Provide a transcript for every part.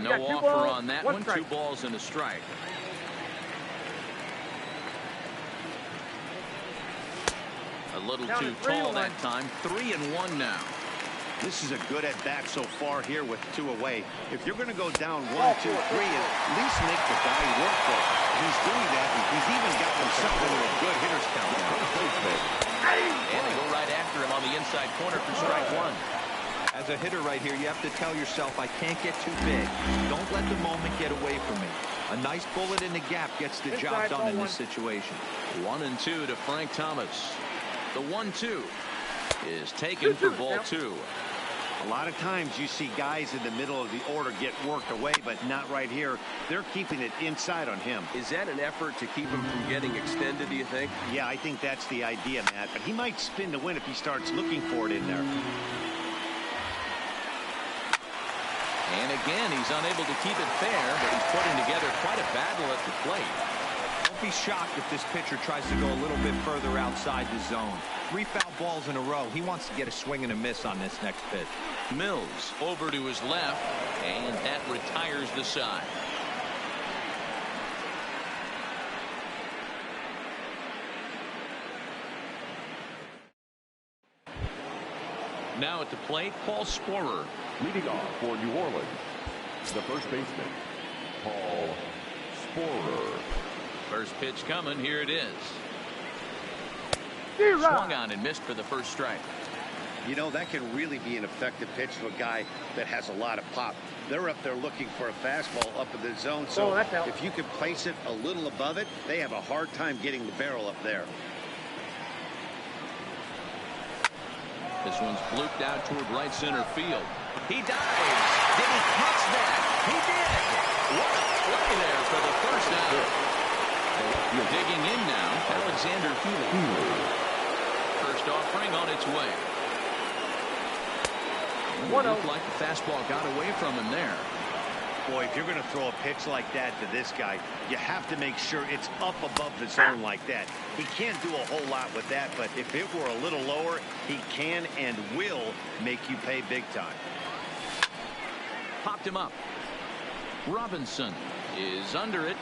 No offer on that one. 2 balls and a strike. A little too tall that time. 3-1 now. This is a good at bat so far here with 2 away. If you're going to go down 1, 2, 3, at least make the guy work for it. He's doing that, and he's even got himself into a good hitter's count now. And they go right after him on the inside corner for strike 1. As a hitter right here, you have to tell yourself, I can't get too big. Don't let the moment get away from me. A nice bullet in the gap gets the job done in this situation. 1-2 to Frank Thomas. The 1-2 is taken for ball 2. A lot of times you see guys in the middle of the order get worked away, but not right here. They're keeping it inside on him. Is that an effort to keep him from getting extended, do you think? Yeah, I think that's the idea, Matt. But he might spin to win if he starts looking for it in there. And again, he's unable to keep it fair, but he's putting together quite a battle at the plate. Don't be shocked if this pitcher tries to go a little bit further outside the zone. 3 foul balls in a row. He wants to get a swing and a miss on this next pitch. Mills over to his left, and that retires the side. Now at the plate, Paul Sporer. Leading off for New Orleans, the first baseman, Paul Sporer. First pitch coming. Here it is. Swung on and missed for the first strike. You know, that can really be an effective pitch to a guy that has a lot of pop. They're up there looking for a fastball up in the zone, so if you can place it a little above it, they have a hard time getting the barrel up there. This one's blooped out toward right center field. He dives. Did he catch that? He did. What a play there for the first out. Digging in now, Alexander Healy. First offering on its way. It looked like the fastball got away from him there. Boy, if you're going to throw a pitch like that to this guy, you have to make sure it's up above the zone like that. He can't do a whole lot with that, but if it were a little lower, he can and will make you pay big time. Popped him up. Robinson is under it.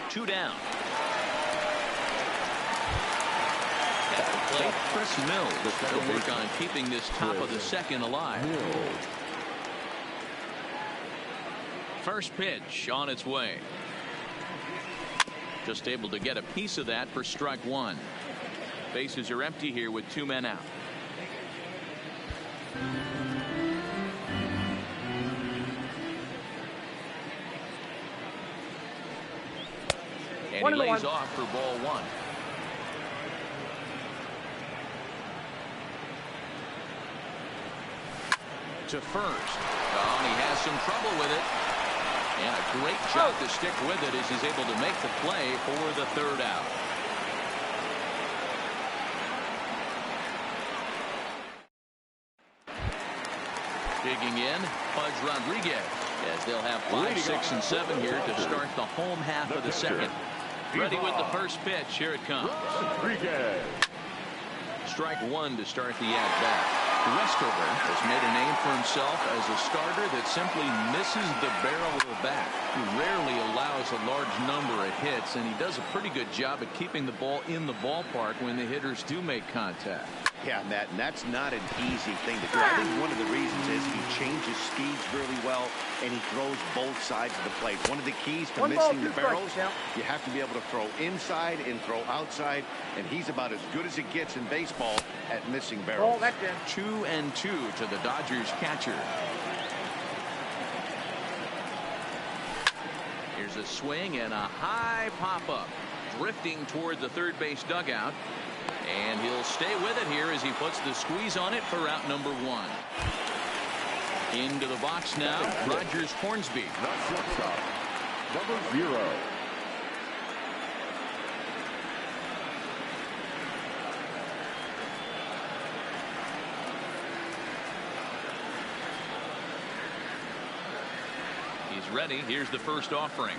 2 down. At the plate, Chris Mills better work on keeping this top of the second alive. First pitch on its way. Just able to get a piece of that for strike 1. Bases are empty here with 2 men out. And he lays off for ball 1. To first. Oh, and he has some trouble with it. And a great job to stick with it as he's able to make the play for the 3rd out. Digging in, Pudge Rodriguez, as they'll have 5, 6, and 7 here to start the home half of the second. Ready with the first pitch. Here it comes. Strike 1 to start the at-bat. Westover has made a name for himself as a starter that simply misses the barrel of the bat. He rarely allows a large number of hits, and he does a pretty good job at keeping the ball in the ballpark when the hitters do make contact. Yeah, Matt, and that's not an easy thing to do. I think one of the reasons is he changes speeds really well, and he throws both sides of the plate. One of the keys to missing the barrels, you have to be able to throw inside and throw outside, and he's about as good as it gets in baseball at missing barrels. 2-2 to the Dodgers catcher. Here's a swing and a high pop-up, drifting toward the third base dugout. And he'll stay with it here as he puts the squeeze on it for out number 1. Into the box now, Rogers Hornsby. Number 0. He's ready. Here's the first offering.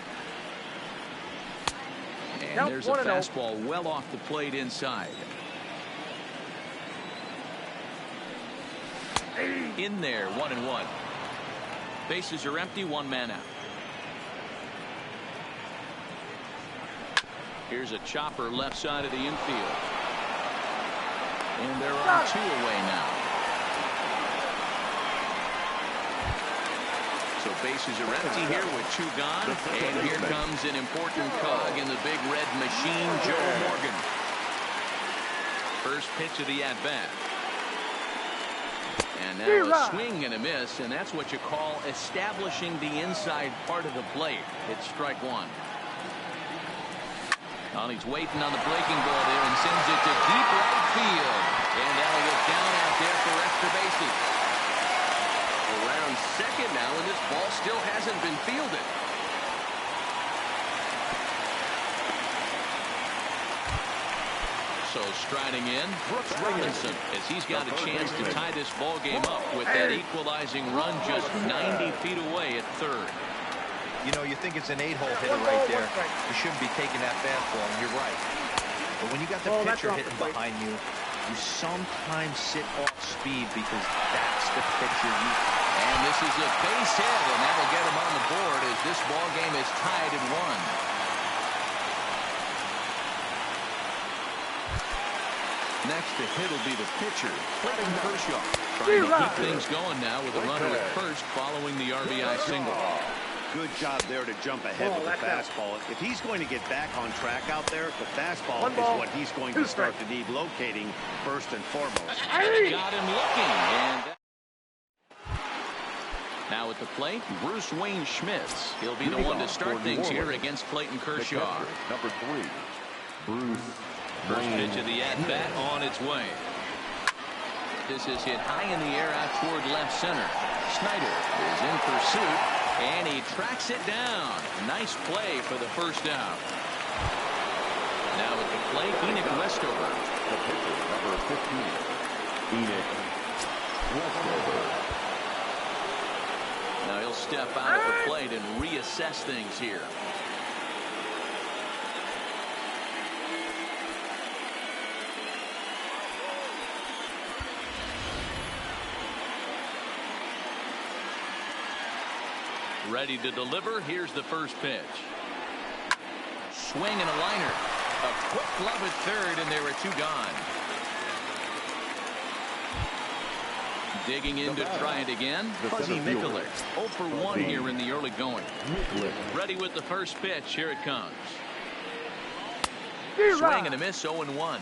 And there's a fastball well off the plate inside. In there, 1-1. Bases are empty, one man out. Here's a chopper left side of the infield. And there are 2 away now. So bases are empty here with 2 gone. And here comes an important cog in the big red machine, Joe Morgan. First pitch of the at-bat. And now a swing and a miss, and that's what you call establishing the inside part of the plate. It's strike 1. Well, he's waiting on the breaking ball there and sends it to deep right field. And that'll get down out there for extra bases. Around second now, and this ball still hasn't been fielded. So striding in, Brooks Robinson, as he's got a chance to tie this ball game up with that equalizing run just 90 feet away at third. You know, you think it's an 8-hole hitter right there. You shouldn't be taking that fastball, and you're right. But when you got the pitcher hitting behind you, you sometimes sit off speed because that's the pitcher you. And this is a base hit, and that'll get him on the board as this ball game is tied at 1. Next to hit will be the pitcher, Clayton Kershaw, trying to keep things going now with a runner at first following the RBI single. Good job there to jump ahead with the fastball. If he's going to get back on track out there, the fastball is what he's going to start to need locating first and foremost. Got him looking. And now at the plate, Bruce Wayne Schmitz. He'll be the one to start things here against Clayton Kershaw. Number 3, Bruce. First pitch of the at-bat on its way. This is hit high in the air out toward left center. Snyder is in pursuit, and he tracks it down. Nice play for the first out. Now at the plate, Enoch Westover. The pitcher, number 15, Enoch Westover. Now he'll step out at the plate and reassess things here. Ready to deliver. Here's the first pitch. Swing and a liner. A quick glove at third, and there are 2 gone. Digging in to try it again. Fuzzy Mikulik. 0 for 1 here in the early going. Ready with the first pitch. Here it comes. Swing and a miss. 0-1.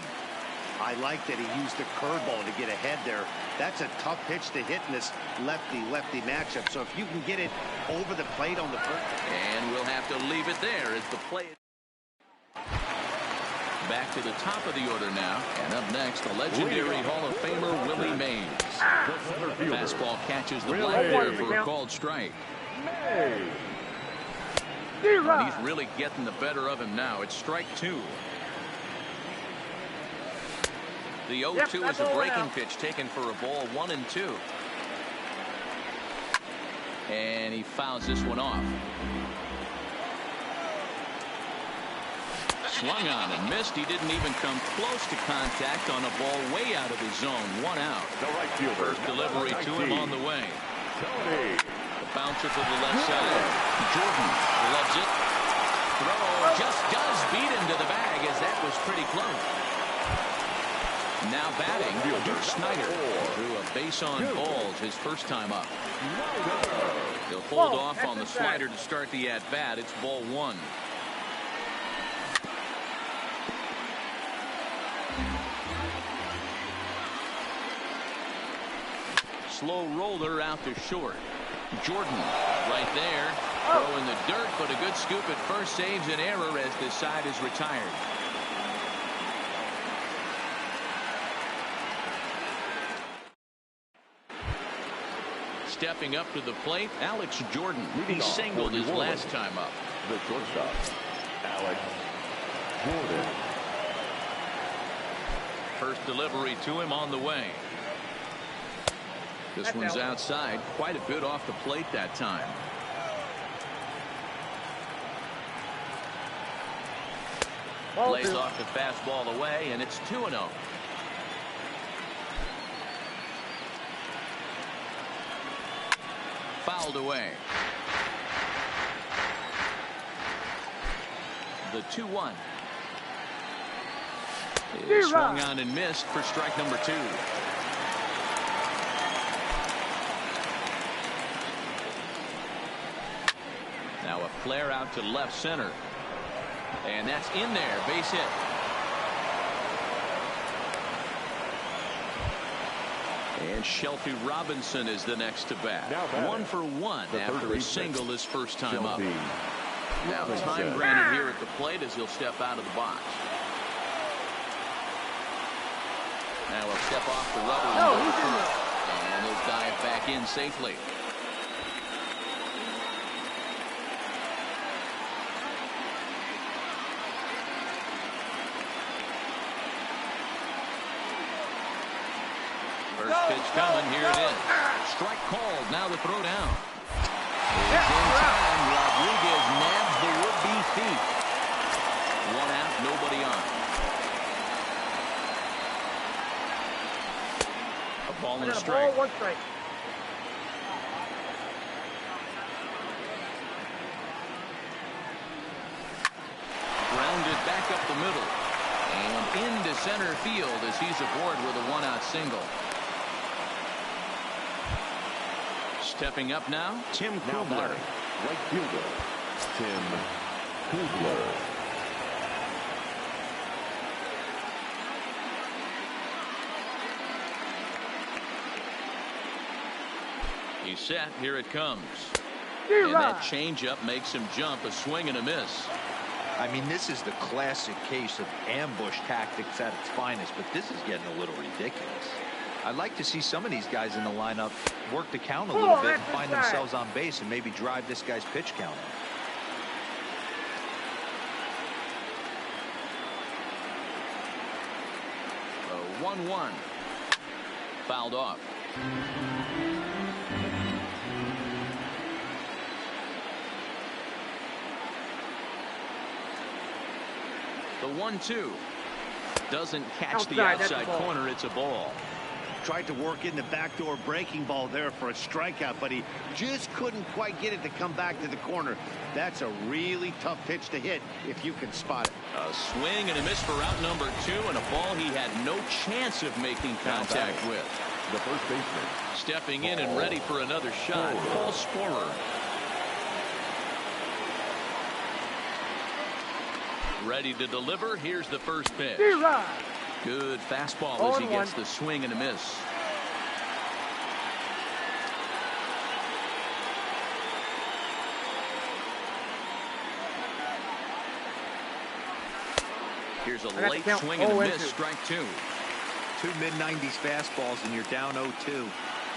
I like that he used the curveball to get ahead there. That's a tough pitch to hit in this lefty-lefty matchup. So if you can get it over the plate on the first. And we'll have to leave it there as the play. Back to the top of the order now. And up next, the legendary Hall of Famer Willie Mays. Fastball catches the black there for a called strike. He's really getting the better of him now. It's strike 2. The 0-2 is a breaking pitch taken for a ball 1-2. And he fouls this one off. Swung on and missed. He didn't even come close to contact on a ball way out of his zone. 1 out. The right fielder. First delivery to him on the way. Tony. The bouncer to the left side. Jordan loves it. Throw just does beat him to the bag as that was pretty close. Now batting, Snyder drew a base on balls his first time up. He'll hold off on the slider to start the at-bat. It's ball 1. Slow roller out to short. Jordan right there. Throw in the dirt, but a good scoop at first saves an error as this side is retired. Stepping up to the plate, Alex Jordan. He singled his last time up. The shortstop, Alex Jordan. First delivery to him on the way. This one's outside, quite a bit off the plate that time. Plays off the fastball away, and it's 2-0. Fouled away. The 2-1. Is swung on and missed for strike number 2. Now a flare out to left center. And that's in there. Base hit. And Shelby Robinson is the next to bat. 1 for 1 after a single this first time up. Now time granted here at the plate as he'll step out of the box. Now he'll step off the rubber. And he'll dive back in safely. First pitch coming. Here it is. Strike called. Now the throw down. In time, Rodriguez nabs the would-be thief. 1 out, nobody on. A ball and a strike. Grounded back up the middle. And into center field as he's aboard with a 1-out single. Stepping up now, Tim Kubler. Right fielder, Tim Kubler. He's set. Here it comes. And that changeup makes him jump. A swing and a miss. I mean, this is the classic case of ambush tactics at its finest, but this is getting a little ridiculous. I'd like to see some of these guys in the lineup work the count a little bit and find themselves on base and maybe drive this guy's pitch count up. A 1-1. Fouled off. The 1-2. Doesn't catch the outside corner. It's a ball. Tried to work in the backdoor breaking ball there for a strikeout, but he just couldn't quite get it to come back to the corner. That's a really tough pitch to hit if you can spot it. A swing and a miss for out number 2, and a ball he had no chance of making contact with. The first baseman. Stepping in and ready for another shot, Paul Sporer. Ready to deliver. Here's the first pitch. Good fastball as he gets the swing and a miss. Here's a late swing and a miss. Strike 2. 2 mid-90s fastballs and you're down 0-2.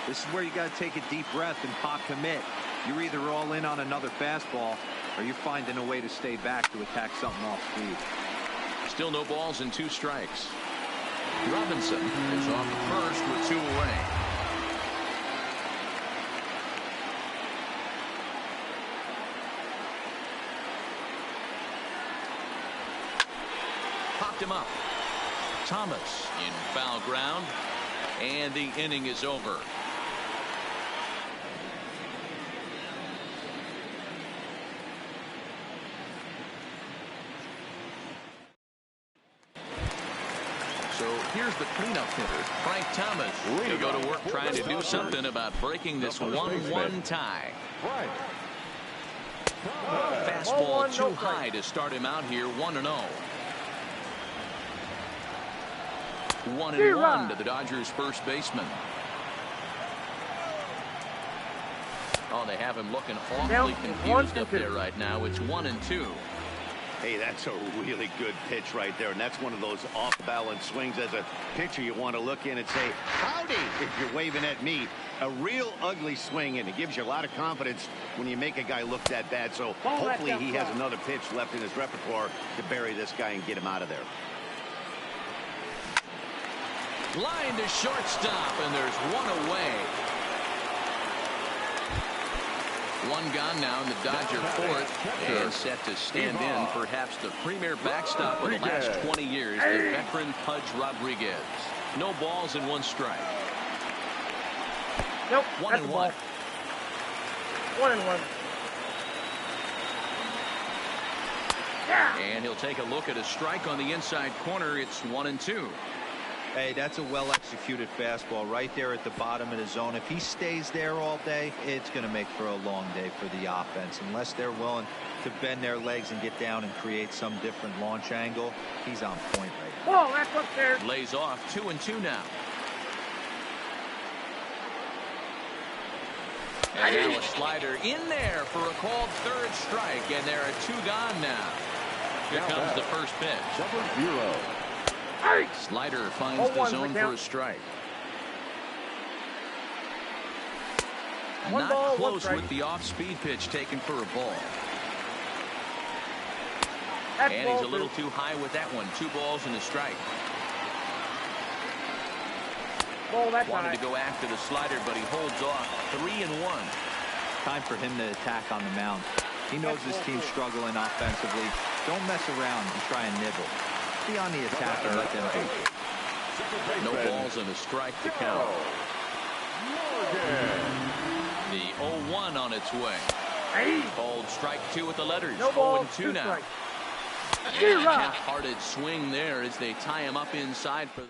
This is where you got to take a deep breath and pop commit. You're either all in on another fastball or you're finding a way to stay back to attack something off speed. Still no balls and 2 strikes. Robinson is off the first with 2 away. Popped him up. Thomas in foul ground, and the inning is over. So here's the cleanup hitter, Frank Thomas. He'll go to work trying to do something about breaking this 1-1 tie. Fastball too high to start him out here. 1-0. 1-1 to the Dodgers first baseman. Oh, they have him looking awfully confused up there right now. It's 1-2. Hey, that's a really good pitch right there, and that's one of those off-balance swings. As a pitcher, you want to look in and say, howdy, if you're waving at me. A real ugly swing, and it gives you a lot of confidence when you make a guy look that bad. So hopefully he has another pitch left in his repertoire to bury this guy and get him out of there. Line to shortstop, and there's 1 away. 1 gone now in the Dodger fourth, and set to stand in perhaps the premier backstop of the last 20 years, the veteran Pudge Rodriguez. No balls and 1 strike. Nope. 1-1. 1-1. And he'll take a look at a strike on the inside corner. It's 1-2. Hey, that's a well-executed fastball right there at the bottom of the zone. If he stays there all day, it's going to make for a long day for the offense. Unless they're willing to bend their legs and get down and create some different launch angle, he's on point right now. Ball, that's upstairs. Lays off 2-2 now. And now a slider in there for a called third strike, and there are 2 gone now. Here comes the first pitch. Number 0. Slider finds the zone for a strike. Not close with the off-speed pitch taken for a ball. And he's a little too high with that one. 2 balls and a strike. Wanted to go after the slider, but he holds off. 3-1. Time for him to attack on the mound. He knows this team's struggling offensively. Don't mess around and try and nibble. Be on the attack and let them do. No balls and a strike to count. The 0-1 on its way. Called strike 2 with the letters. 0-2 now. Half-hearted swing there as they tie him up inside for the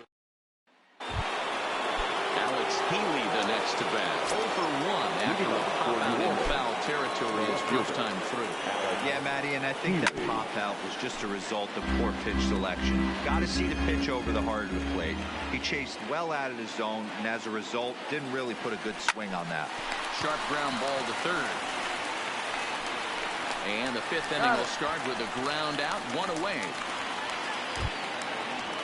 Healy the next to bat. 0 for 1 after a pop out in foul territory his first time through. Yeah, Matty, and I think that pop out was just a result of poor pitch selection. Got to see the pitch over the heart of the plate. He chased well out of the zone, and as a result, didn't really put a good swing on that. Sharp ground ball to third. And the 5th inning will start with a ground out, 1 away.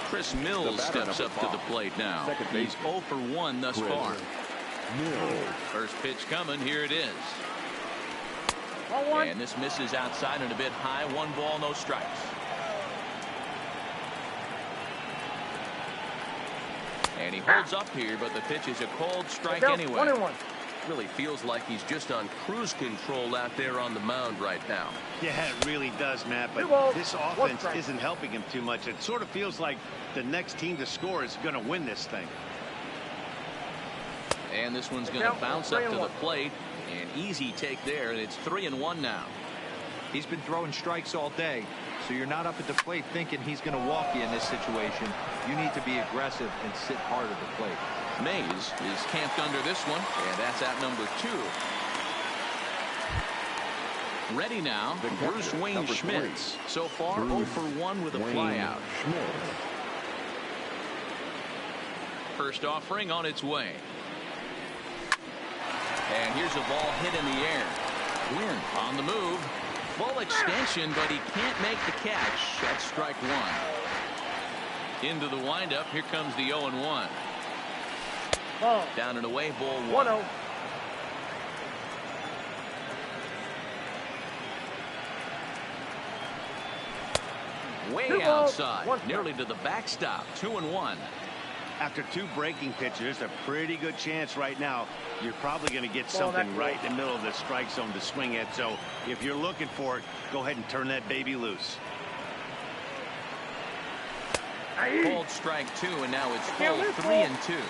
Chris Mills steps up to the plate now. He's 0 for 1 thus far. First pitch coming. Here it is. And this misses outside and a bit high. 1 ball, no strikes. And he holds up here, but the pitch is a called strike anyway. 1-1. Really feels like he's just on cruise control out there on the mound right now. Yeah, it really does, Matt, but this offense isn't helping him too much. It sort of feels like the next team to score is going to win this thing. And this one's going to bounce up to the plate. An easy take there, and it's 3-1 now. He's been throwing strikes all day, so you're not up at the plate thinking he's going to walk you in this situation. You need to be aggressive and sit hard at the plate. Mays is camped under this one, and that's at number 2. Ready now, Bruce Wayne Schmitz. So far, 0 for 1 with a flyout. First offering on its way. And here's a ball hit in the air. Win on the move. Full extension, but he can't make the catch. That's strike 1. Into the windup. Here comes the 0-1. Down and away, ball 1. 1-0. Way outside, nearly to the backstop. 2-1. After 2 breaking pitches, there's a pretty good chance right now you're probably going to get something right in the middle of the strike zone to swing at. So if you're looking for it, go ahead and turn that baby loose. Called strike 2, and now it's full 3-2.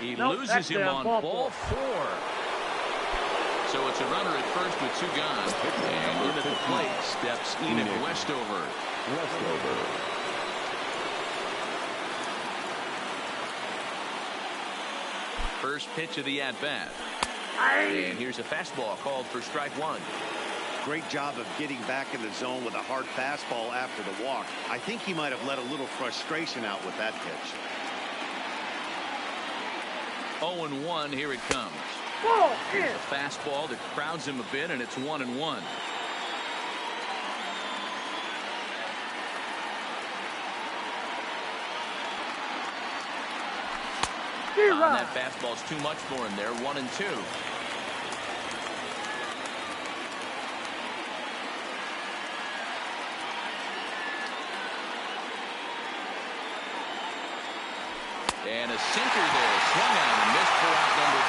He loses him on ball 4. So it's a runner at first with 2 gone. And in at the plate steps Enoch Westover. First pitch of the at-bat. And here's a fastball called for strike 1. Great job of getting back in the zone with a hard fastball after the walk. I think he might have let a little frustration out with that pitch. 0-1, here it comes. Here's a fastball that crowds him a bit, and it's 1-1. That fastball's too much for him there. 1-2. And a sinker there, swung on and missed for out number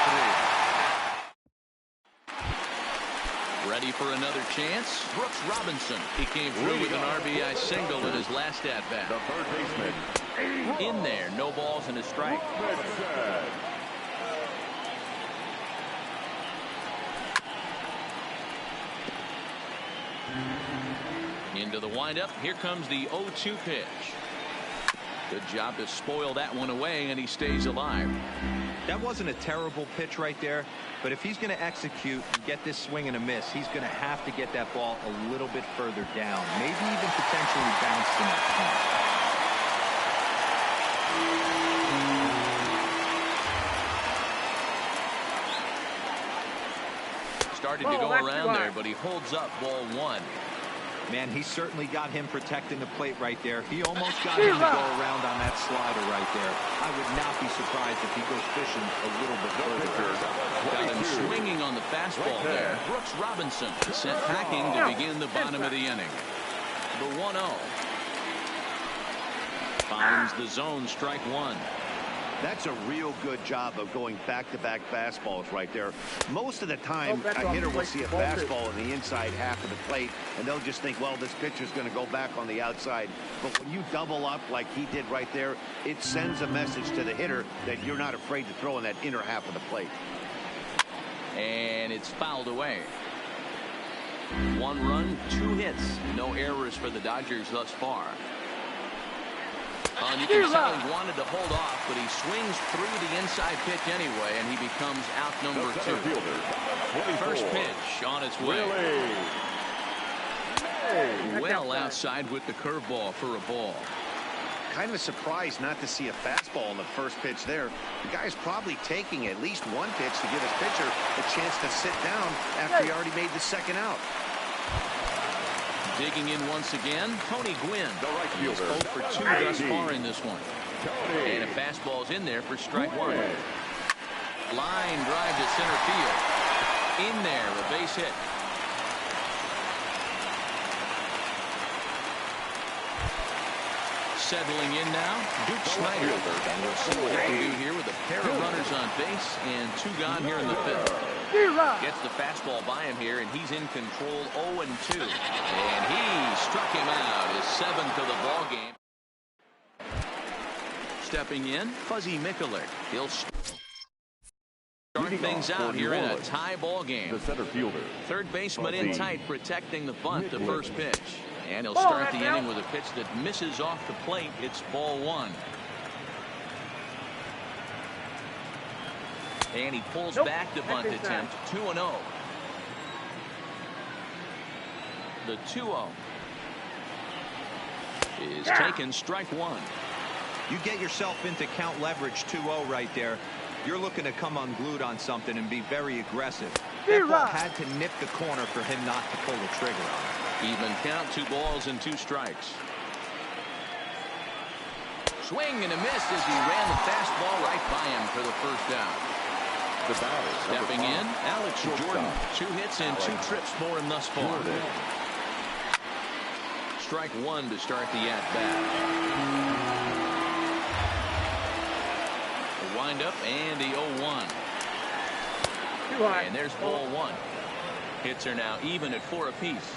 3. Ready Ready for another chance? Brooks Robinson. He came through with an RBI single in his last at-bat. The third baseman. In there, no balls and a strike. Into the windup. Here comes the 0-2 pitch. Good job to spoil that one away, and he stays alive. That wasn't a terrible pitch right there, but if he's going to execute and get this swing and a miss, he's going to have to get that ball a little bit further down, maybe even potentially bounce the next time. Started to go around there, but he holds up ball one. Man, he certainly got him protecting the plate right there. He almost got him to go around on that slider right there. I would not be surprised if he goes fishing a little bit further. Got him swinging on the fastball there. Brooks Robinson sent packing to begin the bottom of the inning. The 1-0. Finds the zone, strike one. That's a real good job of going back-to-back fastballs right there. Most of the time, a hitter will see a fastball in the inside half of the plate, and they'll just think, well, this pitcher's going to go back on the outside. But when you double up like he did right there, it sends a message to the hitter that you're not afraid to throw in that inner half of the plate. And it's fouled away. 1 run, 2 hits. No errors for the Dodgers thus far. And you can tell he wanted to hold off, but he swings through the inside pitch anyway, and he becomes out number 2. First pitch on its way. Well outside with the curveball for a ball. Kind of surprised not to see a fastball in the first pitch there. The guy's probably taking at least one pitch to give his pitcher a chance to sit down after he already made the second out. Digging in once again, Tony Gwynn. The right fielder. He's 0 for 2 thus far in this one. And a fastball's in there for strike one. Line drive to center field. In there, a base hit. Settling in now, Duke Snyder. And we'll see what he can do here with a pair of runners on base and 2 gone here in the 5th. Gets the fastball by him here, and he's in control 0-2. And he struck him out, his 7th of the ball game. Stepping in, Fuzzy Mikulik. He'll start things out here in a tie ball game. The center fielder. Third baseman in tight, protecting the bunt, the first pitch. And he'll start the inning with a pitch that misses off the plate. It's ball 1. And he pulls back the bunt attempt. 2-0. The 2-0 is taken, strike one. You get yourself into count leverage 2-0 right there. You're looking to come unglued on something and be very aggressive. That ball had to nip the corner for him not to pull the trigger on it. Even count, 2 balls and 2 strikes. Swing and a miss as he ran the fastball right by him for the first out. Stepping in, Alex Jordan. 2 hits and 2 trips for him thus far. Strike one to start the at-bat. The windup and the 0-1. And there's ball 1. Hits are now even at 4 apiece.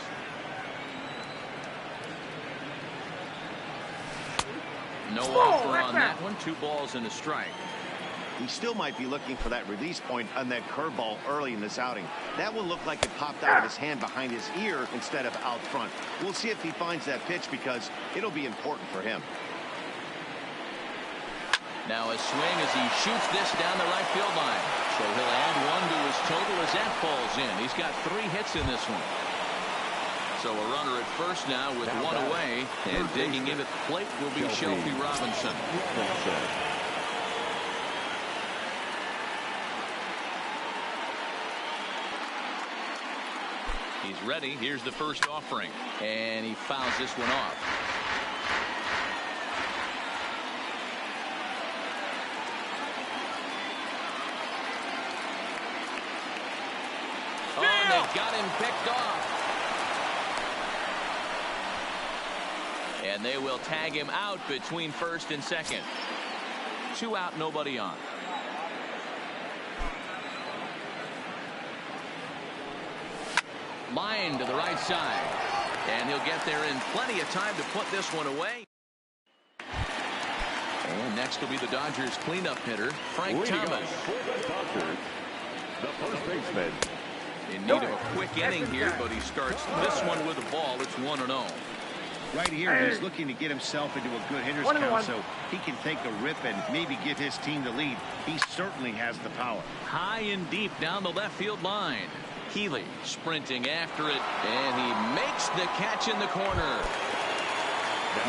No offer on that one. 2 balls and a strike. He still might be looking for that release point on that curveball early in this outing. That one looked like it popped out of his hand behind his ear instead of out front. We'll see if he finds that pitch because it'll be important for him. Now a swing as he shoots this down the right field line. So he'll add 1 to his total as that falls in. He's got 3 hits in this one. So a runner at first now with 1 away, and digging in at the plate will be Shelby Robinson. He's ready. Here's the first offering, and he fouls this one off. Oh, and they got him picked off. And they will tag him out between first and second. 2 out, nobody on. Line to the right side. And he'll get there in plenty of time to put this one away. And next will be the Dodgers cleanup hitter, Frank Thomas. The first baseman. In need of a quick inning here, but he starts this one with a ball. It's 1-0. Right here, he's looking to get himself into a good hitter's count so he can take a rip and maybe give his team the lead. He certainly has the power. High and deep down the left field line. Healy sprinting after it, and he makes the catch in the corner.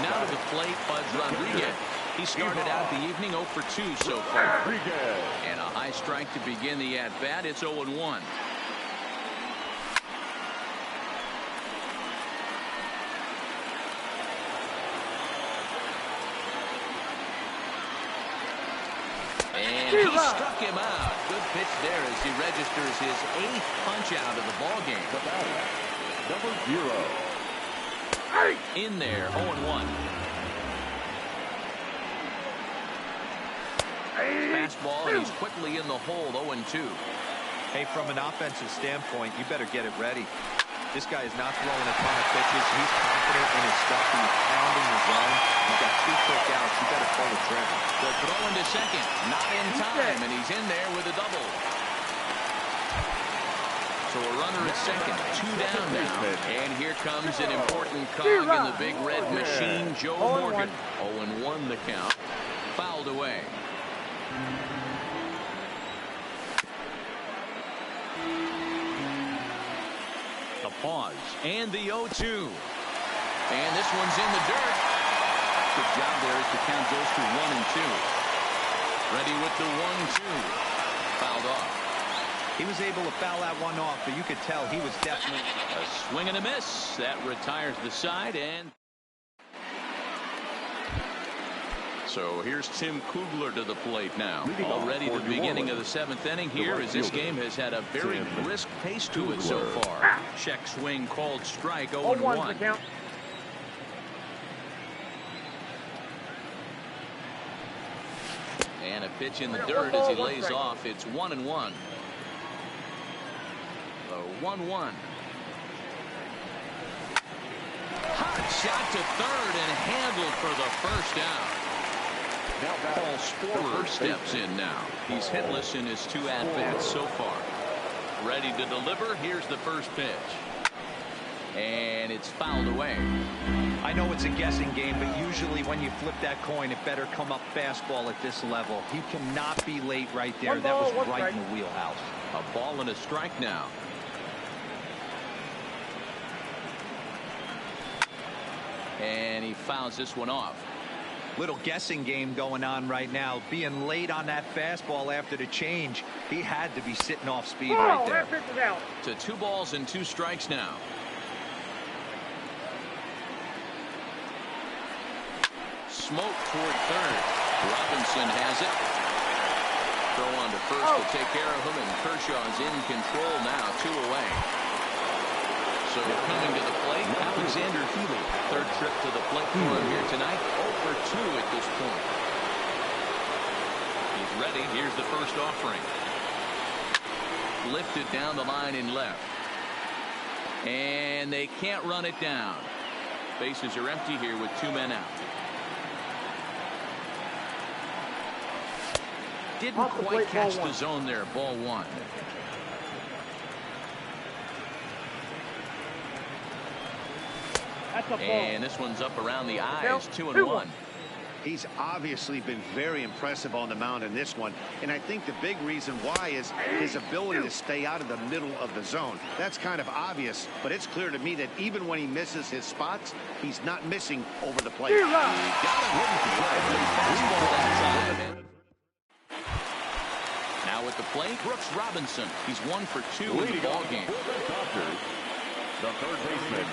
Now to the plate, Buzz Rodriguez. He started out the evening 0 for 2 so far. And a high strike to begin the at-bat. It's 0-1. And he struck him out. Good pitch there as he registers his 8th punch out of the ball game. Number 0. In there, 0-1. Fastball, and he's quickly in the hole, 0-2. Hey, from an offensive standpoint, you better get it ready. This guy is not throwing a ton of pitches. He's confident in his stuff. He's pounding his zone. He's got 2 quick outs. You better pull the trigger. The throw into second, not in time, and he's in there with a double. So a runner at second, 2 down now. And here comes an important cog in the big red machine, Joe Morgan. 0-1 the count. Fouled away. A pause, and the 0-2. And this one's in the dirt. Good job there as the count goes to 1-2. Ready with the 1-2. Fouled off. He was able to foul that one off, but you could tell he was definitely... A swing and a miss. That retires the side, and... So here's Tim Kugler to the plate now. Already the beginning of the 7th inning here as this game has had a very brisk pace to it so far. Check swing called strike, 0-1. And a pitch in the dirt as he lays off. It's 1-1. The 1-1. Hot shot to third and handled for the first out. Paul Sporer steps in now. He's hitless in his 2 at-bats so far. Ready to deliver. Here's the first pitch. And it's fouled away. I know it's a guessing game, but usually when you flip that coin, it better come up fastball at this level. He cannot be late right there. That was right in the wheelhouse. A ball and a strike now. And he fouls this one off. Little guessing game going on right now. Being late on that fastball after the change, he had to be sitting off speed right there. To 2 balls and 2 strikes now. Smoke toward third. Robinson has it. Throw on to first to take care of him, and Kershaw's in control now, 2 away. So coming to the plate, Alexander Healy. 3rd trip to the plate for him here tonight. 0 for 2 at this point. He's ready. Here's the first offering. Lifted down the line in left. And they can't run it down. Bases are empty here with 2 men out. Didn't quite catch the zone there. Ball 1. And this one's up around the eyes, 2-1. He's obviously been very impressive on the mound in this one, and I think the big reason why is his ability to stay out of the middle of the zone. That's kind of obvious, but it's clear to me that even when he misses his spots, he's not missing over the plate. Got him hitting the fastball that time. Now at the plate, Brooks Robinson. He's 1 for 2 in the ball game. The third baseman.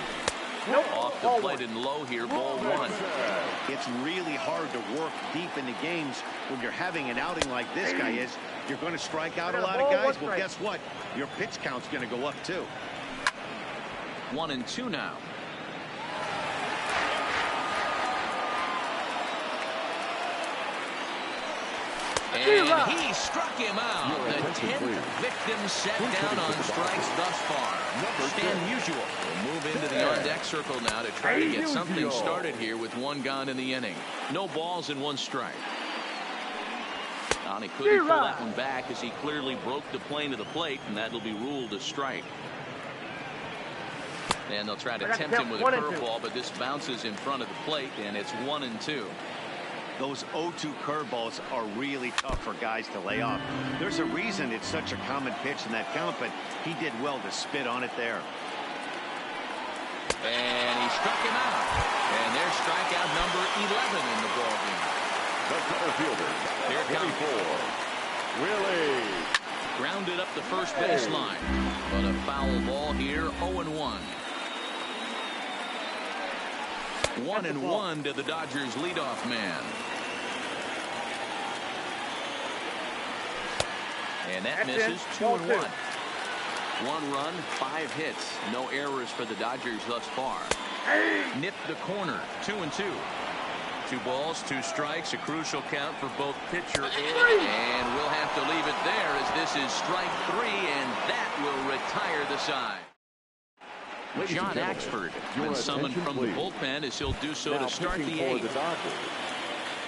Off the plate and low here, ball 1. It's really hard to work deep into games when you're having an outing like this guy is. You're going to strike out a lot of guys. Well, guess what? Your pitch count's going to go up too. 1-2 now. And he struck him out. Your The attention, 10th please. victim set Please down take on it to the strikes box. thus far. Number Stand 10. usual. We'll move into the on-deck circle now to try to get something Unusual. started here with one gone in the inning. No balls and one strike. And he couldn't pull that one back as he clearly broke the plane of the plate, and that'll be ruled a strike. And they'll try to tempt him with a curveball, but this bounces in front of the plate, and it's 1-2. Those 0-2 curveballs are really tough for guys to lay off. There's a reason it's such a common pitch in that count, but he did well to spit on it there. And he struck him out. And there's strikeout number 11 in the ballgame. The center fielder, Here it comes. 24, Willie. Grounded up the first baseline. But a foul ball here, 0-1. 1-1 to the Dodgers leadoff man. And that misses. 2-1. 1 run, 5 hits. No errors for the Dodgers thus far. Nipped the corner. 2-2. 2 balls, 2 strikes. A crucial count for both pitcher and we'll have to leave it there as this is strike 3, and that will retire the side. Ladies John and gentlemen, Axford your been summoned attention, from please. the bullpen as he'll do so Now to start pitching the for 8th. the Dodgers.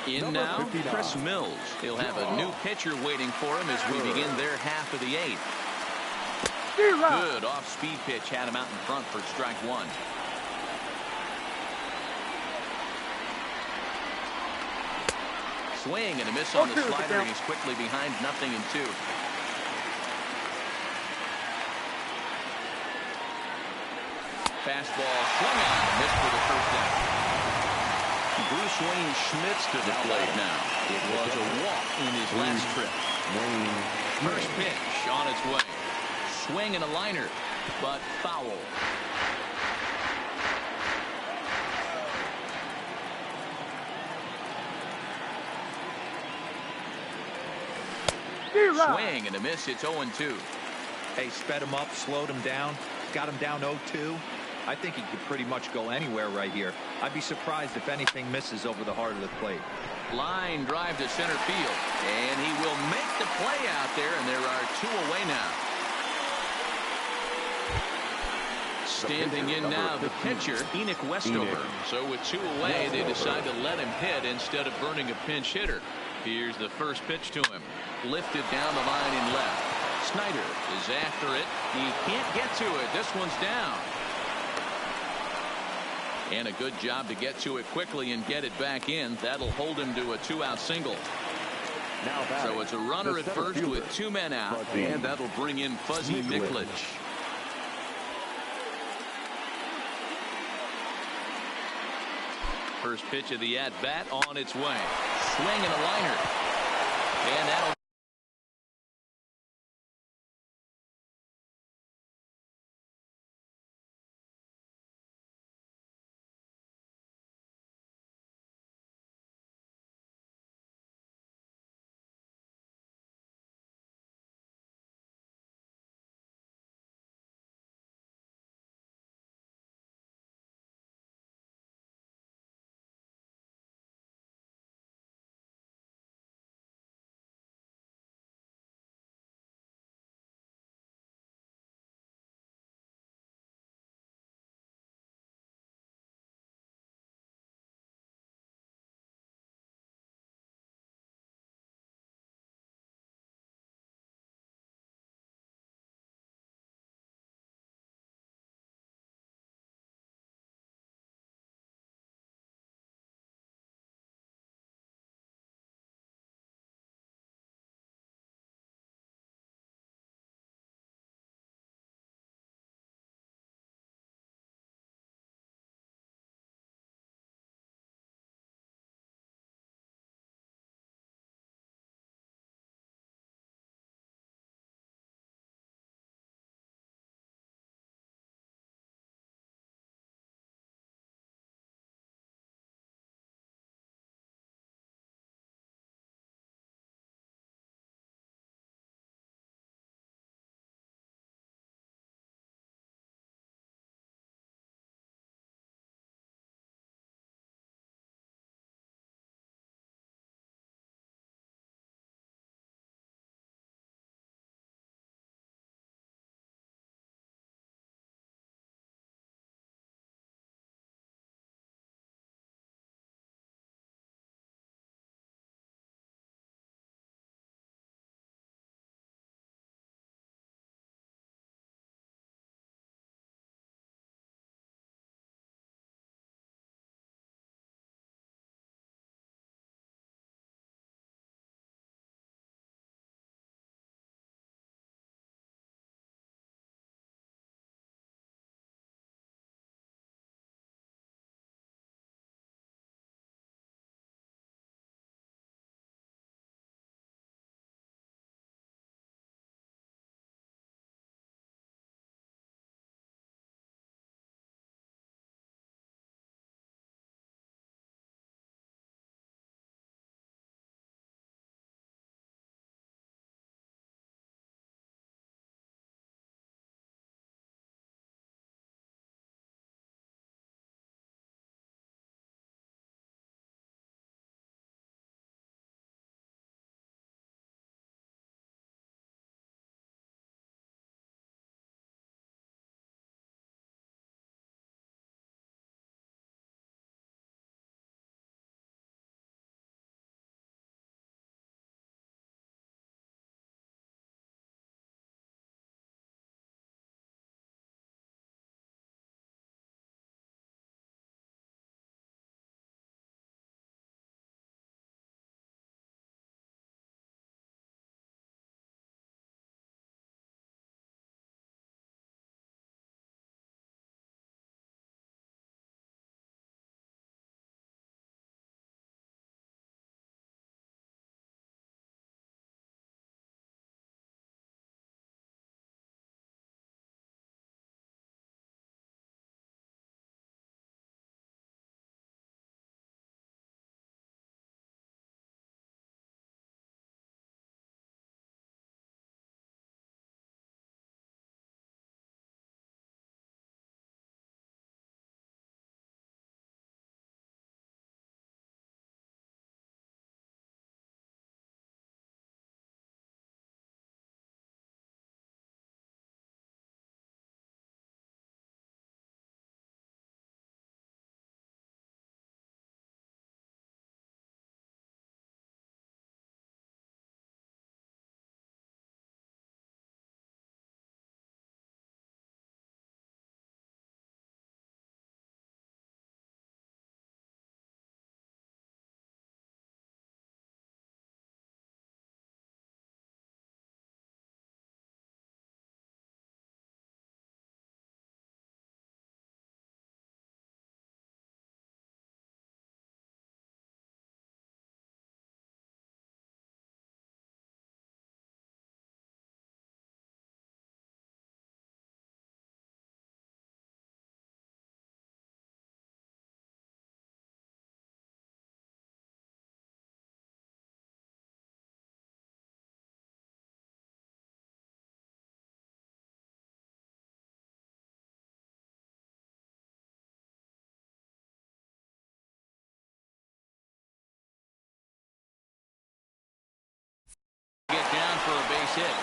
In Number now, 59. Chris Mills. He'll have a new pitcher waiting for him as we begin their half of the 8th. Good off-speed pitch had him out in front for strike 1. Swing and a miss on the slider, and he's quickly behind 0-2. Fastball swung on, missed for the first down. Bruce Wayne Schmitz to the plate now. It was a walk in his last trip. First pitch on its way. Swing and a liner, but foul. Swing and a miss. It's 0-2. Hey, sped him up, slowed him down, got him down 0-2. I think he could pretty much go anywhere right here. I'd be surprised if anything misses over the heart of the plate. Line drive to center field, and he will make the play out there, and there are 2 away now. Standing in now, the pitcher, Enoch Westover. So with 2 away, they decide to let him hit instead of burning a pinch hitter. Here's the first pitch to him. Lifted down the line in left. Snyder is after it. He can't get to it. This one's down. And a good job to get to it quickly and get it back in. That'll hold him to a 2-out single. So it's a runner at first with 2 men out, and that'll bring in Fuzzy Miklich. First pitch of the at-bat on its way. Swing and a liner. And that'll base hit.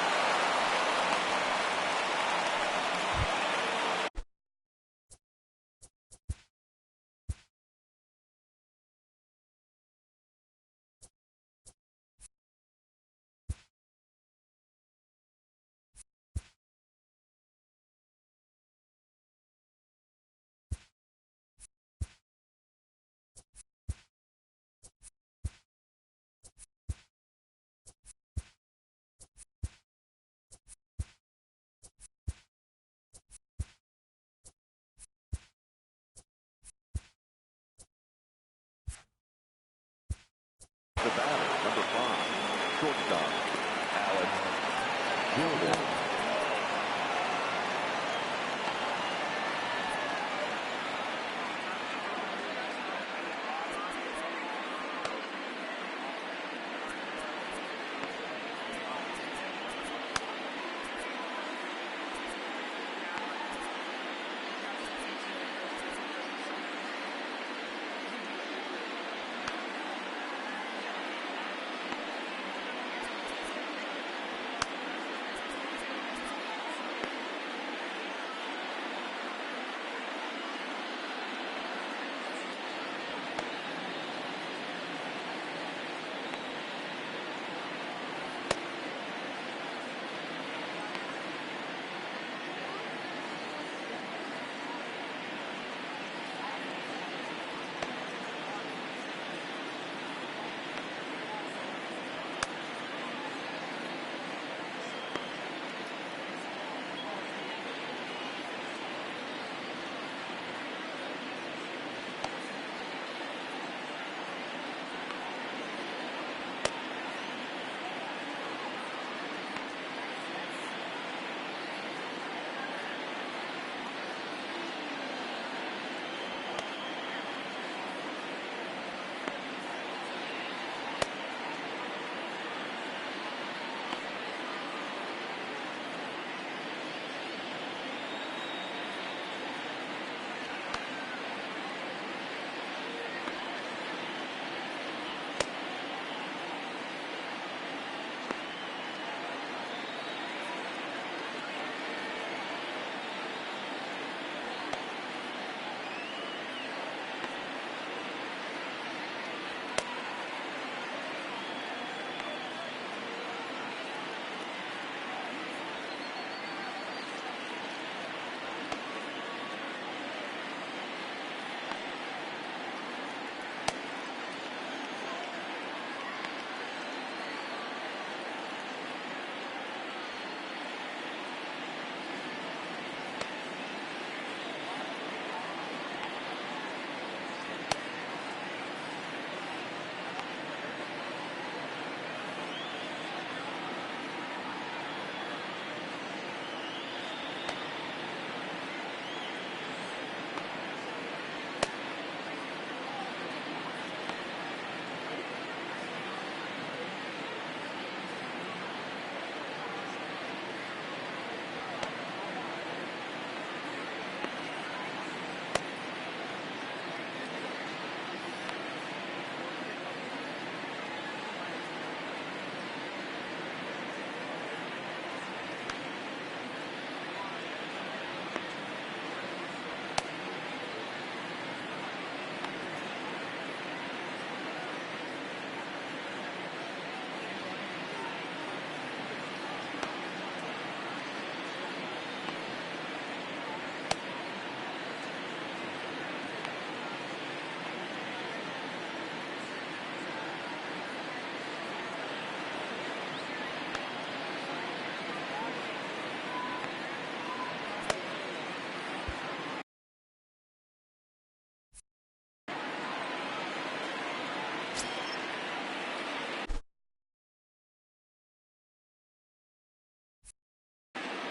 The batter, number 5, shortstop, Alex Gilden.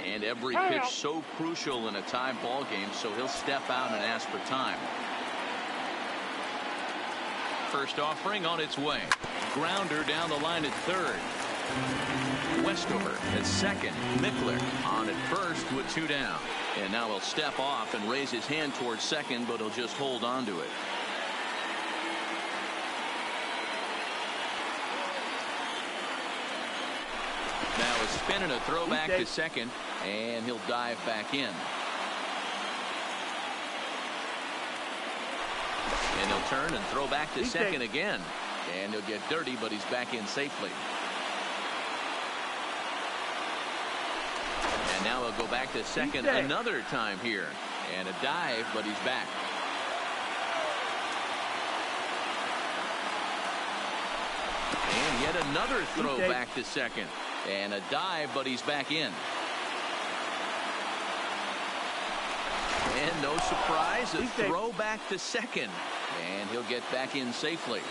And every pitch so crucial in a tie ball game, so he'll step out and ask for time. First offering on its way. Grounder down the line at third. Westover at second. Mickler on at first with 2 down. And now he'll step off and raise his hand towards second, but he'll just hold on to it. Now a spin and a throw back to second, and he'll dive back in. And he'll turn and throw back to second again. And he'll get dirty, but he's back in safely. And now he'll go back to second another time here. And a dive, but he's back. And yet another throw back to second. And a dive, but he's back in. And no surprise, a throw back to second. And he'll get back in safely.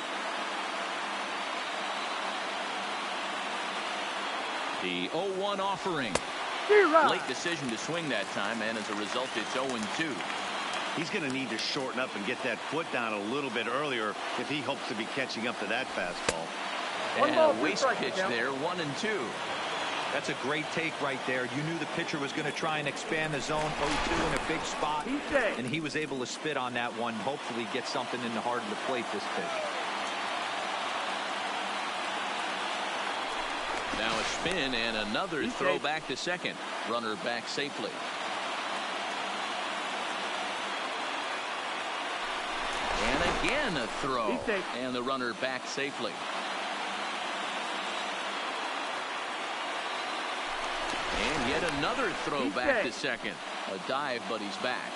The 0-1 offering. Late decision to swing that time, and as a result, it's 0-2. He's going to need to shorten up and get that foot down a little bit earlier if he hopes to be catching up to that fastball. And a waste pitch there, 1-2. That's a great take right there. You knew the pitcher was going to try and expand the zone 0-2 in a big spot, and he was able to spit on that one. Hopefully get something in the heart of the plate this pitch. Now a spin and another throw back to second. Runner back safely. And again a throw. And the runner back safely. And yet another throw back to second. A dive, but he's back.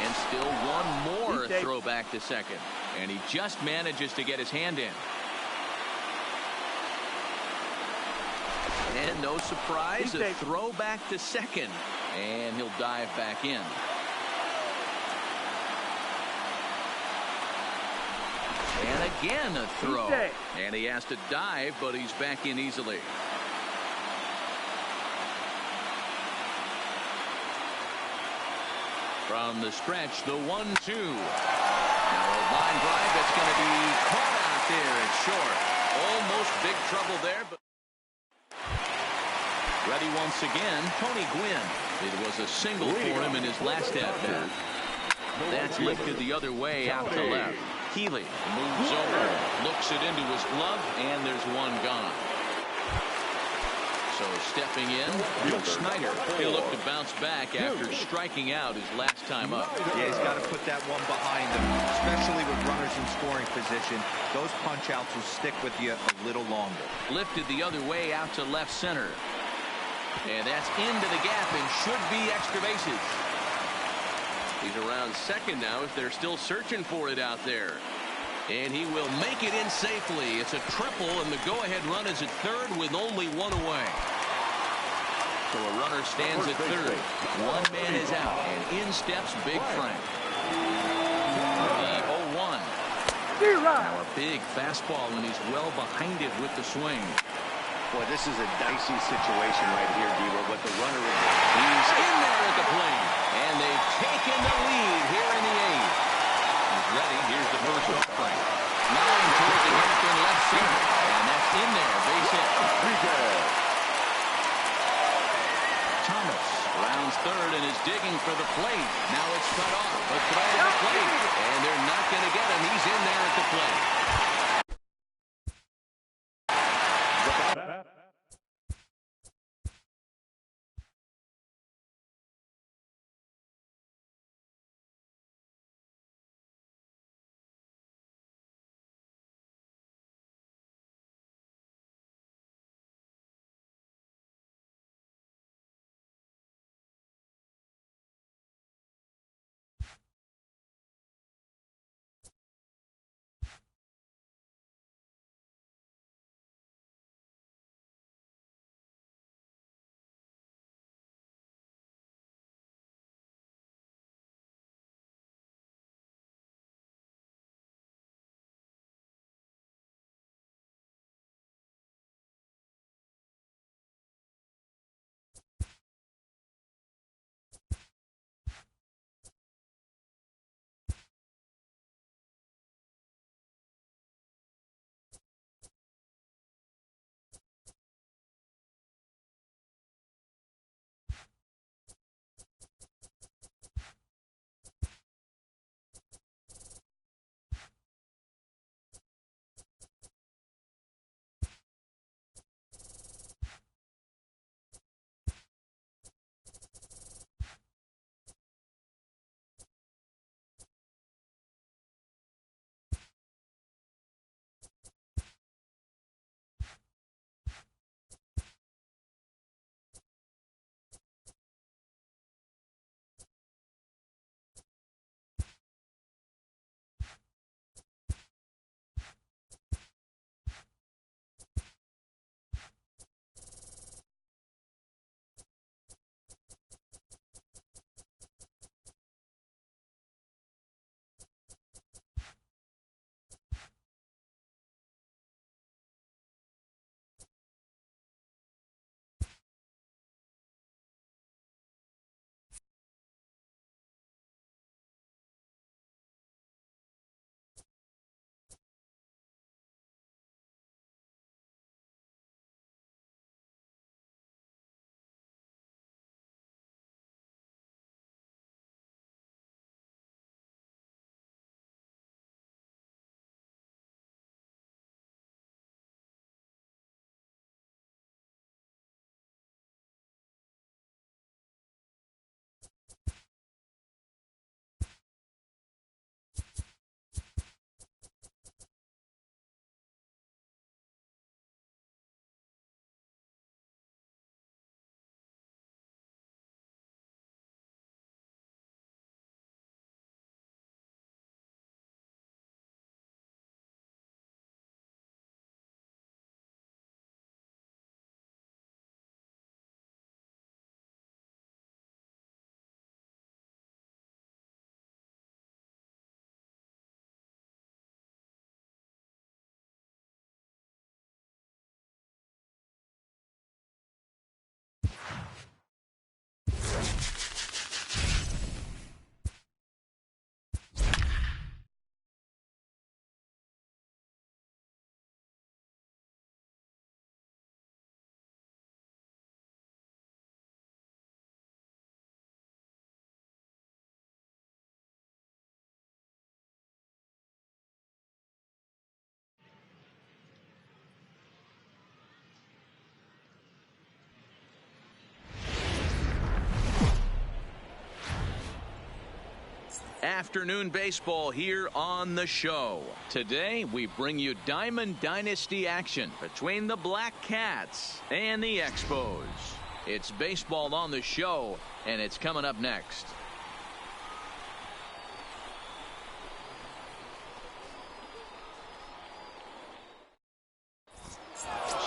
And still one more throw back to second. And he just manages to get his hand in. And no surprise, a throw back to second. And he'll dive back in. And again a throw. And he has to dive, but he's back in easily. From the stretch, the 1-2. Now a line drive that's going to be caught out there. It's short. Almost big trouble there. But ready once again, Tony Gwynn. It was a single for him in his last at-bat. That's lifted the other way out to left. Healy moves over, looks it into his glove, and there's one gone. So stepping in, Bill Snyder. He'll look to bounce back after striking out his last time up. Yeah, he's got to put that one behind him, especially with runners in scoring position. Those punch-outs will stick with you a little longer. Lifted the other way out to left center. And that's into the gap and should be extra bases. He's around second now if they're still searching for it out there. And he will make it in safely. It's a triple, and the go-ahead run is at third with only one away. So a runner stands at third. One man is out, and in steps Big Frank. The 0-1. Now a big fastball, and he's well behind it with the swing. Boy, this is a dicey situation right here, Dealer, but the runner is... He's in there at the plate, and they've taken the lead here in the eighth. He's ready. Here's the first offering. Line toward the hairpin left center, and that's in there. Base hit. Thomas rounds third and is digging for the plate. Now it's cut off. A throw to the plate, and they're not going to get him. He's in there at the plate. Afternoon baseball here on the show. Today we bring you Diamond Dynasty action between the Black Cats and the Expos. It's baseball on the show, and it's coming up next.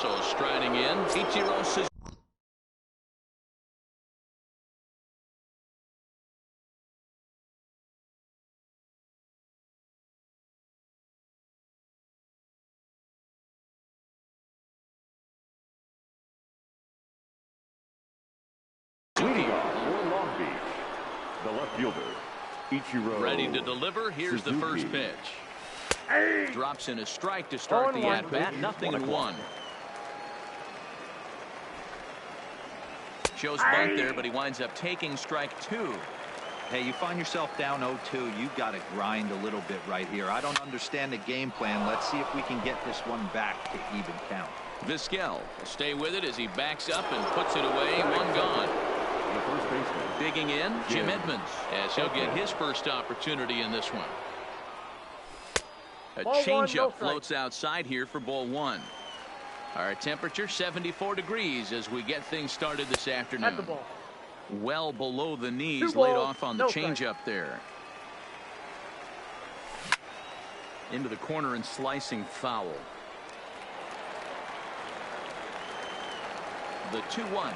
So striding in, Ichiro Suzuki. The left fielder, Ichiro. Ready to deliver. Here's Suzuki. the first pitch. Drops in a strike to start the at-bat. 0-1. Shows bunt there, but he winds up taking strike 2. Hey, you find yourself down 0-2. You've got to grind a little bit right here. I don't understand the game plan. Let's see if we can get this one back to even count. Vizquel will stay with it as he backs up and puts it away. One gone. The first baseman. Digging in, Jim Edmonds, as he'll get his first opportunity in this one. A changeup floats outside here for ball 1. Our temperature 74 degrees as we get things started this afternoon. Well below the knees, laid off on the changeup there. Into the corner and slicing foul. The 2-1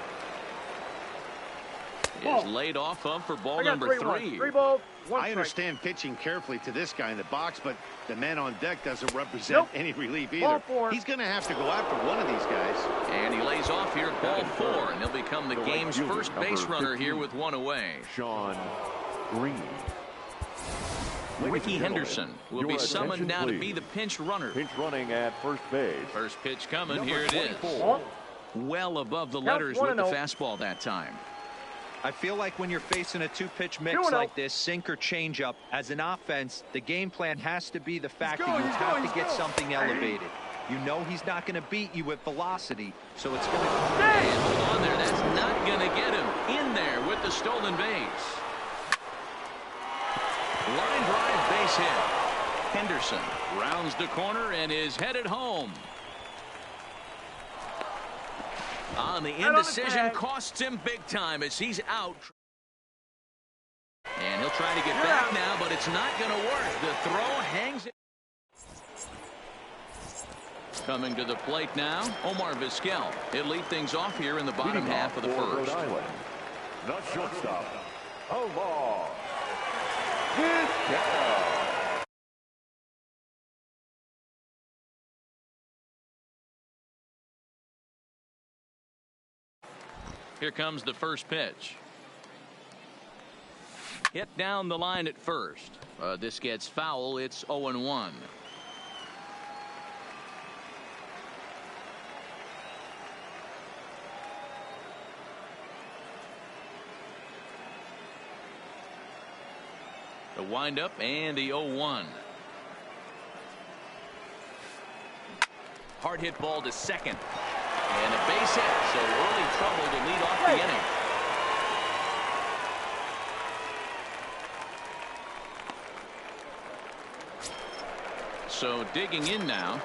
is laid off of for ball number 3. 3 balls, 1 I understand pitching carefully to this guy in the box, but the man on deck doesn't represent any relief either. He's going to have to go after one of these guys. And he lays off here at ball 4, and he'll become the game's first base runner here with 1 away. Sean Green. Ricky Henderson will be summoned now to be the pinch runner. Pinch running at first base. First pitch coming. Here it is. 24. Well above the letters with the fastball that time. I feel like when you're facing a two-pitch mix like this, sink or change up, as an offense, the game plan has to be the fact that you have to get something elevated. You know he's not going to beat you with velocity, so it's going to... And hold on there. That's not going to get him in there with the stolen base. Line drive base hit. Henderson rounds the corner and is headed home. On the indecision costs him big time as he's out. And he'll try to get back now, but it's not going to work. The throw hangs it. Coming to the plate now, Omar Vizquel. He'll lead things off here in the bottom half of the first. Rhode Island, the shortstop, Omar Vizquel. Here comes the first pitch. Hit down the line at first. This gets foul. It's 0-1. The windup and the 0-1. Hard hit ball to second. And a base hit, so early trouble to lead off the inning. So digging in now.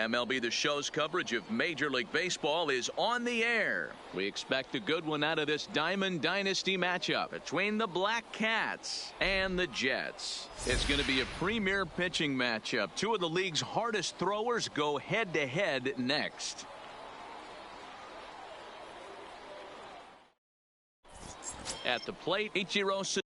MLB The Show's coverage of Major League Baseball is on the air. We expect a good one out of this Diamond Dynasty matchup between the Black Cats and the Jets. It's going to be a premier pitching matchup. Two of the league's hardest throwers go head-to-head next. At the plate, Ichiro.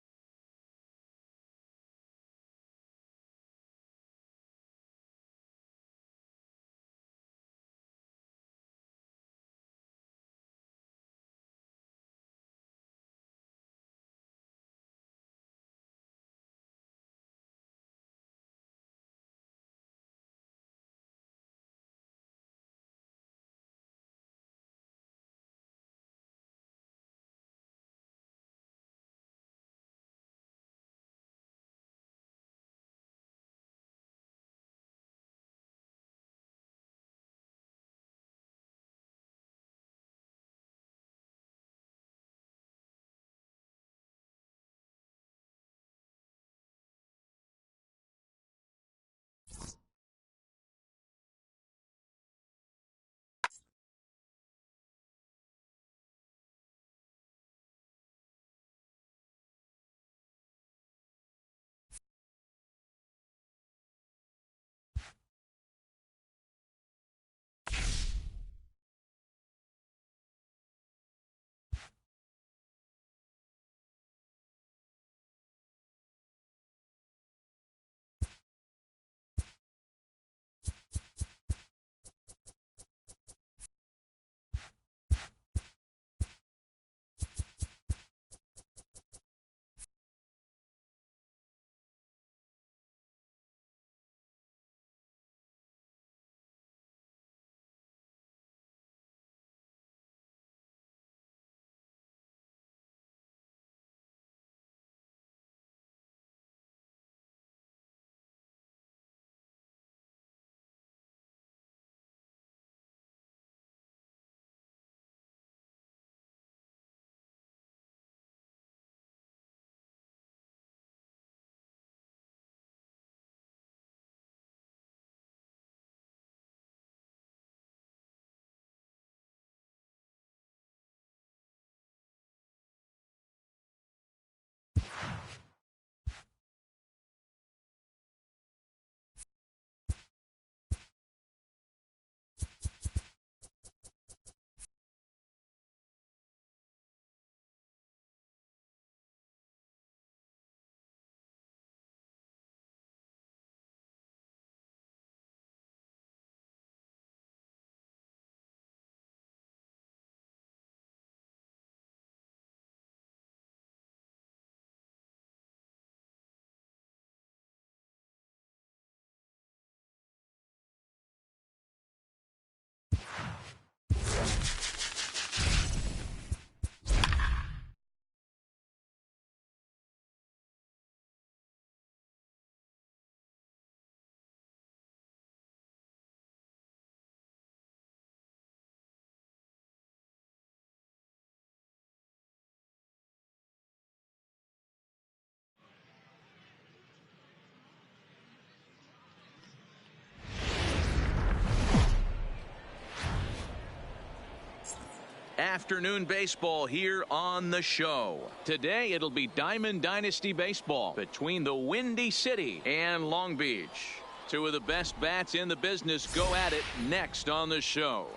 Afternoon baseball here on the show. Today it'll be Diamond Dynasty baseball between the Windy City and Long Beach. Two of the best bats in the business go at it next on the show.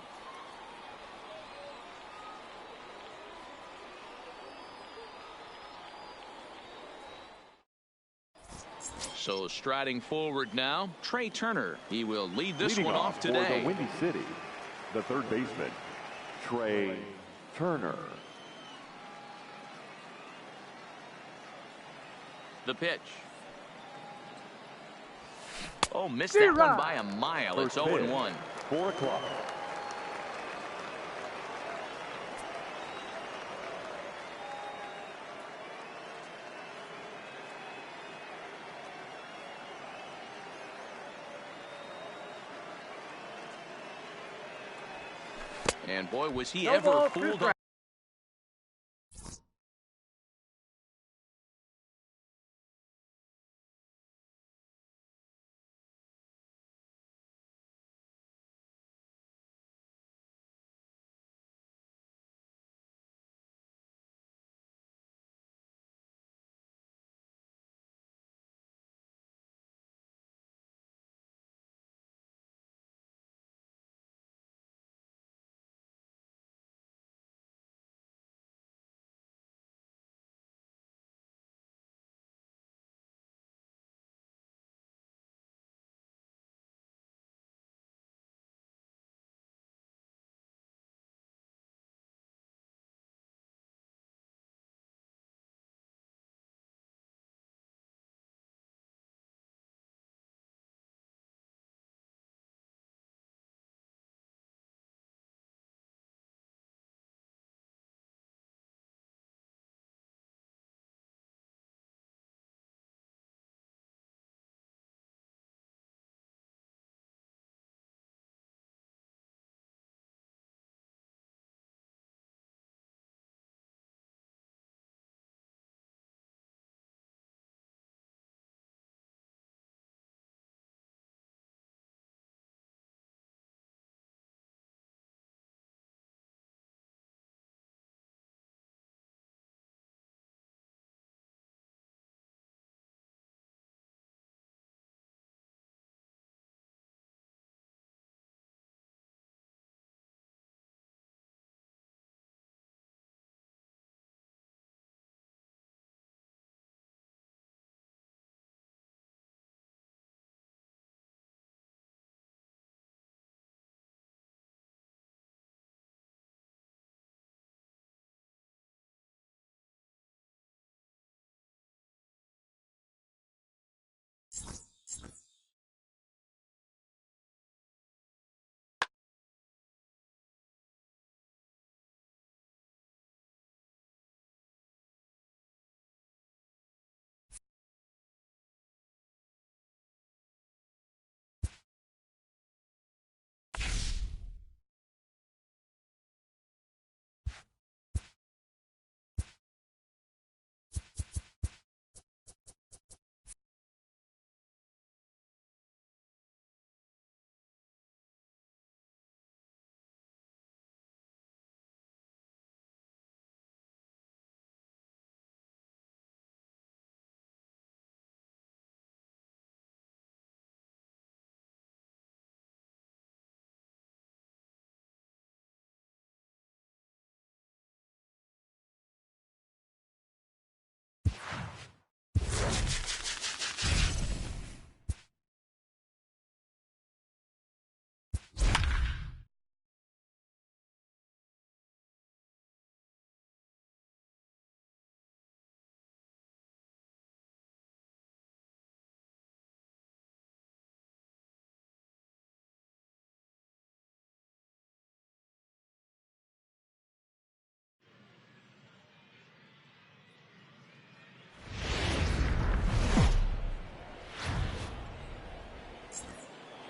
So striding forward now, Trey Turner. He will lead this one off today. For the Windy City, the third baseman, Trey Turner. The pitch. Oh, missed that one by a mile. It's 0-1. 4 o'clock. And boy, was he ever fooled on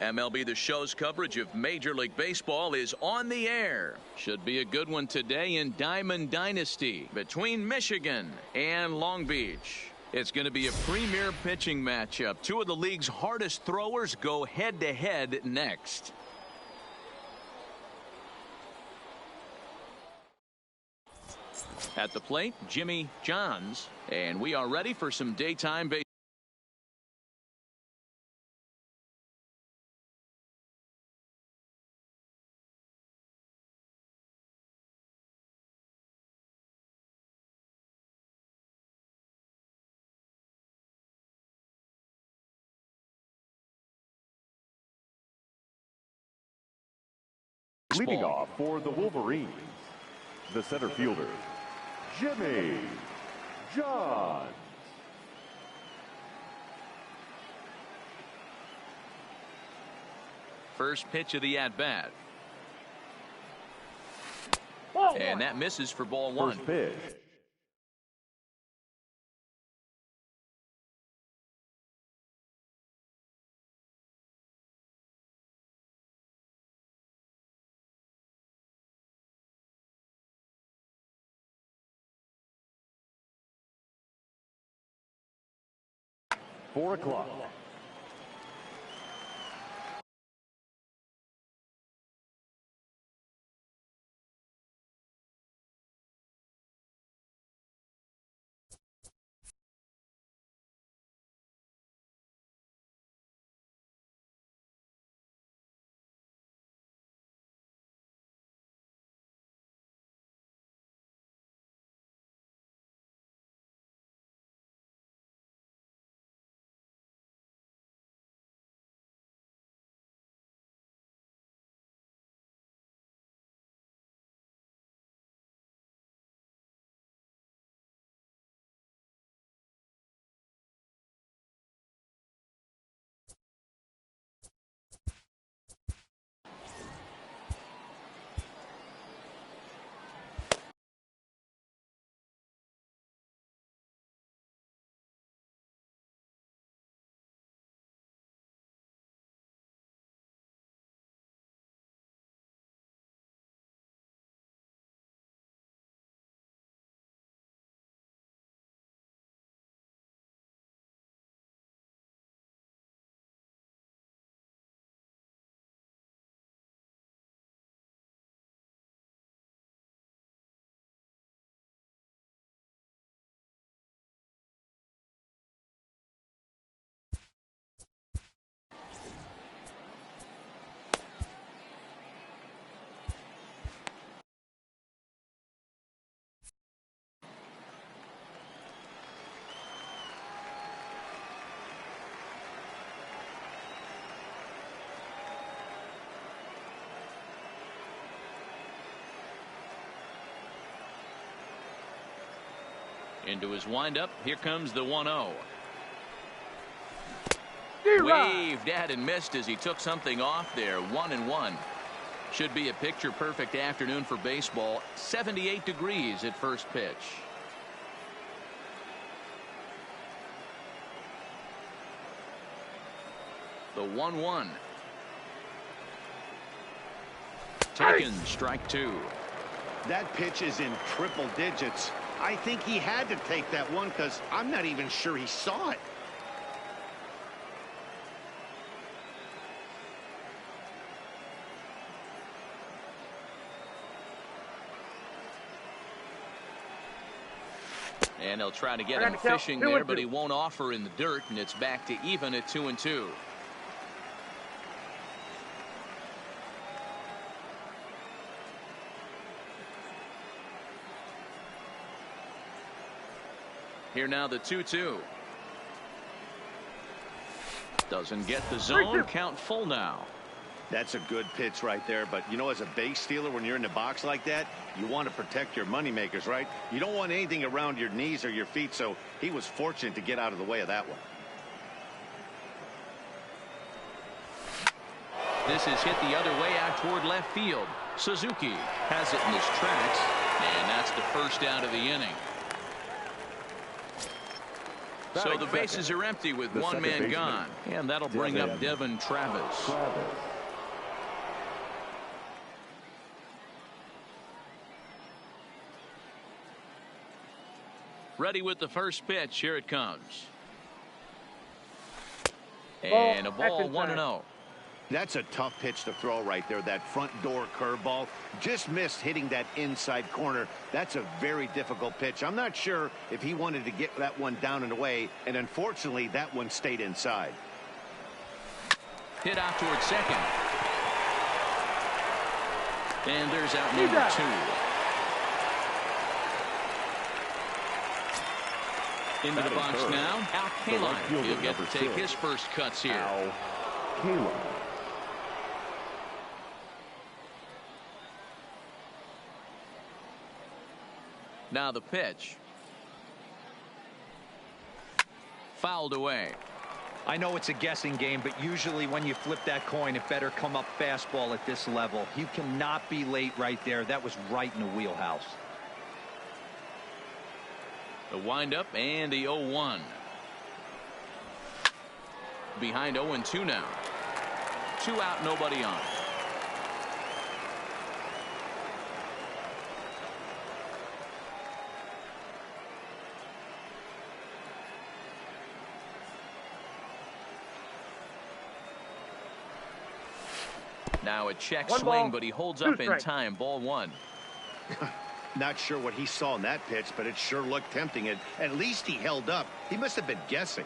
MLB The Show's coverage of Major League Baseball is on the air. Should be a good one today in Diamond Dynasty between Michigan and Long Beach. It's going to be a premier pitching matchup. Two of the league's hardest throwers go head-to-head next. At the plate, Jimmy Johns, and we are ready for some daytime baseball. Leading off for the Wolverines, the center fielder, Jimmy Johns. First pitch of the at-bat. And that misses for ball one. First pitch. Four o'clock. Into his windup. Here comes the 1-0. Waved at and missed as he took something off there. 1-1. Should be a picture perfect afternoon for baseball. 78 degrees at first pitch. The 1-1. Taken, strike two. That pitch is in triple digits. I think he had to take that one because I'm not even sure he saw it. And they'll try to get him fishing there, but he won't offer in the dirt, and it's back to even at 2-2. Here now the 2-2. Doesn't get the zone. Count full now. That's a good pitch right there. But, you know, as a base stealer, when you're in the box like that, you want to protect your moneymakers, right? You don't want anything around your knees or your feet. So he was fortunate to get out of the way of that one. This is hit the other way out toward left field. Suzuki has it in his tracks, and that's the first out of the inning. So the bases are empty with one man gone. And that'll bring up Devin Travis. Ready with the first pitch. Here it comes. And a ball 1-0. That's a tough pitch to throw right there. That front door curveball just missed hitting that inside corner. That's a very difficult pitch. I'm not sure if he wanted to get that one down and away, and unfortunately that one stayed inside. Hit out towards second. And there's out number 2. Into the box now, Al Kaline. He'll get to take his first cuts here. Al Kaline. Now the pitch. Fouled away. I know it's a guessing game, but usually when you flip that coin, it better come up fastball at this level. You cannot be late right there. That was right in the wheelhouse. The windup and the 0-1. Behind 0-2 now. 2 out, nobody on. Now a check swing, but he holds up in time. Ball 1. Not sure what he saw in that pitch, but it sure looked tempting. And at least he held up. He must have been guessing.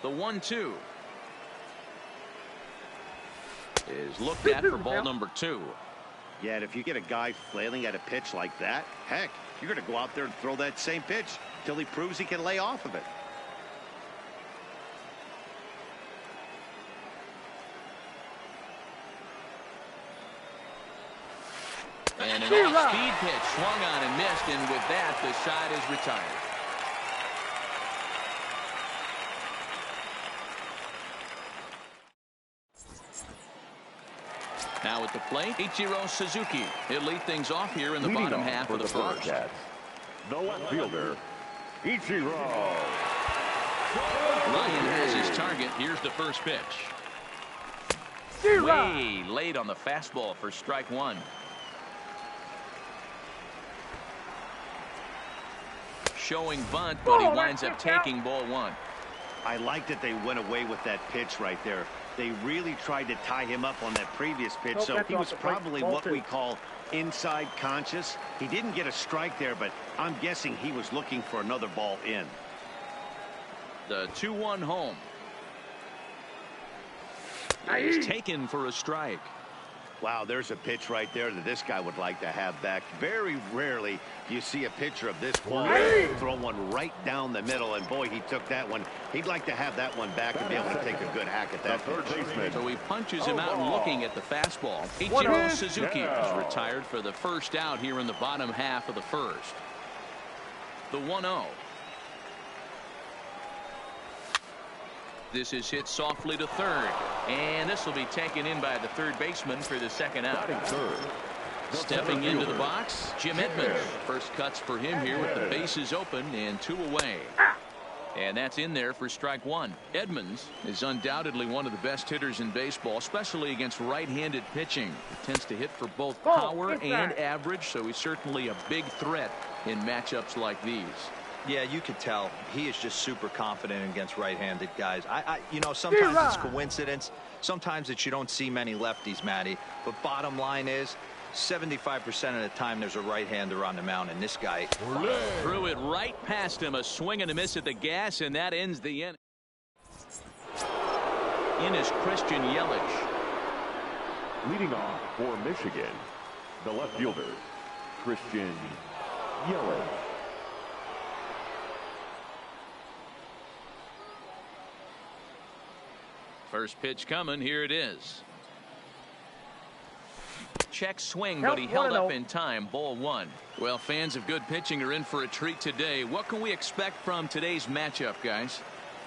The 1-2 is looked at for ball number 2. Yeah, and if you get a guy flailing at a pitch like that, heck, you're going to go out there and throw that same pitch till he proves he can lay off of it. And an off-speed pitch swung on and missed, and with that, the side is retired. Now at the plate, Ichiro Suzuki. He'll lead things off here in the bottom half of the first. The left fielder, Ichiro. Ryan has his target. Here's the first pitch. Way late on the fastball for strike 1. Showing bunt, but he winds up taking ball 1. I like that they went away with that pitch right there. They really tried to tie him up on that previous pitch, so he was probably what we call inside conscious. He didn't get a strike there, but I'm guessing he was looking for another ball in. The 2-1 home. He's taken for a strike. Wow, there's a pitch right there that this guy would like to have back. Very rarely do you see a pitcher of this quality throw one right down the middle, and boy, he took that one. He'd like to have that one back and be able to take a good hack at that pitch. So he punches him out looking at the fastball. Ichiro Suzuki is retired for the first out here in the bottom half of the first. The 1-0. This is hit softly to third, and this will be taken in by the third baseman for the second out. Stepping into the box, Jim Edmonds. First cuts for him here with the bases open and 2 away. And that's in there for strike 1. Edmonds is undoubtedly one of the best hitters in baseball, especially against right-handed pitching. He tends to hit for both power and average, so he's certainly a big threat in matchups like these. Yeah, you could tell he is just super confident against right-handed guys. You know, sometimes it's coincidence. Sometimes that you don't see many lefties, Matty. But bottom line is, 75% of the time there's a right-hander on the mound, and this guy threw it right past him. A swing and a miss at the gas, and that ends the inning. In is Christian Yelich. Leading off for Michigan, the left fielder, Christian Yelich. First pitch coming. Here it is. Check swing, but he held up in time. Ball 1. Well, fans of good pitching are in for a treat today. What can we expect from today's matchup, guys?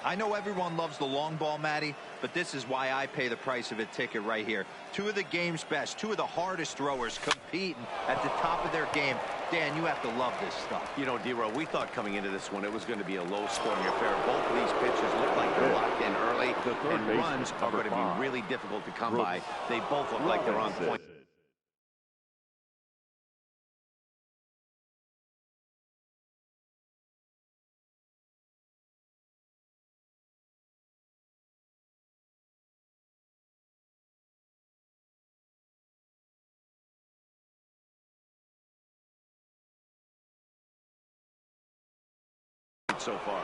I know everyone loves the long ball, Matty, but this is why I pay the price of a ticket right here. Two of the game's best, two of the hardest throwers competing at the top of their game. Dan, you have to love this stuff. You know, D-Row, we thought coming into this one it was going to be a low-scoring affair. Both of these pitches look like they're locked in early, and runs are going to be really difficult to come by. They both look like they're on point. So far.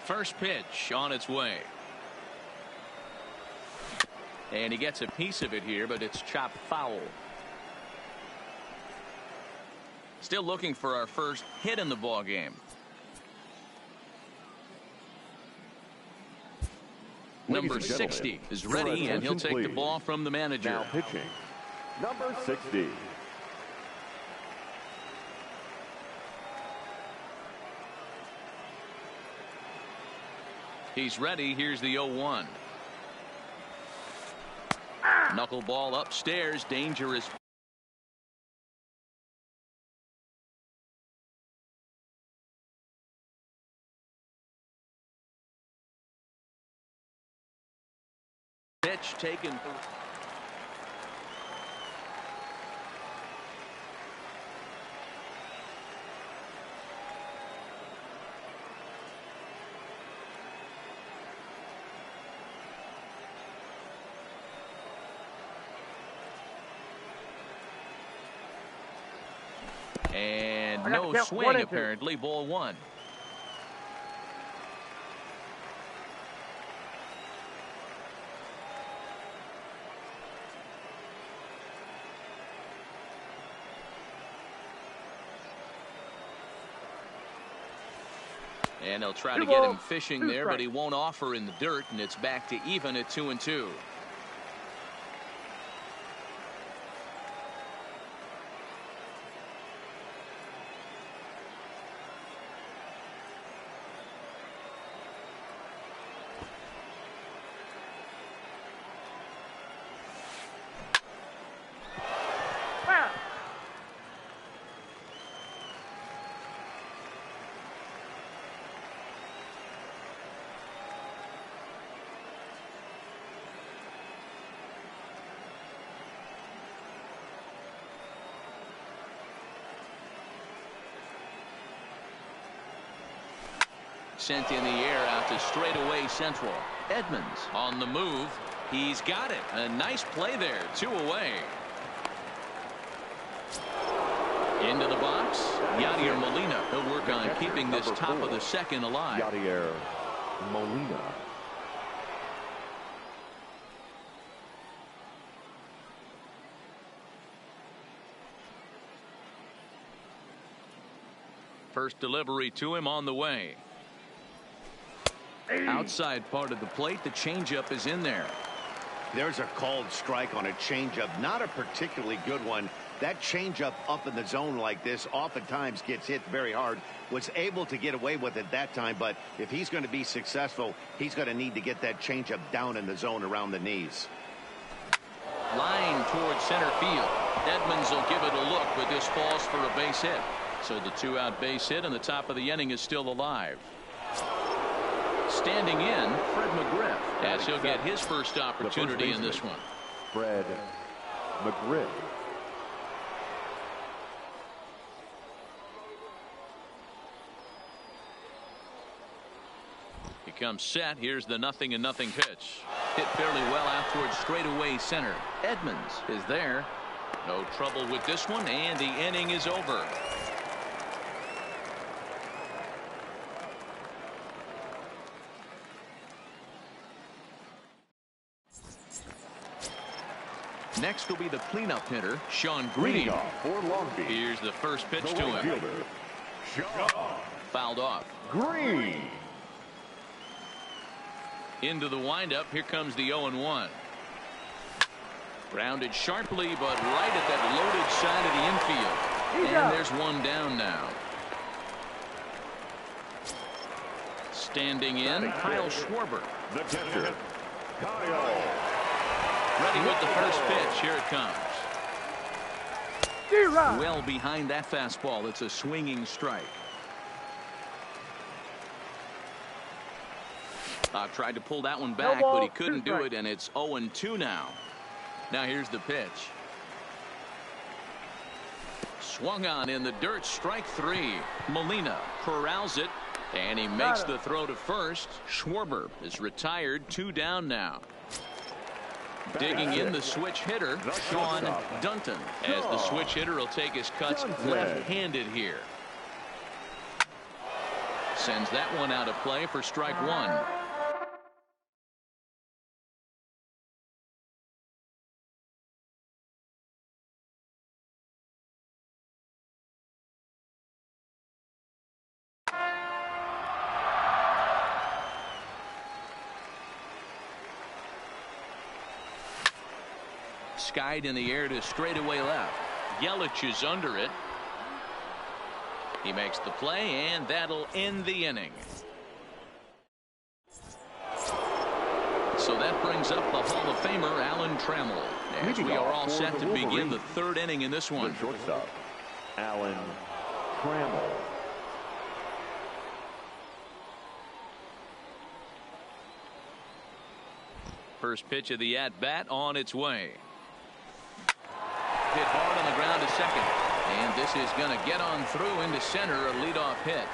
First pitch on its way. And he gets a piece of it here, but it's chopped foul. Still looking for our first hit in the ball game. Number 60 is ready, and he'll take the ball from the manager. Now pitching, number 60. He's ready. Here's the 0-1. Knuckleball upstairs. Dangerous. Pitch taken. And no swing, apparently. Ball one. And they'll try to get him fishing there, but he won't offer in the dirt, and it's back to even at 2-2. Sent in the air out to straightaway central. Edmonds on the move. He's got it. A nice play there. 2 away. Into the box. Yadier Molina. He'll work on keeping this top of the second alive. Yadier Molina. First delivery to him on the way. Outside part of the plate. The changeup is in there. There's a called strike on a changeup. Not a particularly good one. That changeup up in the zone like this oftentimes gets hit very hard. Was able to get away with it that time, but if he's going to be successful, he's going to need to get that changeup down in the zone around the knees. Line towards center field. Edmonds will give it a look, but this falls for a base hit. So the 2-out base hit, and the top of the inning is still alive. Standing in, Fred McGriff, as he'll get his first opportunity in this one. Fred McGriff. comes set. Here's the 0-0 pitch. Hit fairly well out towards straightaway center. Edmonds is there. No trouble with this one, and the inning is over. Next will be the cleanup hitter, Sean Green. For Long Beach. Here's the first pitch to him. Fielder, Sean Fouled off. Green. Into the windup. Here comes the 0-1. Grounded sharply, but right at that loaded side of the infield. And there's one down now. Standing in, Kyle Schwarber. The catcher, Kyle. Ready with the first pitch. Here it comes. Well behind that fastball. It's a swinging strike. Tried to pull that one back, but he couldn't do it, and it's 0-2 now. Now here's the pitch. Swung on in the dirt. Strike three. Molina corrals it, and he makes the throw to first. Schwarber is retired. 2 down now. Digging in the switch hitter, Sean Dunton, as the switch hitter will take his cuts left-handed here. Sends that one out of play for strike one. Skied in the air to straightaway left. Yelich is under it. He makes the play, and that'll end the inning. So that brings up the Hall of Famer Alan Trammell, as we are all set to begin the third inning in this one. The shortstop, Alan Trammell. First pitch of the at-bat on its way. Hit hard on the ground to second, and this is going to get on through into center, a leadoff hit.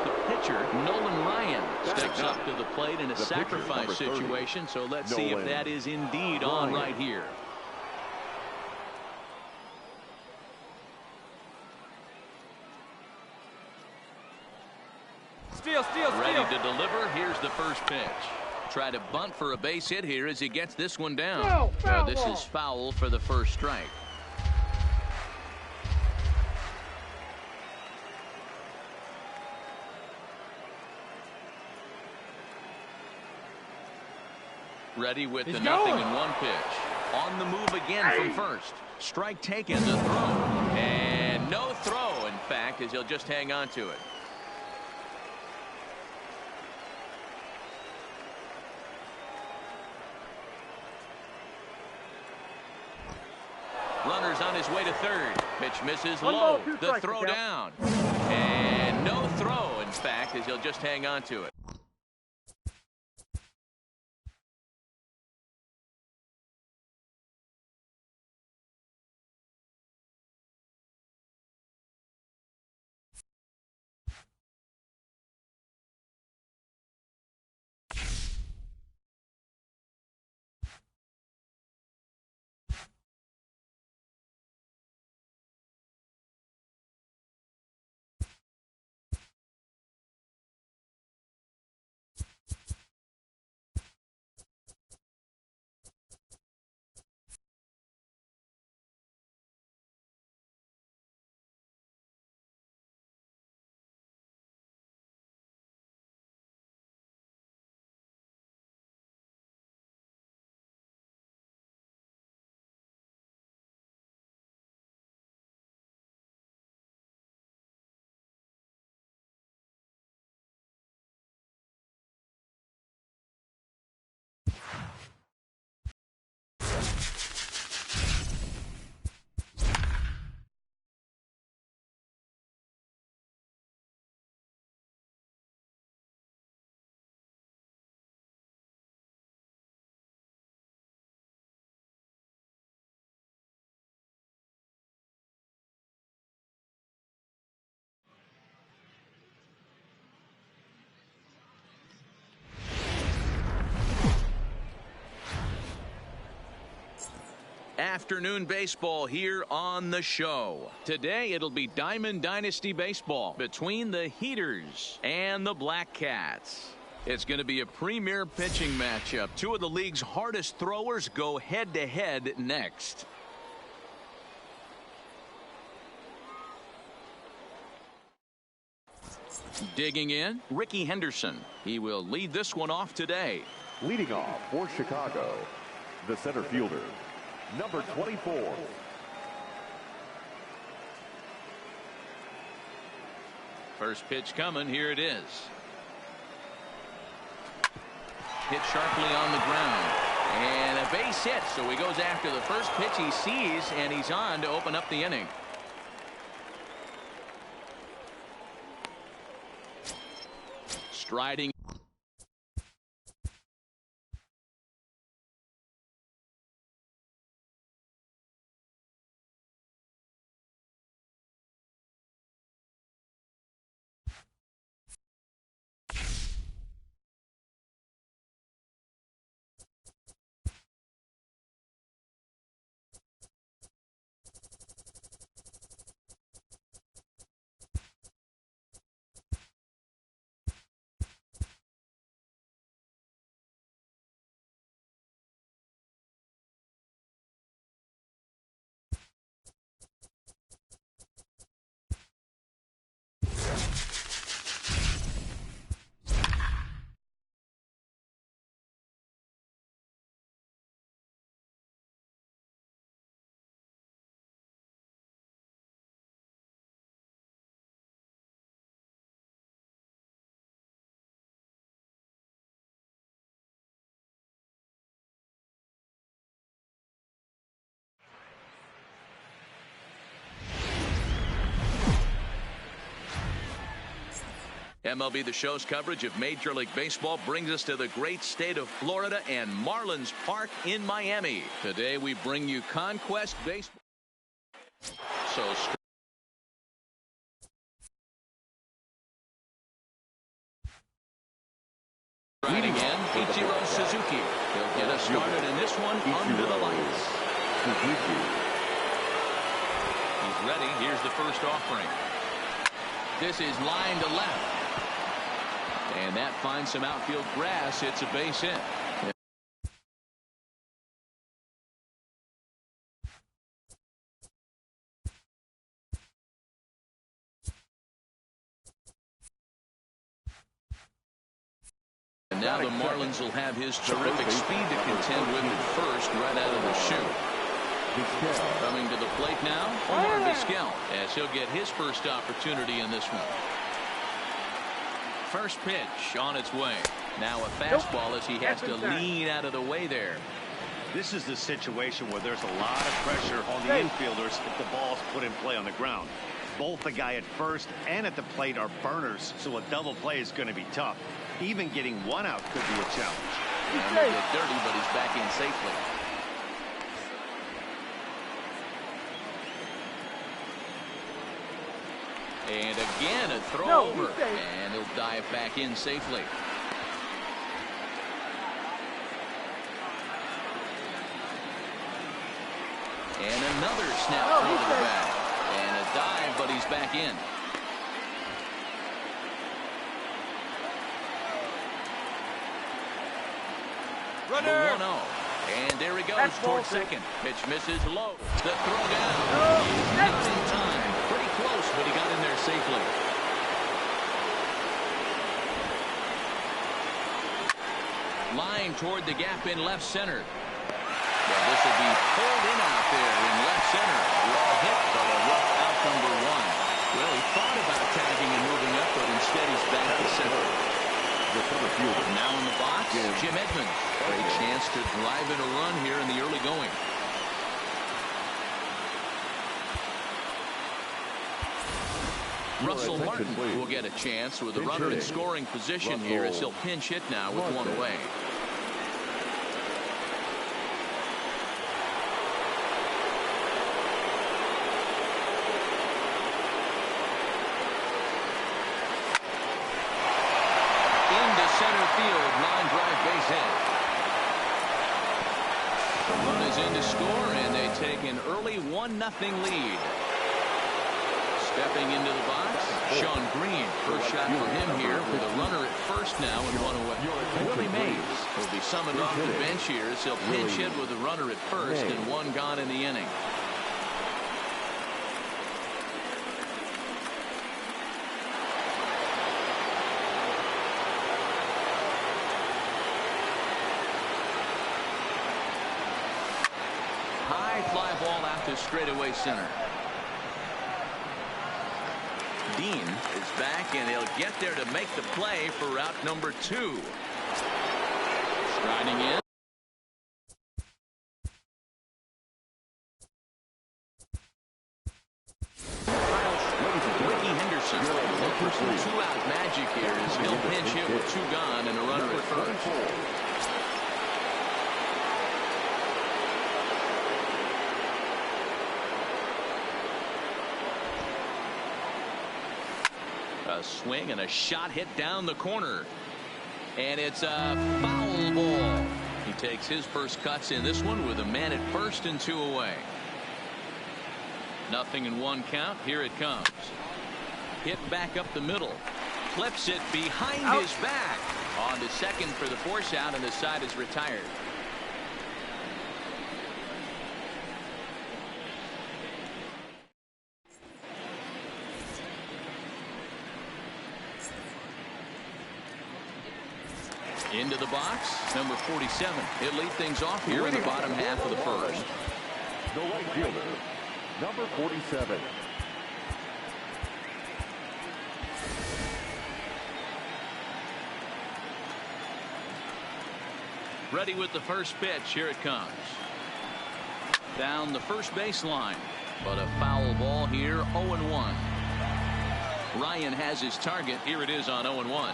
The pitcher, Nolan Ryan, steps up to the plate in a sacrifice situation, so let's see if that is indeed on right here. Ready to deliver. Here's the first pitch. Try to bunt for a base hit here as he gets this one down. This is foul for the first strike. Ready with the 0-1 pitch. On the move again from first. Strike taken, the throw. And no throw, in fact, as he'll just hang on to it. Runners on his way to third. Pitch misses low. The throw down. And no throw, in fact, as he'll just hang on to it. Afternoon baseball here on the show. Today it'll be Diamond Dynasty baseball between the Heaters and the Black Cats. It's going to be a premier pitching matchup. Two of the league's hardest throwers go head-to-head next. Digging in, Ricky Henderson. He will lead this one off today. Leading off for Chicago, the center fielder, number 24. First pitch coming. Here it is. Hit sharply on the ground. And a base hit. So he goes after the first pitch he sees, and he's on to open up the inning. Striding. MLB The Show's coverage of Major League Baseball brings us to the great state of Florida and Marlins Park in Miami. Today we bring you Conquest Baseball. So riding in, Ichiro Suzuki. He'll get us started in this one under the lights. He's ready. Here's the first offering. This is line to left. And that finds some outfield grass. It's a base hit. And now the Marlins will have his terrific speed to contend with at first right out of the chute. Coming to the plate now, Omar Vizquel, as he'll get his first opportunity in this one. First pitch on its way. Now a fastball as he has to lean out of the way there. This is the situation where there's a lot of pressure on the infielders if the ball's put in play on the ground. Both the guy at first and at the plate are burners, so a double play is going to be tough. Even getting one out could be a challenge. And they get dirty, but he's back in safely. And again, a throw over. And he'll dive back in safely. And another snap throw to the bat. And a dive, but he's back in. Runner. The 1-0. And there he goes towards second. Pitch misses low. The throw down. Not in time. Pretty close, but he got in there safely. Line toward the gap in left center. Well, this will be pulled in out there in left center. Well hit, but a rough out number one. Well, he thought about tagging and moving up, but instead he's back to center. The center fielder. Now in the box, Jim Edmonds. Great chance to drive in a run here in the early going. Russell Martin will get a chance with a runner in scoring position here as he'll pinch hit now with one away. Into center field, line drive base hit. The run is in to score, and they take an early 1-0 lead. Stepping into the box, Sean Green. First shot for him here with a runner at first now and one away. Willie Mays will be summoned off the bench here as he'll pinch hit with a runner at first and one gone in the inning. High fly ball out to straightaway center. Dean is back, and he'll get there to make the play for route number 2. Striding in. Ricky Henderson looking for some two-out magic here as he'll pinch hit with 2 gone and a runner at first. A swing and a shot hit down the corner. And it's a foul ball. He takes his first cuts in this one with a man at first and 2 away. 0-1 count. Here it comes. Hit back up the middle. Flips it behind his back. On to second for the force out, and the side is retired. Into the box, number 47. He'll lead things off here in the bottom half of the first. The right fielder, number 47. Ready with the first pitch. Here it comes. Down the first baseline, but a foul ball here. 0-1. Ryan has his target. Here it is on 0-1.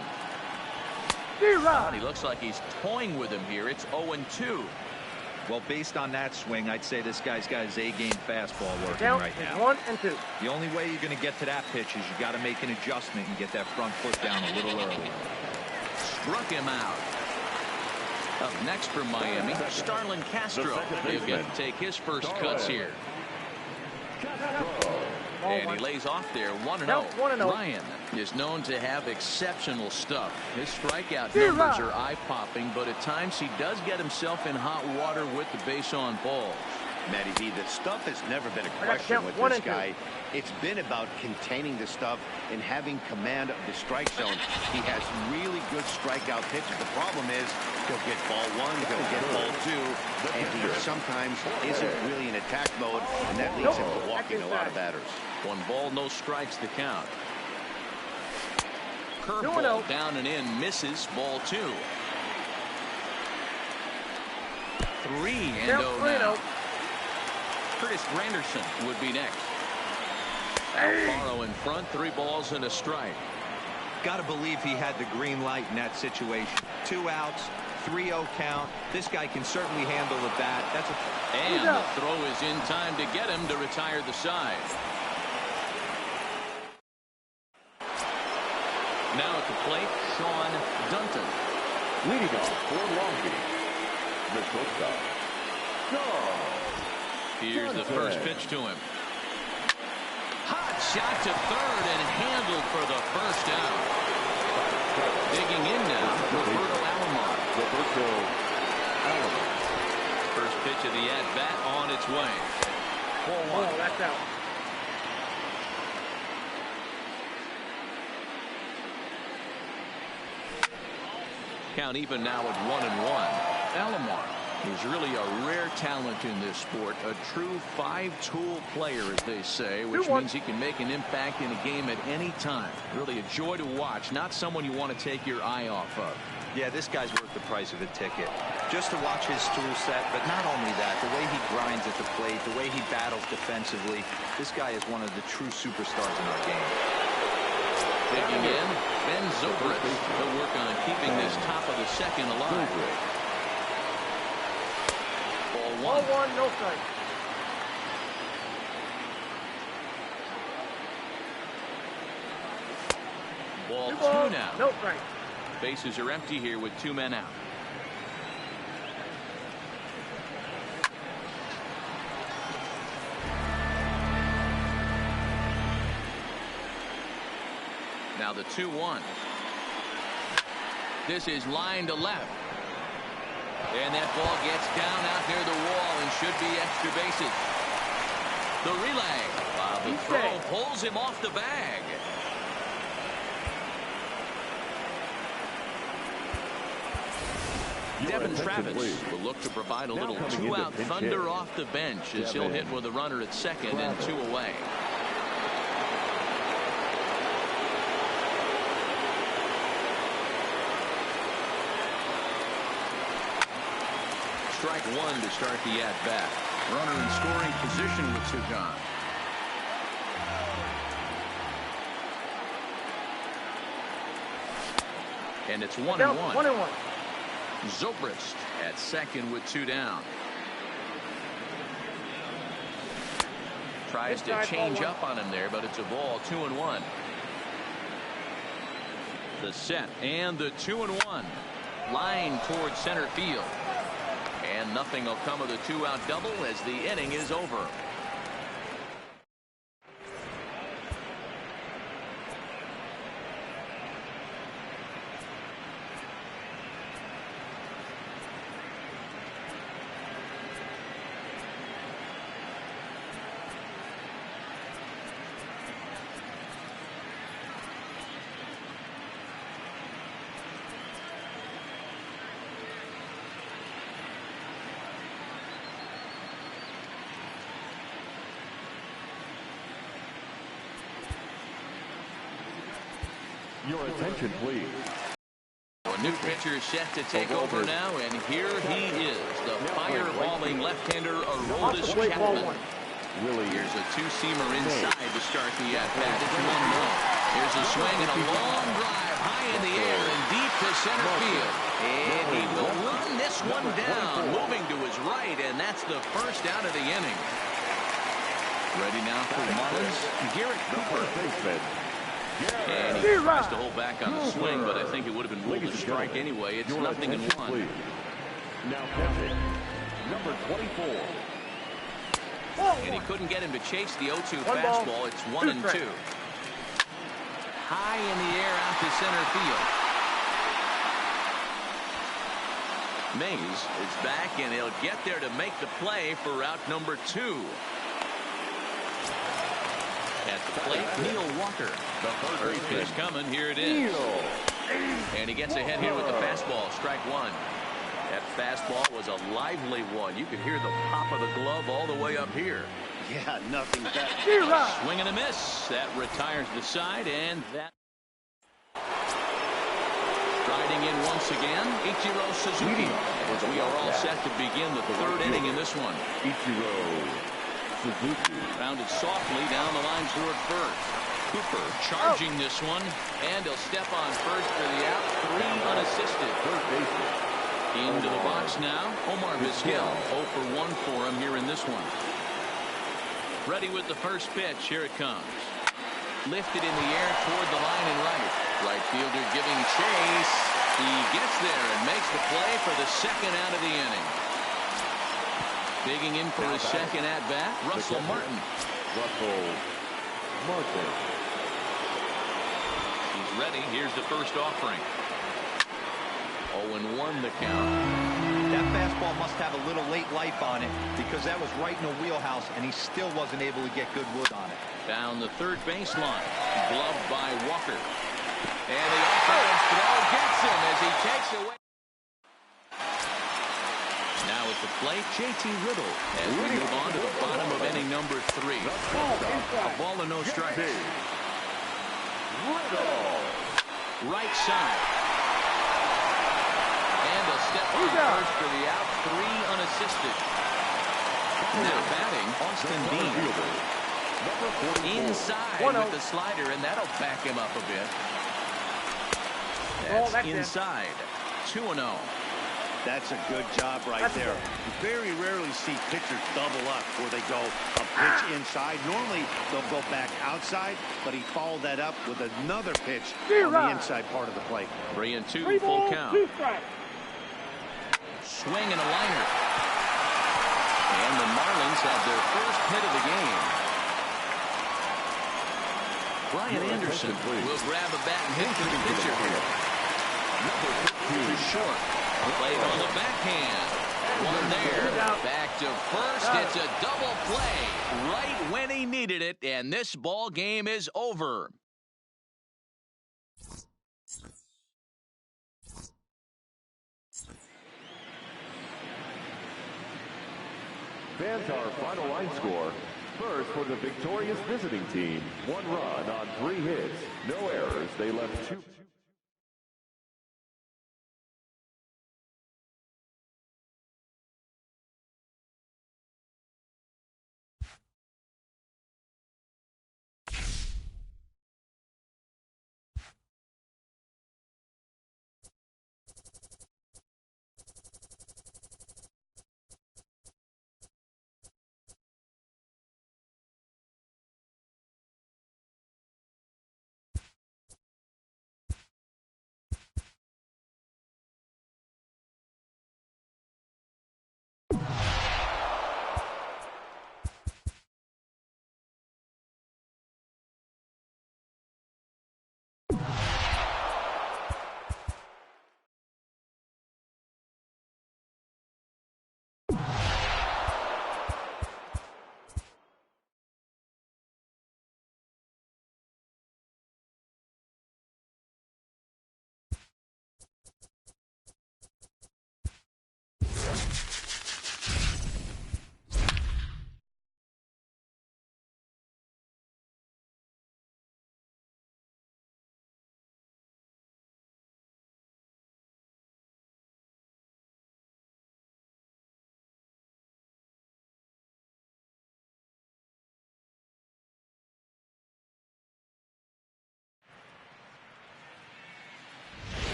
He looks like he's toying with him here. It's 0-2. Well, based on that swing, I'd say this guy's got his A-game fastball working right now. 1 and 2. The only way you're going to get to that pitch is you got to make an adjustment and get that front foot down a little early. Struck him out. Up next for Miami, Starlin Castro. He'll get to take his first cuts here. And he lays off there. 1-0. Ryan is known to have exceptional stuff. His strikeout numbers are eye-popping, but at times he does get himself in hot water with the base on balls. Matty V, the stuff has never been a question with this guy. It's been about containing the stuff and having command of the strike zone. He has really good strikeout pitches. The problem is he'll get ball 1, he'll get ball 2, and he sometimes isn't really in attack mode, and that leads him to walking a lot of batters. 1 ball, no strikes to count. Curveball down and in, misses. Ball 2. 3-0 now. Curtis Granderson would be next. Alfaro in front, 3 balls and a strike. Got to believe he had the green light in that situation. 2 outs, 3-0 count. This guy can certainly handle the bat. And the throw is in time to get him to retire the side. Now at the plate, Sean Dunton. Leading off for Long Beach, the shortstop, Sean. Here's the first pitch to him. Hot shot to third and handled for the first out. Digging in now, Roberto Alomar. First pitch of the at-bat on its way. 4-1. That's out. Count even now at 1-1. Alomar is really a rare talent in this sport, a true 5-tool player, as they say, which means he can make an impact in a game at any time. Really a joy to watch, not someone you want to take your eye off of. Yeah, this guy's worth the price of a ticket. Just to watch his tool set, but not only that, the way he grinds at the plate, the way he battles defensively, this guy is one of the true superstars in our game. Taking in, Ben Zobrist. He'll work on keeping this top of the second alive. Ball 1, no strike. Ball 2 now. No strike. Bases are empty here with 2 men out. Now the 2-1. This is line to left. And that ball gets down out near the wall and should be extra bases. The relay. The throw pulls him off the bag. Devin Travis will look to provide a little two-out thunder off the bench as he'll hit with a runner at second and 2 away. Strike one to start the at-bat. Runner in scoring position with 2 gone. And it's 1-1. 1-1. Zobrist at second with 2 down. Tries to change up on him there, but it's a ball. 2-1. The set and the 2-1. Line towards center field. And nothing will come of the 2-out double as the inning is over. Your attention, please. A new pitcher set to take over now, and here he is, the fireballing left-hander Aroldis Chapman. Here's a 2-seamer inside to start the at-bat. It's 1-0. Here's a swing and a long drive high in the air and deep to center field. And he will run this one down, moving to his right, and that's the first out of the inning. Ready now for Marlins, Garrett Cooper. And he tries to hold back on the swing, but I think it would have been ruled a strike anyway. It's 0-1. Now pitching, number 24. And he couldn't get him to chase the 0-2 fastball. It's 1-2. High in the air out to center field. Mays is back, and he'll get there to make the play for route number 2. At the plate, Neil Walker. The first pitch coming. Here it is. And he gets ahead here with the fastball. Strike one. That fastball was a lively one. You could hear the pop of the glove all the way up here. Yeah, nothing better. Swing and a miss. That retires the side, and that. Riding in once again, Ichiro Suzuki. As we are all set to begin the 3rd inning in this one. Ichiro Suzuki. Rounded softly down the line toward first. Cooper charging this one, and he'll step on first for the out. 3 unassisted. Third baseman. Into the box now, Omar Vizquel. 0 for 1 for him here in this one. Ready with the first pitch. Here it comes. Lifted in the air toward the line and right. Right fielder giving chase. He gets there and makes the play for the 2nd out of the inning. Digging in for his 2nd at-bat, Russell Martin. Russell Martin. He's ready. Here's the first offering. 0-1 the count. That fastball must have a little late life on it because that was right in the wheelhouse, and he still wasn't able to get good wood on it. Down the 3rd baseline. Gloved by Walker. And the offense throw gets him as he takes away. Now at the plate, JT Riddle as we move on to the bottom of inning number 3. A ball and no strikes. Right side. And a step on first for the out. 3 unassisted. Now batting, Austin Dean. Inside with the slider, and that'll back him up a bit. That's inside. 2-0. That's a good job right there. You very rarely see pitchers double up where they go a pitch inside. Normally, they'll go back outside, but he followed that up with another pitch on the inside part of the plate. 3-2, full count. Swing and a liner. And the Marlins have their first hit of the game. Brian Anderson will grab a bat and hit to the pitcher here. Too short. Played on the backhand. One there. Back to first. It's a double play right when he needed it, and this ball game is over. Fans, our final line score. First, for the victorious visiting team, 1 run on 3 hits. No errors. They left 2.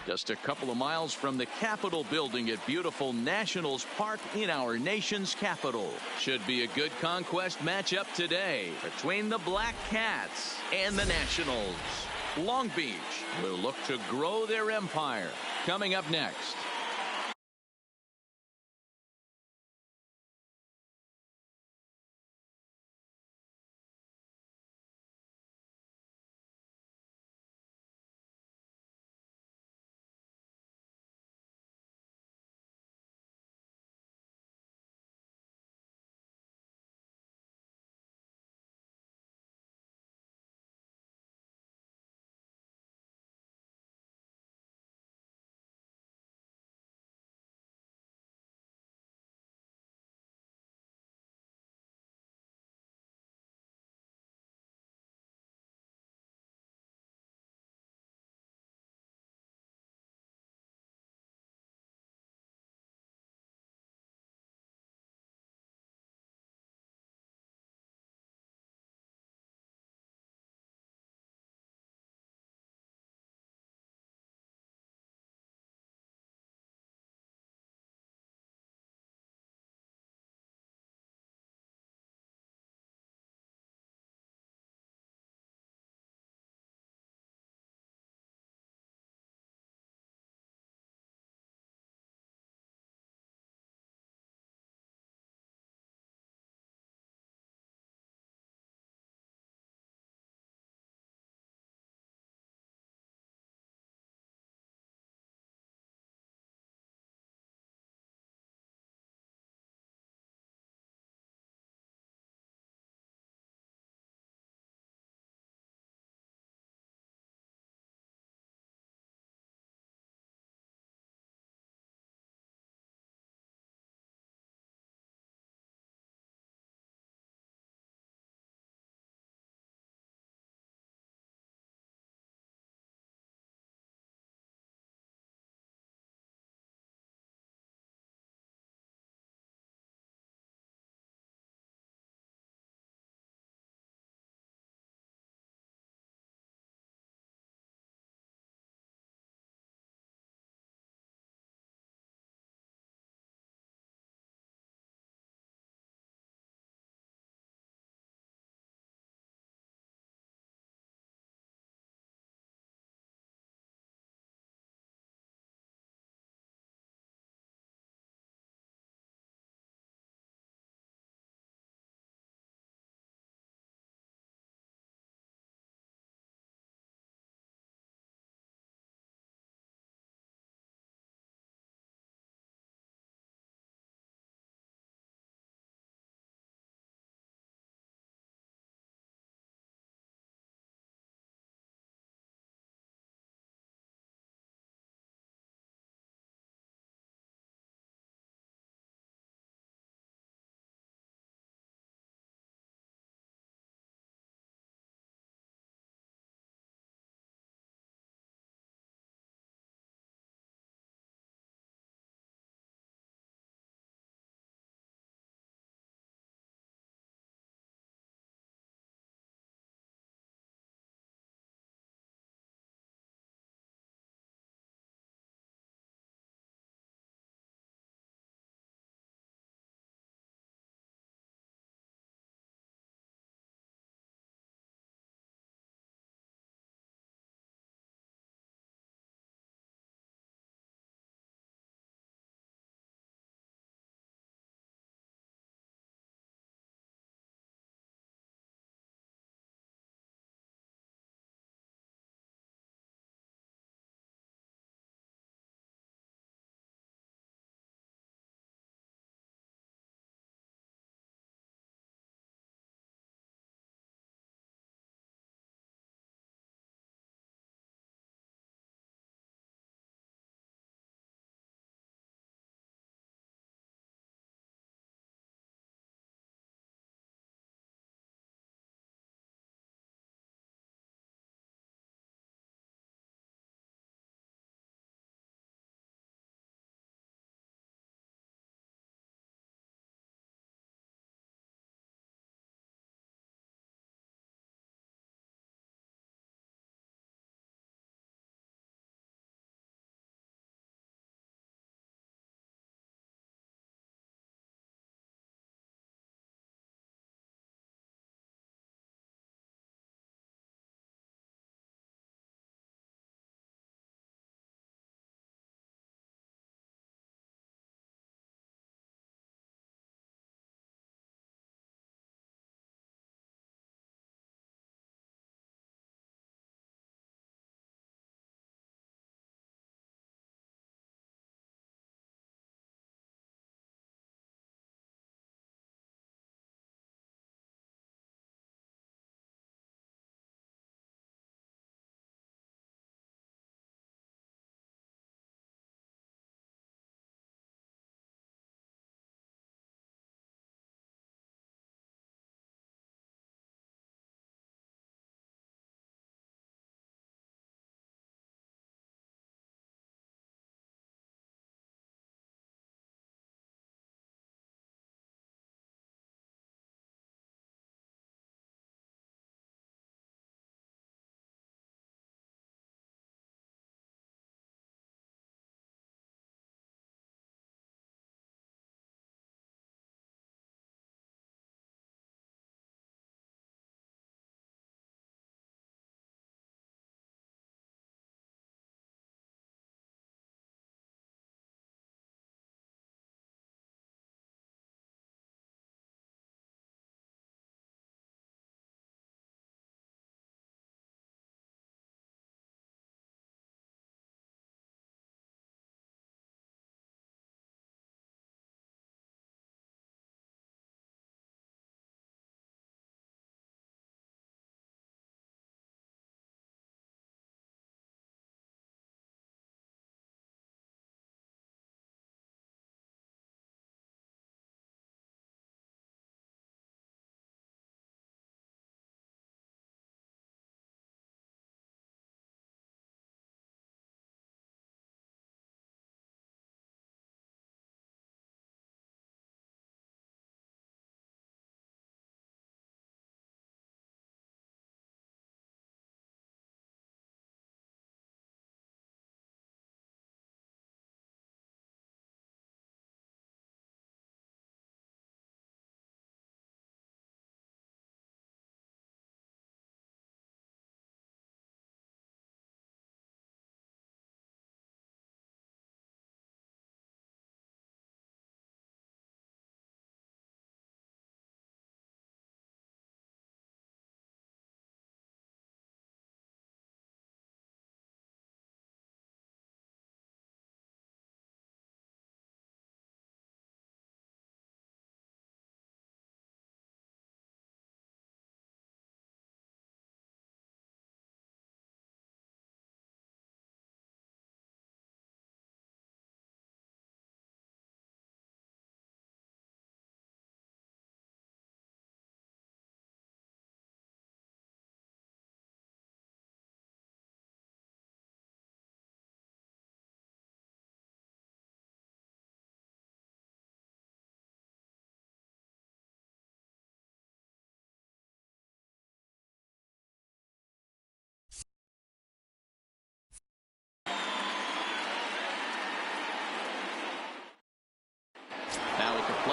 Just a couple of miles from the Capitol building at beautiful Nationals Park in our nation's capital. Should be a good conquest matchup today between the Black Cats and the Nationals. Long Beach will look to grow their empire. Coming up next.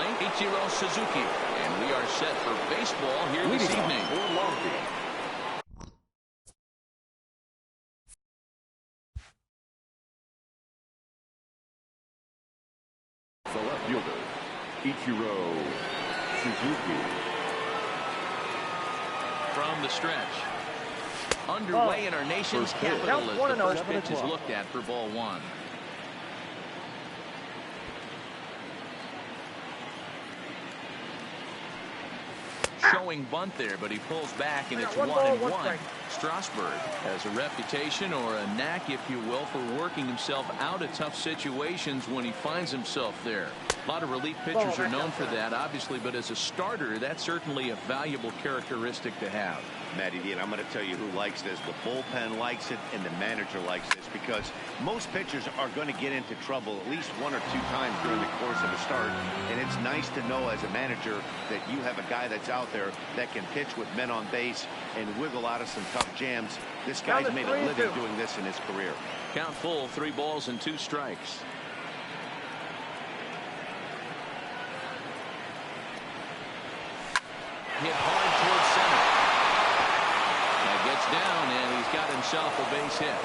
plate, Ichiro Suzuki. And we are set for baseball here this evening. The left fielder, Ichiro Suzuki. From the stretch. Underway in our nation's capital as the first pitch is looked at for ball one. Showing bunt there, but he pulls back, and it's 1-1. Strasburg has a reputation, or a knack, if you will, for working himself out of tough situations when he finds himself there. A lot of relief pitchers are known for that, obviously, but as a starter, that's certainly a valuable characteristic to have. Matty D, and I'm going to tell you who likes this. The bullpen likes it, and the manager likes this, because most pitchers are going to get into trouble at least 1 or 2 times during the course of a start, and it's nice to know as a manager that you have a guy that's out there that can pitch with men on base and wiggle out of some tough jams. This guy's made a living doing this in his career. Count full, 3 balls and 2 strikes. Hit hard towards center. Now gets down, and he's got himself a base hit.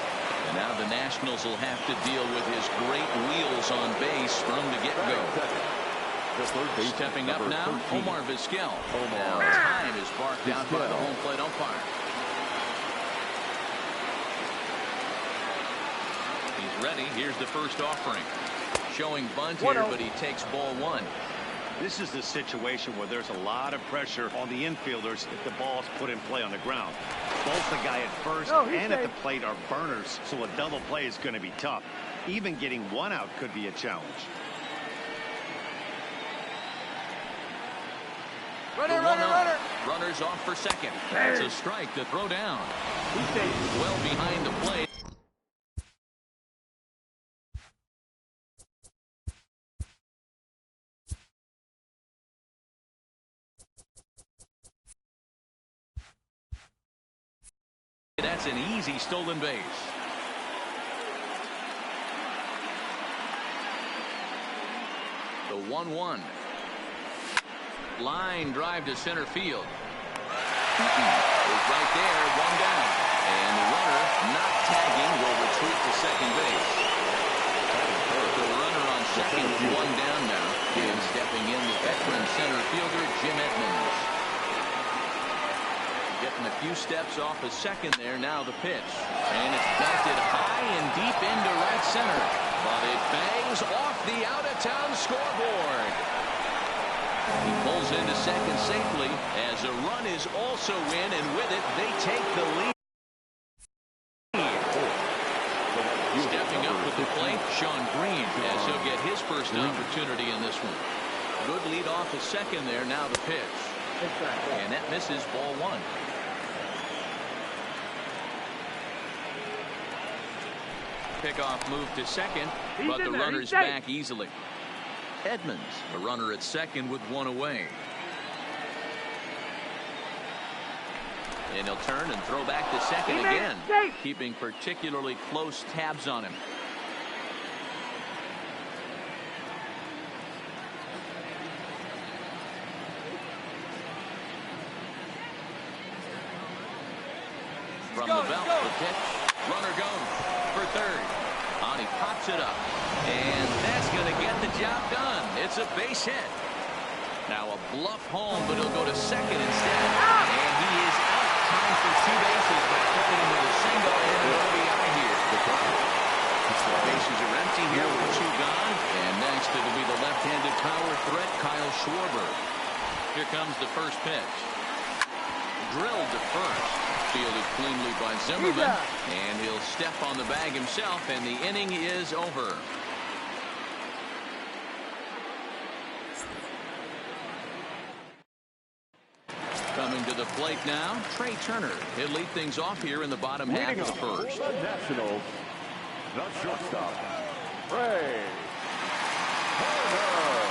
And now the Nationals will have to deal with his great wheels on base from the get-go. Stepping up now, Omar Vizquel. Now time is barked out by the home plate umpire. He's ready. Here's the first offering. Showing bunt here, but he takes ball 1. This is the situation where there's a lot of pressure on the infielders if the ball's put in play on the ground. Both the guy at first and at the plate are burners, so a double play is going to be tough. Even getting 1 out could be a challenge. Runner. Runner's off for second. That's a strike to throw down. Well behind the plate. That's an easy stolen base. The 1-1. Line drive to center field. Is right there, 1 down. And the runner, not tagging, will retreat to second base. The runner on second with 1 down now. And stepping in, the veteran center fielder, Jim Edmonds. Getting a few steps off a second there. Now the pitch. And it's belted high and deep into right center. But it bangs off the out-of-town scoreboard. He pulls into second safely as a run is also in, and with it, they take the lead. Stepping up with the plate, Sean Green, as he'll get his first opportunity in this one. Good lead off a second there. Now the pitch. And that misses ball 1. Pickoff move to second, but the runner's back easily. Edmonds, a runner at second with 1 away. And he'll turn and throw back to second again, keeping particularly close tabs on him. From the belt, the pitch. Runner goes for third. He pops it up. And that's going to get the job done. It's a base hit. Now a bluff home, but he'll go to second instead. And he is out. Time for 2 bases, but crediting with a single and an RBI here. The bases are empty here with 2 gone. And next it'll be the left-handed power threat, Kyle Schwarber. Here comes the first pitch. Drilled to first. Fielded cleanly by Zimmerman, and he'll step on the bag himself, and the inning is over. Coming to the plate now, Trey Turner. He'll lead things off here in the bottom half of the first. The Nationals, the shortstop, Trey Turner.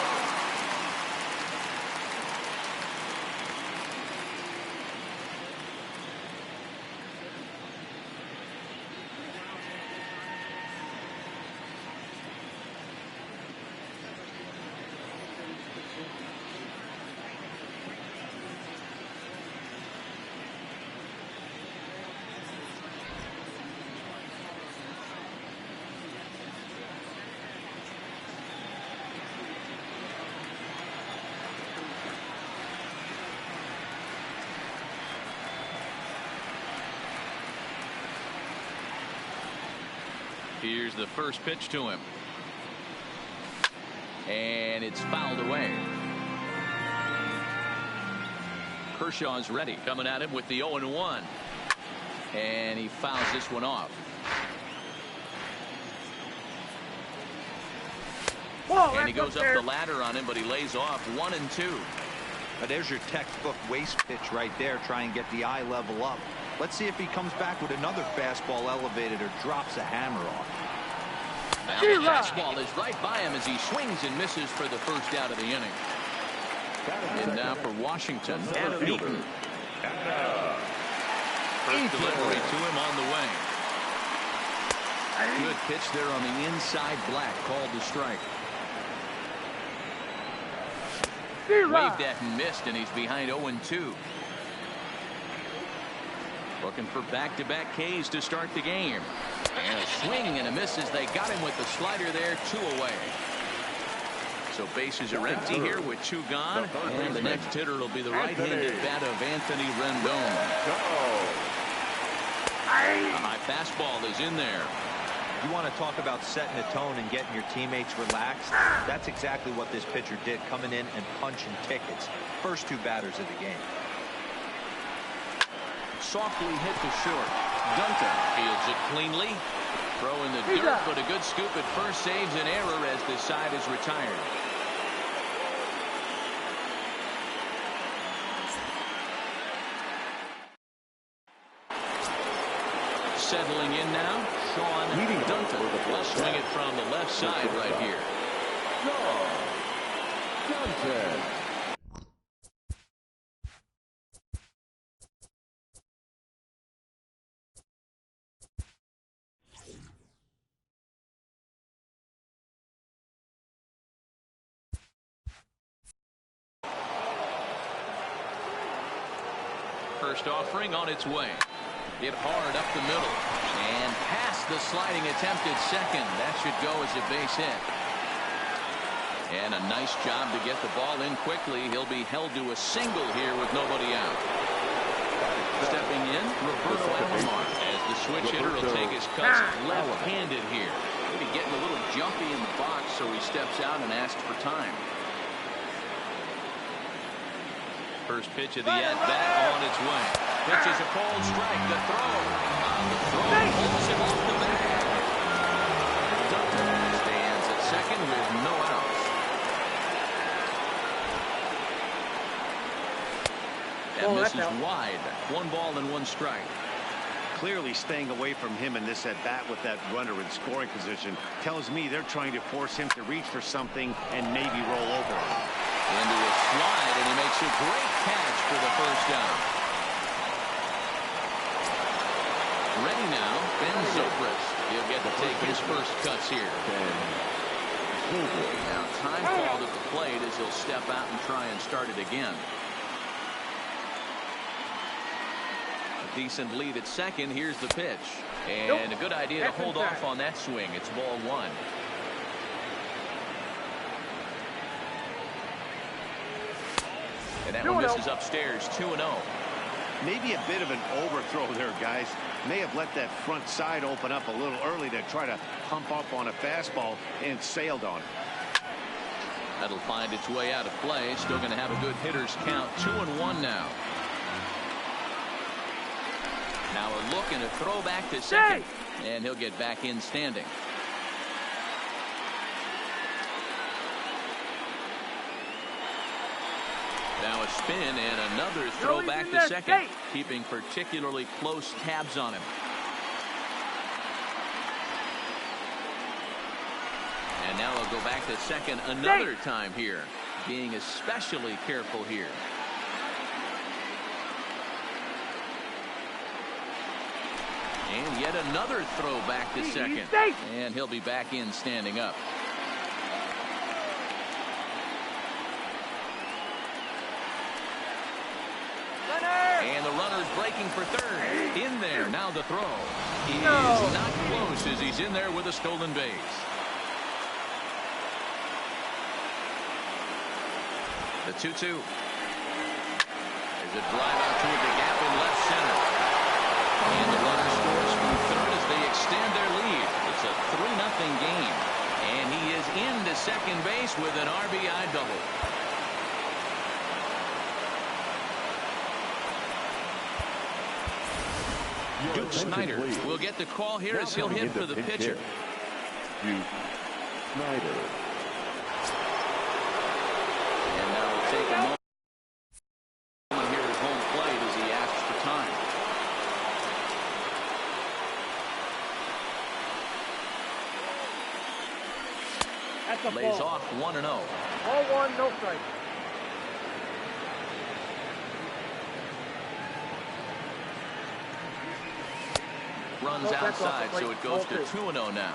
Here's the first pitch to him. And it's fouled away. Kershaw's ready. Coming at him with the 0-1. And he fouls this one off. Whoa, And he goes up the ladder on him, but he lays off 1-2. There's your textbook waist pitch right there. Try and get the eye level up. Let's see if he comes back with another fastball elevated or drops a hammer off. Now the fastball is right by him as he swings and misses for the first out of the inning. And now for Washington, Adam Eaton. First delivery to him on the way. Good pitch there on the inside. Black called the strike. Waved at and missed, and he's behind 0-2. Looking for back-to-back Ks to start the game. And a swing and a miss as they got him with the slider there, 2 away. So bases are empty here with 2 gone. And the next hitter will be the right-handed bat of Anthony Rendon. A high fastball is in there. You want to talk about setting a tone and getting your teammates relaxed? That's exactly what this pitcher did, coming in and punching tickets. First 2 batters of the game. Softly hit to short. Duncan fields it cleanly. Throw in the dirt, but a good scoop at first saves an error as the side is retired. Settling in now, Sean Duncan will swing it from the left side right here. Duncan. First offering on its way. Hit hard up the middle. And past the sliding attempt at second. That should go as a base hit. And a nice job to get the ball in quickly. He'll be held to a single here with nobody out. Stepping in, Roberto Alomar, as the switch hitter will take his cuts left-handed here. Maybe getting a little jumpy in the box, so he steps out and asks for time. First pitch of the at-bat on its way. Pitch is a cold strike. The throw. The throw pulls him off the bag. Duncan stands at second with no outs. That misses wide. 1 ball and 1 strike. Clearly staying away from him in this at-bat with that runner in scoring position tells me they're trying to force him to reach for something and maybe roll over him. Into a slide, and he makes a great catch for the first down. Ready now, Ben Zobrist. He'll get to take his first cuts here. Now time called at the plate as he'll step out and try and start it again. A decent lead at second. Here's the pitch. And a good idea to hold off on that swing. It's ball 1. And that one misses upstairs, 2-0. Maybe a bit of an overthrow there, guys. May have let that front side open up a little early to try to pump up on a fastball and sailed on it. That'll find its way out of play. Still going to have a good hitter's count. 2-1 now. Now a look and a throw back to second. And he'll get back in standing. Now a spin and another throw back to second, keeping particularly close tabs on him. And now he'll go back to second another time here, being especially careful here. And yet another throw back to second, and he'll be back in standing up. And the runner's breaking for third. In there. Now the throw. He is not close as he's in there with a stolen base. The 2-2. There's a drive out toward the gap in left center. And the runner scores from third as they extend their lead. It's a game. And he is into second base with an RBI double. Duke Snyder will get the call here as he'll hit for the pitcher. Duke Snyder. And now we'll take a moment here at home plate as he asks for time. That's a Lays ball. off 1-0. Ball one, no strike. Runs outside, so it goes to 2-0 now.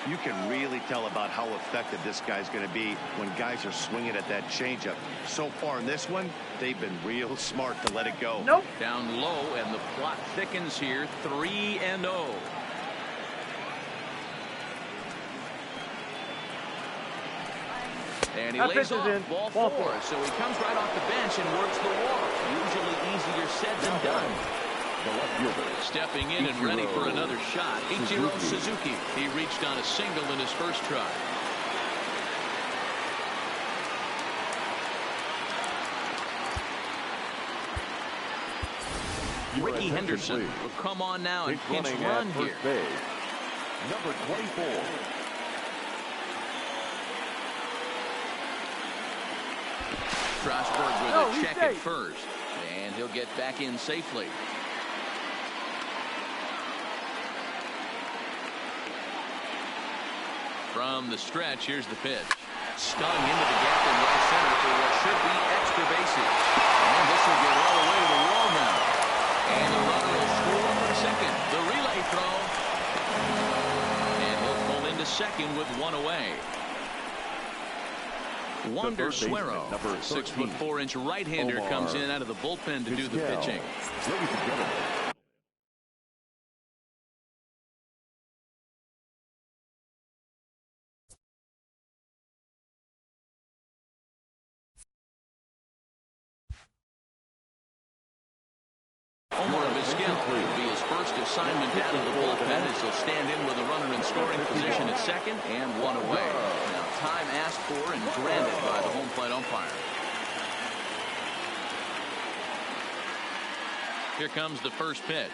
You can really tell about how effective this guy's going to be when guys are swinging at that changeup. So far in this one, they've been real smart to let it go. Nope. Down low, and the plot thickens here. 3-0. And he lays off ball four. So he comes right off the bench and works the walk. Usually easier said than done. Stepping in and ready for another shot. Ichiro Suzuki. He reached on a single in his first try. Ricky Henderson will come on now and pinch run here. Number 24. Strasburg with a check at first. And he'll get back in safely. From the stretch, here's the pitch. Stung into the gap in right center for what should be extra bases. And this will get all the way to the wall now. And the runner will score for second. The relay throw. And he'll pull into second with one away. Wander Suero, 6'4" right-hander, comes in out of the bullpen to do the pitching. Ladies and gentlemen. Omar Vizquel will be his first assignment out of the bullpen as he'll stand in with a runner in scoring position at second and one away. Now time asked for and granted by the home plate umpire. Here comes the first pitch.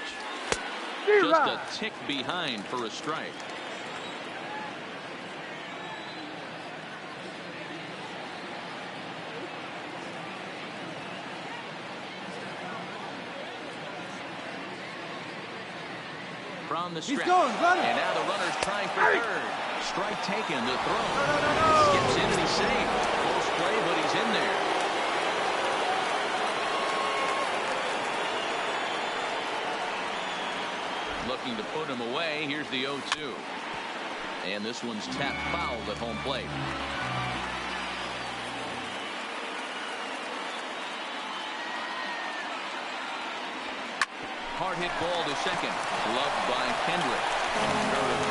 Just a tick behind for a strike. From the stretch. And now the runner's trying for third. Strike taken. The throw. Skips in and he's safe. Close play, but he's in there. Looking to put him away. Here's the 0-2. And this one's tapped foul at home plate. Hard hit ball to second. Gloved by Kendrick.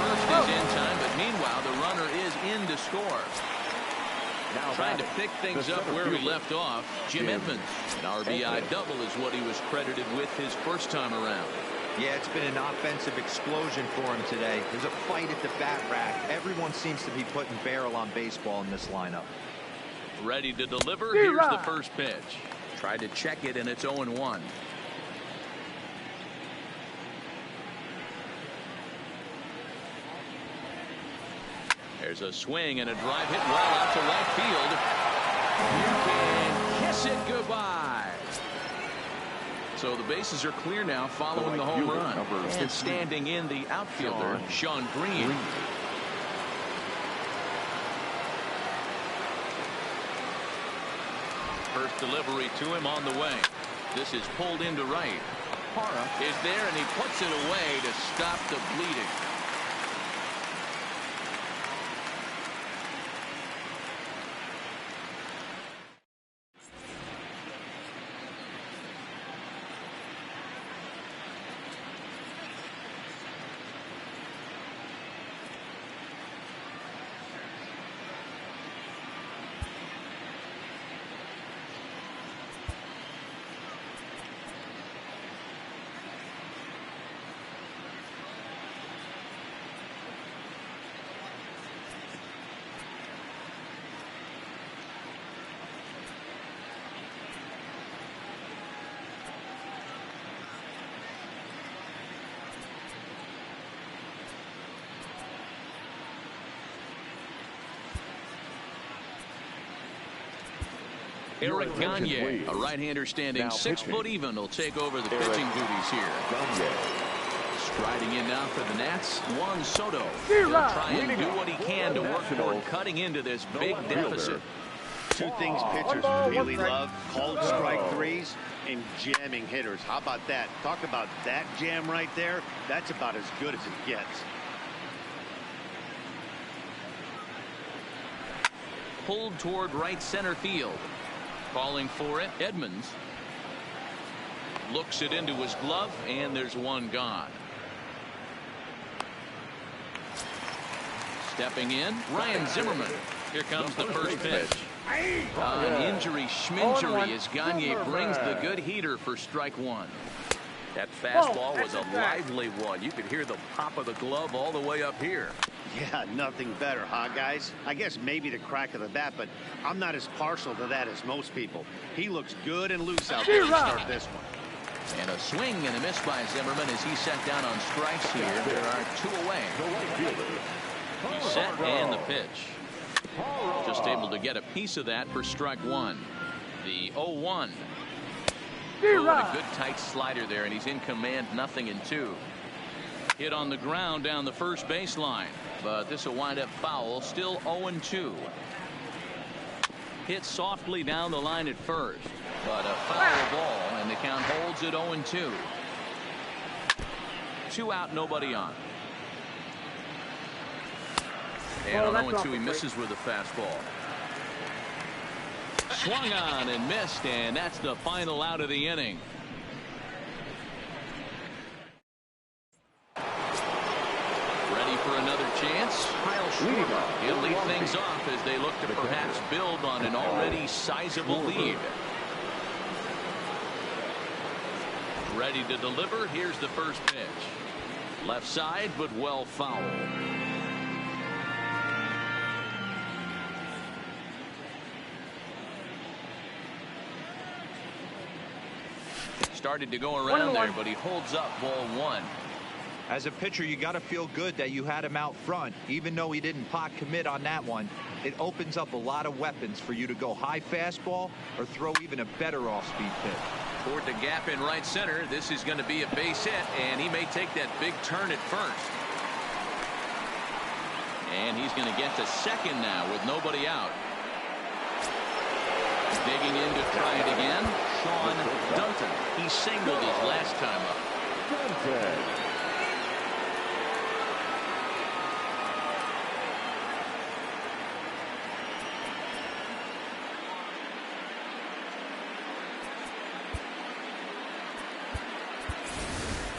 First is in time, but meanwhile the runner is in to score. Now trying to pick things up where we left off, Jim Edmonds. An RBI double is what he was credited with his first time around. Yeah, it's been an offensive explosion for him today. There's a fight at the bat rack. Everyone seems to be putting barrel on baseball in this lineup. Ready to deliver. Here's the first pitch. Tried to check it, and it's 0-1. There's a swing and a drive hit well out to right field. You can kiss it goodbye. So the bases are clear now following the home run. And standing in the outfielder, Sean Green. First delivery to him on the way. This is pulled into right. Parra is there and he puts it away to stop the bleeding. Eric attention, Gagne, please. a right-hander standing Now 6 pitching. foot even, will take over the Eric pitching duties here. Gagne. Striding in now for the Nats, Juan Soto. He'll try and do what he can to work toward cutting into this big deficit. Two things pitchers really love: cold strike threes and jamming hitters. How about that? Talk about that jam right there. That's about as good as it gets. Pulled toward right center field. Calling for it, Edmonds. Looks it into his glove, and there's one gone. Stepping in, Ryan Zimmerman. Here comes the first pitch. An injury schminjury as Gagne brings the good heater for strike one. That fastball was a lively one. You could hear the pop of the glove all the way up here. Yeah, nothing better, huh, guys? I guess maybe the crack of the bat, but I'm not as partial to that as most people. He looks good and loose out there to start this one. And a swing and a miss by Zimmerman as he's set down on strikes here. There are 2 away. He's set and the pitch. Just able to get a piece of that for strike one. The 0-1. Oh, what a good tight slider there, and he's in command, 0-2. Hit on the ground down the first baseline, but this will wind up foul. Still 0-2. Hit softly down the line at first, but a foul ball, and the count holds at 0-2. 2 out, nobody on. And on 0-2, he misses with a fastball. Swung on and missed, and that's the final out of the inning. Ready for another chance? He'll lead things off as they look to perhaps build on an already sizable lead. Ready to deliver. Here's the first pitch. Left side, but well foul. Started to go around there, but he holds up ball one. As a pitcher, you got to feel good that you had him out front. Even though he didn't pot commit on that one, it opens up a lot of weapons for you to go high fastball or throw even a better off-speed pitch. Toward the gap in right center. This is going to be a base hit, and he may take that big turn at first. And he's going to get to second now with nobody out. Digging in to try it again, Sean Dunton. He singled his last time up.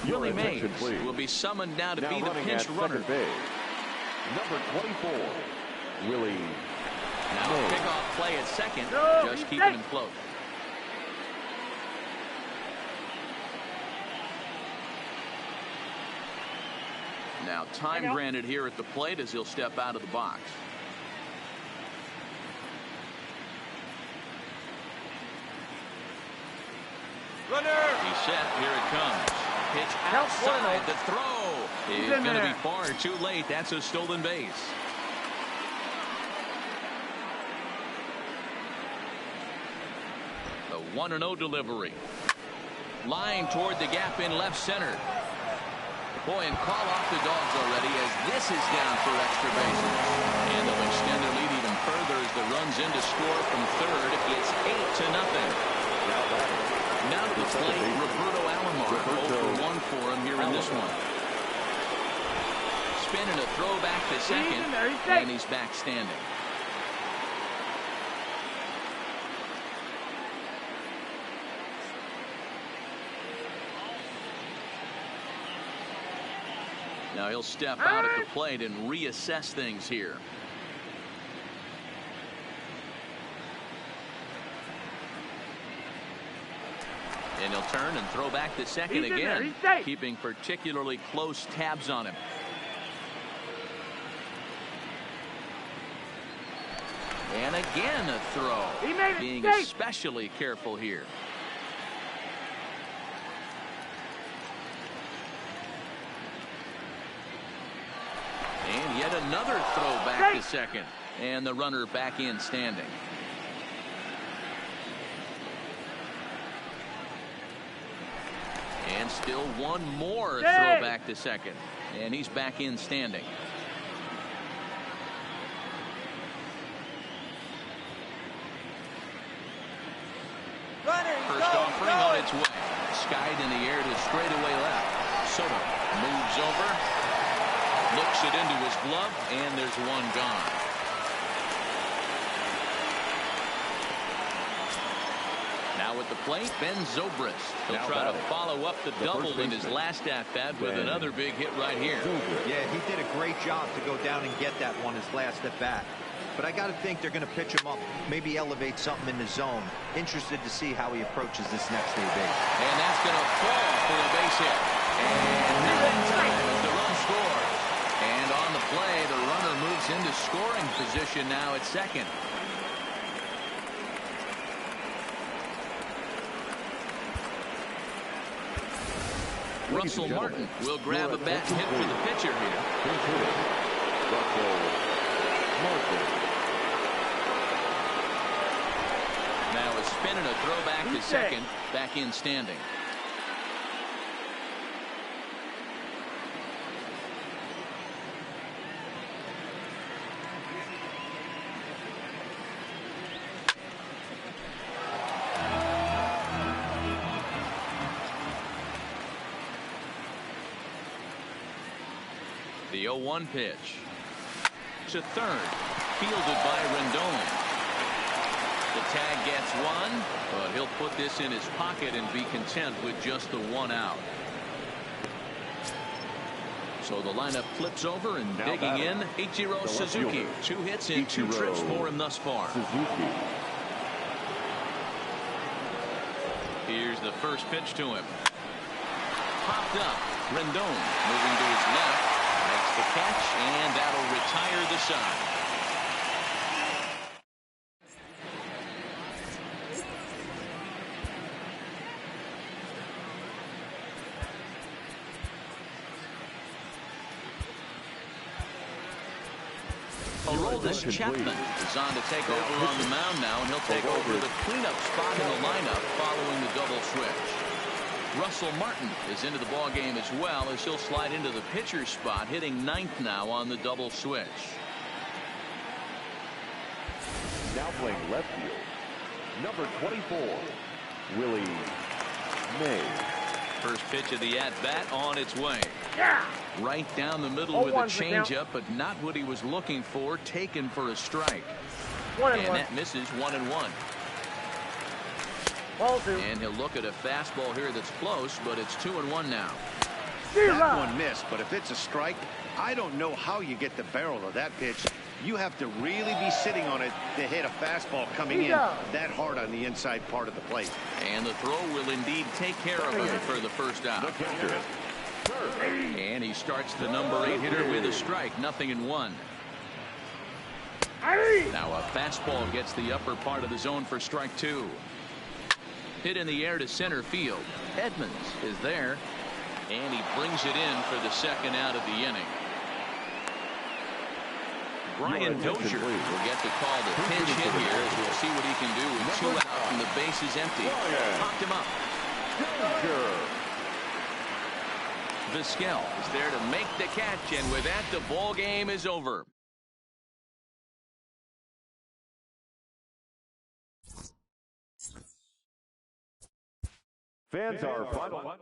Willie Mays will be summoned now to be the pinch runner. Number 24, Willie. Now a pickoff play at second, just keeping him close. Now time granted here at the plate as he'll step out of the box. Runner! He's set. Here it comes. Pitch outside. The throw is going to be far too late. That's a stolen base. The 1-0 delivery. Line toward the gap in left center. Boy, and call off the Dogs already as this is down for extra bases. And they'll extend their lead even further as the runs in to score from third. It's 8-0. Now to the plate, Roberto Alomar. 0-for-1 for him here in this one. Spin and a throw back to second, and he's back standing. Now he'll step out at the plate and reassess things here. And he'll turn and throw back to second again, keeping particularly close tabs on him. And again a throw, being especially careful here. And yet another throw back to second. And the runner back in standing. And still one more throw back to second. And he's back in standing. First offering on its way. Skied in the air to straightaway left. Soto moves over. Looks it into his glove. And there's one gone. Now at the plate, Ben Zobrist. He'll try to follow up the double in his last at-bat with another big hit right here. Yeah, he did a great job to go down and get that one his last at-bat. But I got to think they're going to pitch him up, maybe elevate something in the zone. Interested to see how he approaches this next new base. And that's going to fall for a base hit. And not in time as the run scores. And on the play, the runner moves into scoring position now at second. Russell Martin will grab a bat and hit for the pitcher here. Now a spin and a throw back to second. Back in standing. The 0-1 pitch. To third. Fielded by Rendon. The tag gets one, but he'll put this in his pocket and be content with just the one out. So the lineup flips over and now digging in. Ichiro Suzuki. 2 hits and 2 trips for him thus far. Here's the first pitch to him. Popped up. Rendon moving to his left. Makes the catch, and that'll retire the side. Aroldis Chapman is on to take over on the mound now, and he'll take over the cleanup spot in the lineup following the double switch. Russell Martin is into the ball game as well, as he'll slide into the pitcher's spot, hitting ninth now on the double switch. Now playing left field, number 24, Willie May. First pitch of the at-bat on its way. Right down the middle with a changeup, but not what he was looking for. Taken for a strike. And that misses 1-1. And he'll look at a fastball here that's close, but it's 2-1 now. That one missed, but if it's a strike, I don't know how you get the barrel of that pitch. You have to really be sitting on it to hit a fastball coming in that hard on the inside part of the plate. And the throw will indeed take care of him for the first out. And he starts the number 8 hitter with a strike. 0-1. Now a fastball gets the upper part of the zone for strike 2. Hit in the air to center field. Edmonds is there, and he brings it in for the second out of the inning. Brian Dozier will get the call to pinch hit here, as we'll see what he can do with 2 out and the base is empty. Popped him up. Vizquel is there to make the catch, and with that, the ball game is over. Fans are final.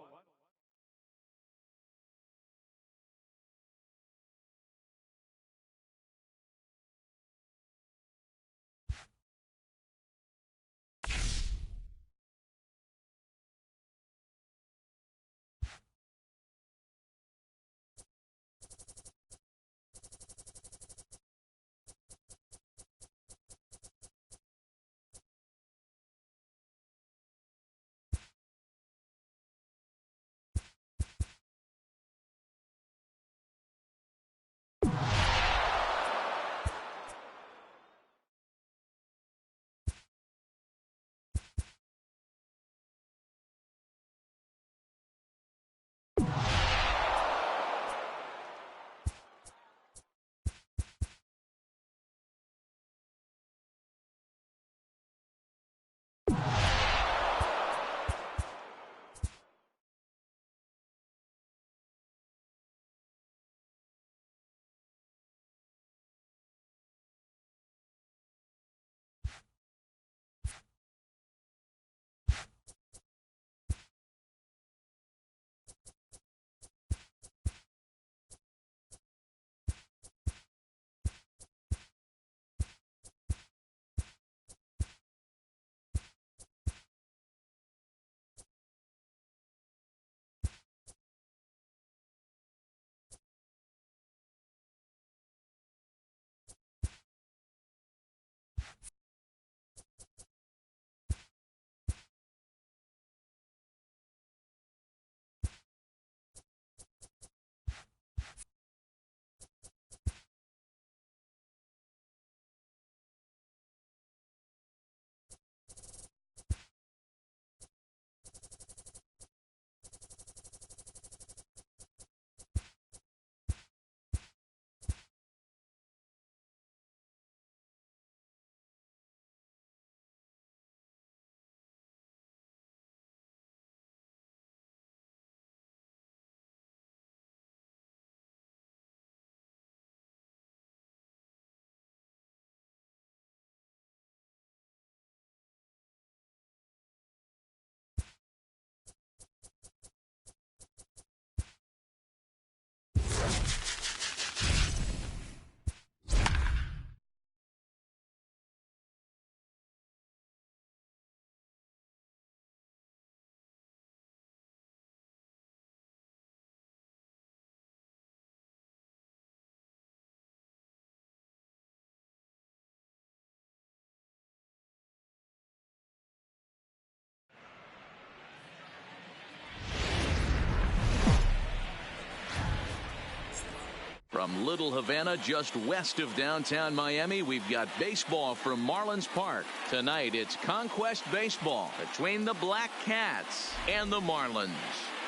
From Little Havana, just west of downtown Miami, we've got baseball from Marlins Park. Tonight, it's Conquest Baseball between the Black Cats and the Marlins.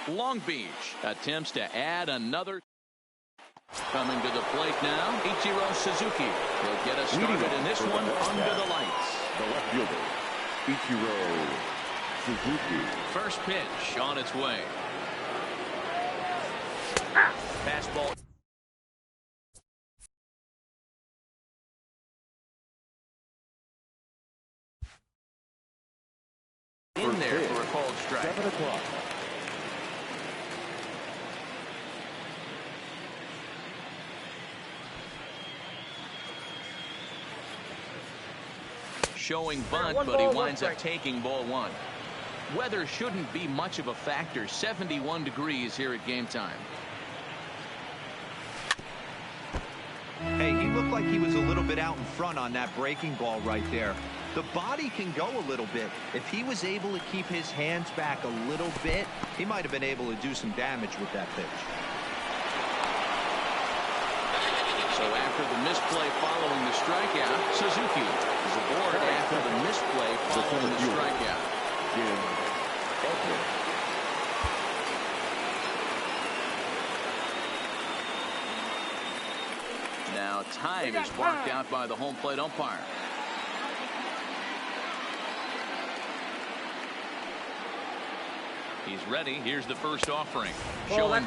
Long Beach attempts to add another. Coming to the plate now, Ichiro Suzuki. He'll get us started in this one under the lights. The left fielder, Ichiro Suzuki. First pitch on its way. Fastball. In there for a called strike. 7 o'clock. Showing bunt, but he winds up taking ball one. Weather shouldn't be much of a factor. 71 degrees here at game time. Hey, he looked like he was a little bit out in front on that breaking ball right there. The body can go a little bit. If he was able to keep his hands back a little bit, he might have been able to do some damage with that pitch. So after the misplay following the strikeout, Suzuki is aboard after the misplay following the strikeout. Now time is marked out by the home plate umpire. He's ready. Here's the first offering. Showing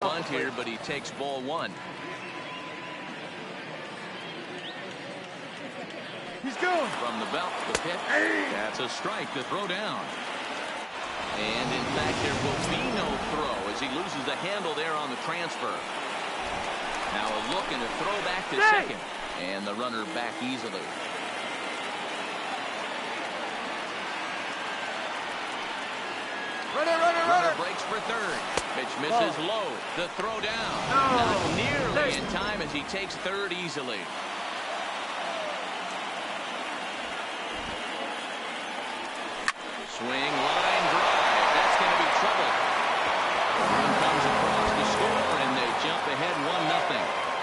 bunt here, but he takes ball one. He's going. From the belt, the pitch. That's a strike to throw down. And in fact, there will be no throw as he loses the handle there on the transfer. Now a look and a throw back to second. And the runner back easily. Runner breaks for third. Pitch misses low. The throw down. Not nearly in time as he takes third easily. Swing, line drive. That's going to be trouble. Run comes across the score, and they jump ahead 1-0.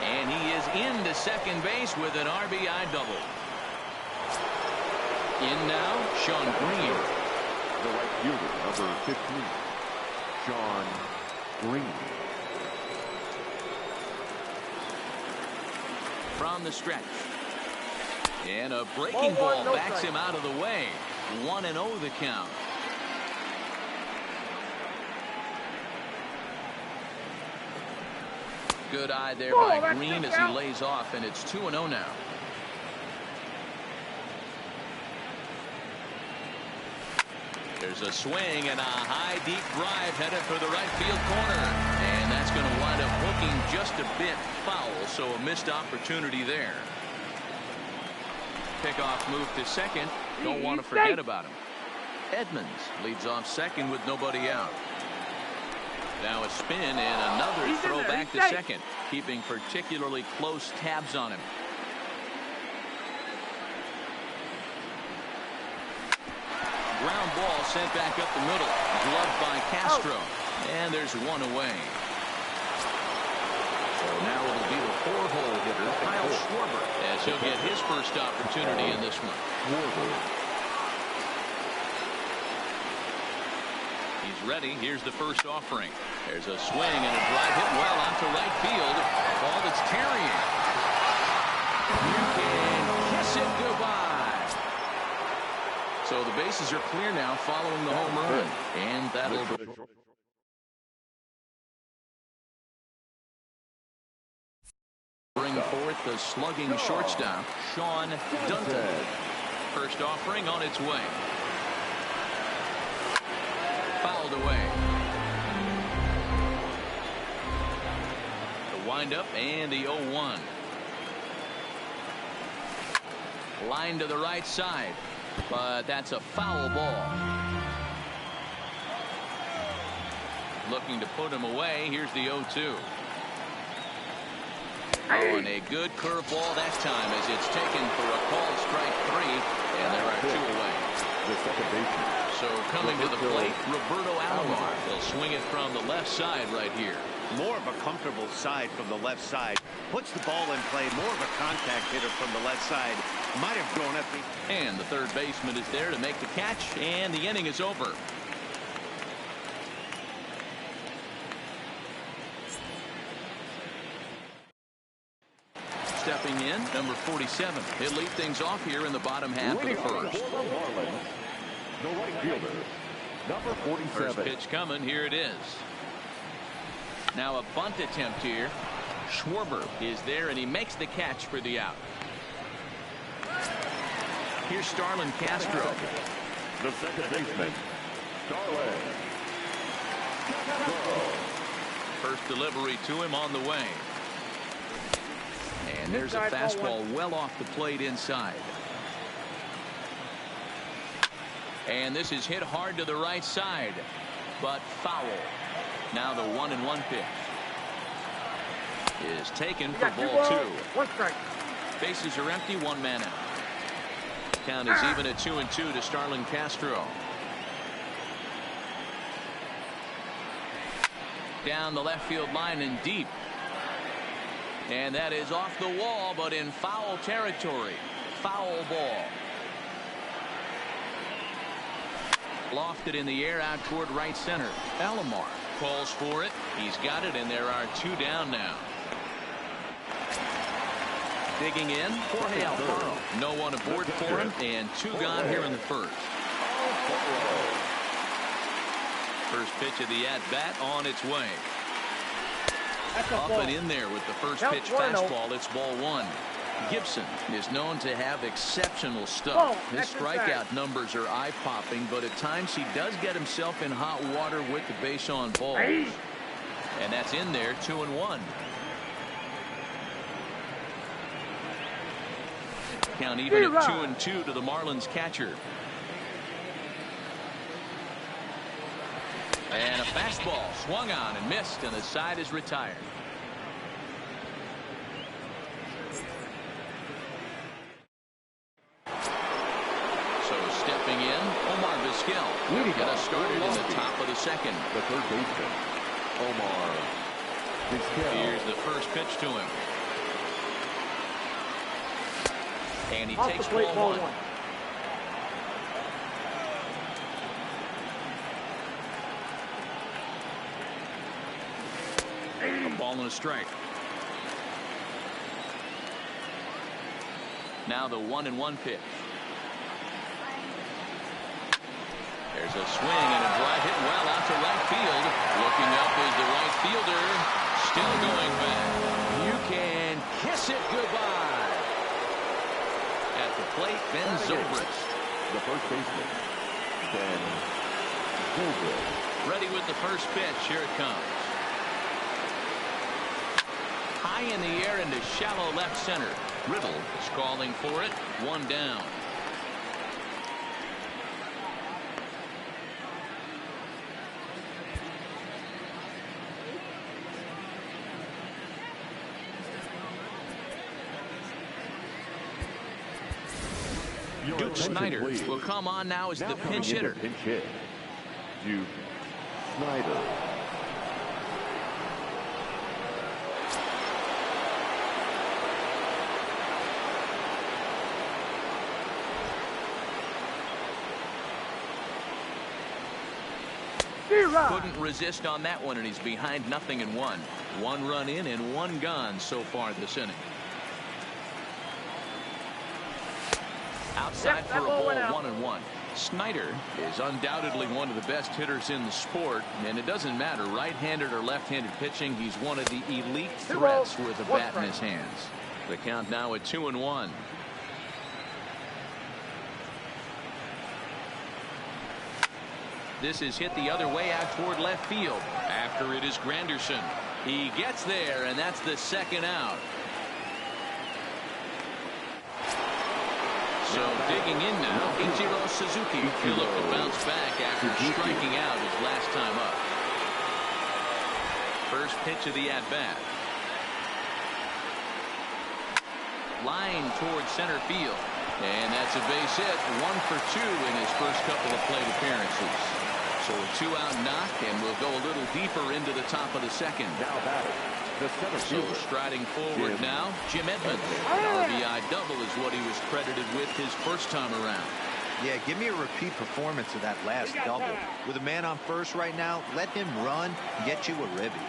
And he is into second base with an RBI double. In now, Sean Green. The right fielder, number 15, Sean Green. From the stretch. And a breaking ball backs him out of the way. 1-0 the count. Good eye there by Green as he lays off, and it's 2-0 now. There's a swing and a high deep drive headed for the right field corner, and that's going to wind up hooking just a bit foul, so a missed opportunity there. Pickoff move to second. Don't want to forget about him. Edmonds leads off second with nobody out. Now a spin and another throw back to second, keeping particularly close tabs on him. Ground ball sent back up the middle, gloved by Castro, and there's one away. So now it'll be the four-hole hitter, Kyle Schwarber, as he'll get his first opportunity in this one. He's ready. Here's the first offering. There's a swing and a drive hit well onto right field. A ball that's carrying. You can kiss it goodbye. So the bases are clear now following the home run. And that'll bring forth the slugging shortstop, Sean Dunton. First offering on its way. Fouled away. The windup and the 0-1. Line to the right side, but that's a foul ball. Looking to put him away. Here's the 0-2. Oh, and a good curveball that time as it's taken for a called strike 3, and there are 2 away. the second baseman. So coming to the plate, Roberto Alomar. He'll swing it from the left side right here. More of a comfortable side from the left side. Puts the ball in play. More of a contact hitter from the left side. Might have grown up. And the third baseman is there to make the catch, and the inning is over. Stepping in, number 47. He'll lead things off here in the bottom half of the first. For the Marlins, the right fielder, number 47. First pitch coming. Here it is. Now a bunt attempt here. Schwarber is there, and he makes the catch for the out. Here's Starlin Castro. The second baseman, Starlin. First delivery to him on the way. And there's a fastball well off the plate inside. And this is hit hard to the right side, but foul. Now the 1-1 pitch is taken for ball 2. 1 strike. Bases are empty, 1 man out. Count is even at 2-2 to Starlin Castro. Down the left field line and deep. And that is off the wall, but in foul territory. Foul ball. Lofted in the air out toward right center. Alomar calls for it. He's got it, and there are 2 down now. Digging in, Jorge Alfaro. No one aboard for him, and 2 gone here in the first. First pitch of the at-bat on its way. Up and in there with the first pitch fastball. It's ball 1. Gibson is known to have exceptional stuff. His strikeout numbers are eye-popping, but at times he does get himself in hot water with the base on balls. And that's in there, 2-1. Count even at 2-2 to the Marlins catcher. And a fastball swung on and missed, and the side is retired. So stepping in, Omar Vizquel. He'll get us started in the top of the second. The third baseman, Omar Vizquel. Here's the first pitch to him. And he takes ball 1. A ball and a strike. Now the 1-1 pitch. There's a swing and a drive hit well out to right field. Looking up is the right fielder. Still going back. You can kiss it goodbye. At the plate, Ben Zobrist. The first baseman, Ben Zobrist. Ready with the first pitch. Here it comes. High in the air into shallow left center. Riddle is calling for it. 1 down. Duke Snider will come on now as the pinch hitter. Pinch hit, Duke Snider. Couldn't resist on that one, and he's behind 0-1. 1 run in and 1 gone so far this inning. Outside for a ball, 1-1. Snider is undoubtedly one of the best hitters in the sport, and it doesn't matter right-handed or left-handed pitching. He's one of the elite threats with a bat in his hands. The count now at 2-1. This is hit the other way out toward left field. After it is Granderson. He gets there, and that's the 2nd out. So digging in now, Ichiro Suzuki. He'll look to bounce back after striking out his last time up. First pitch of the at-bat. Line toward center field. And that's a base hit. 1 for 2 in his first couple of plate appearances. So a 2-out knock, and we'll go a little deeper into the top of the second. Now batting, the center So fielder, striding forward Jim now, Jim Edmonds. An RBI double is what he was credited with his first time around. Yeah, give me a repeat performance of that last double. With a man on first right now, let him run and get you a ribby.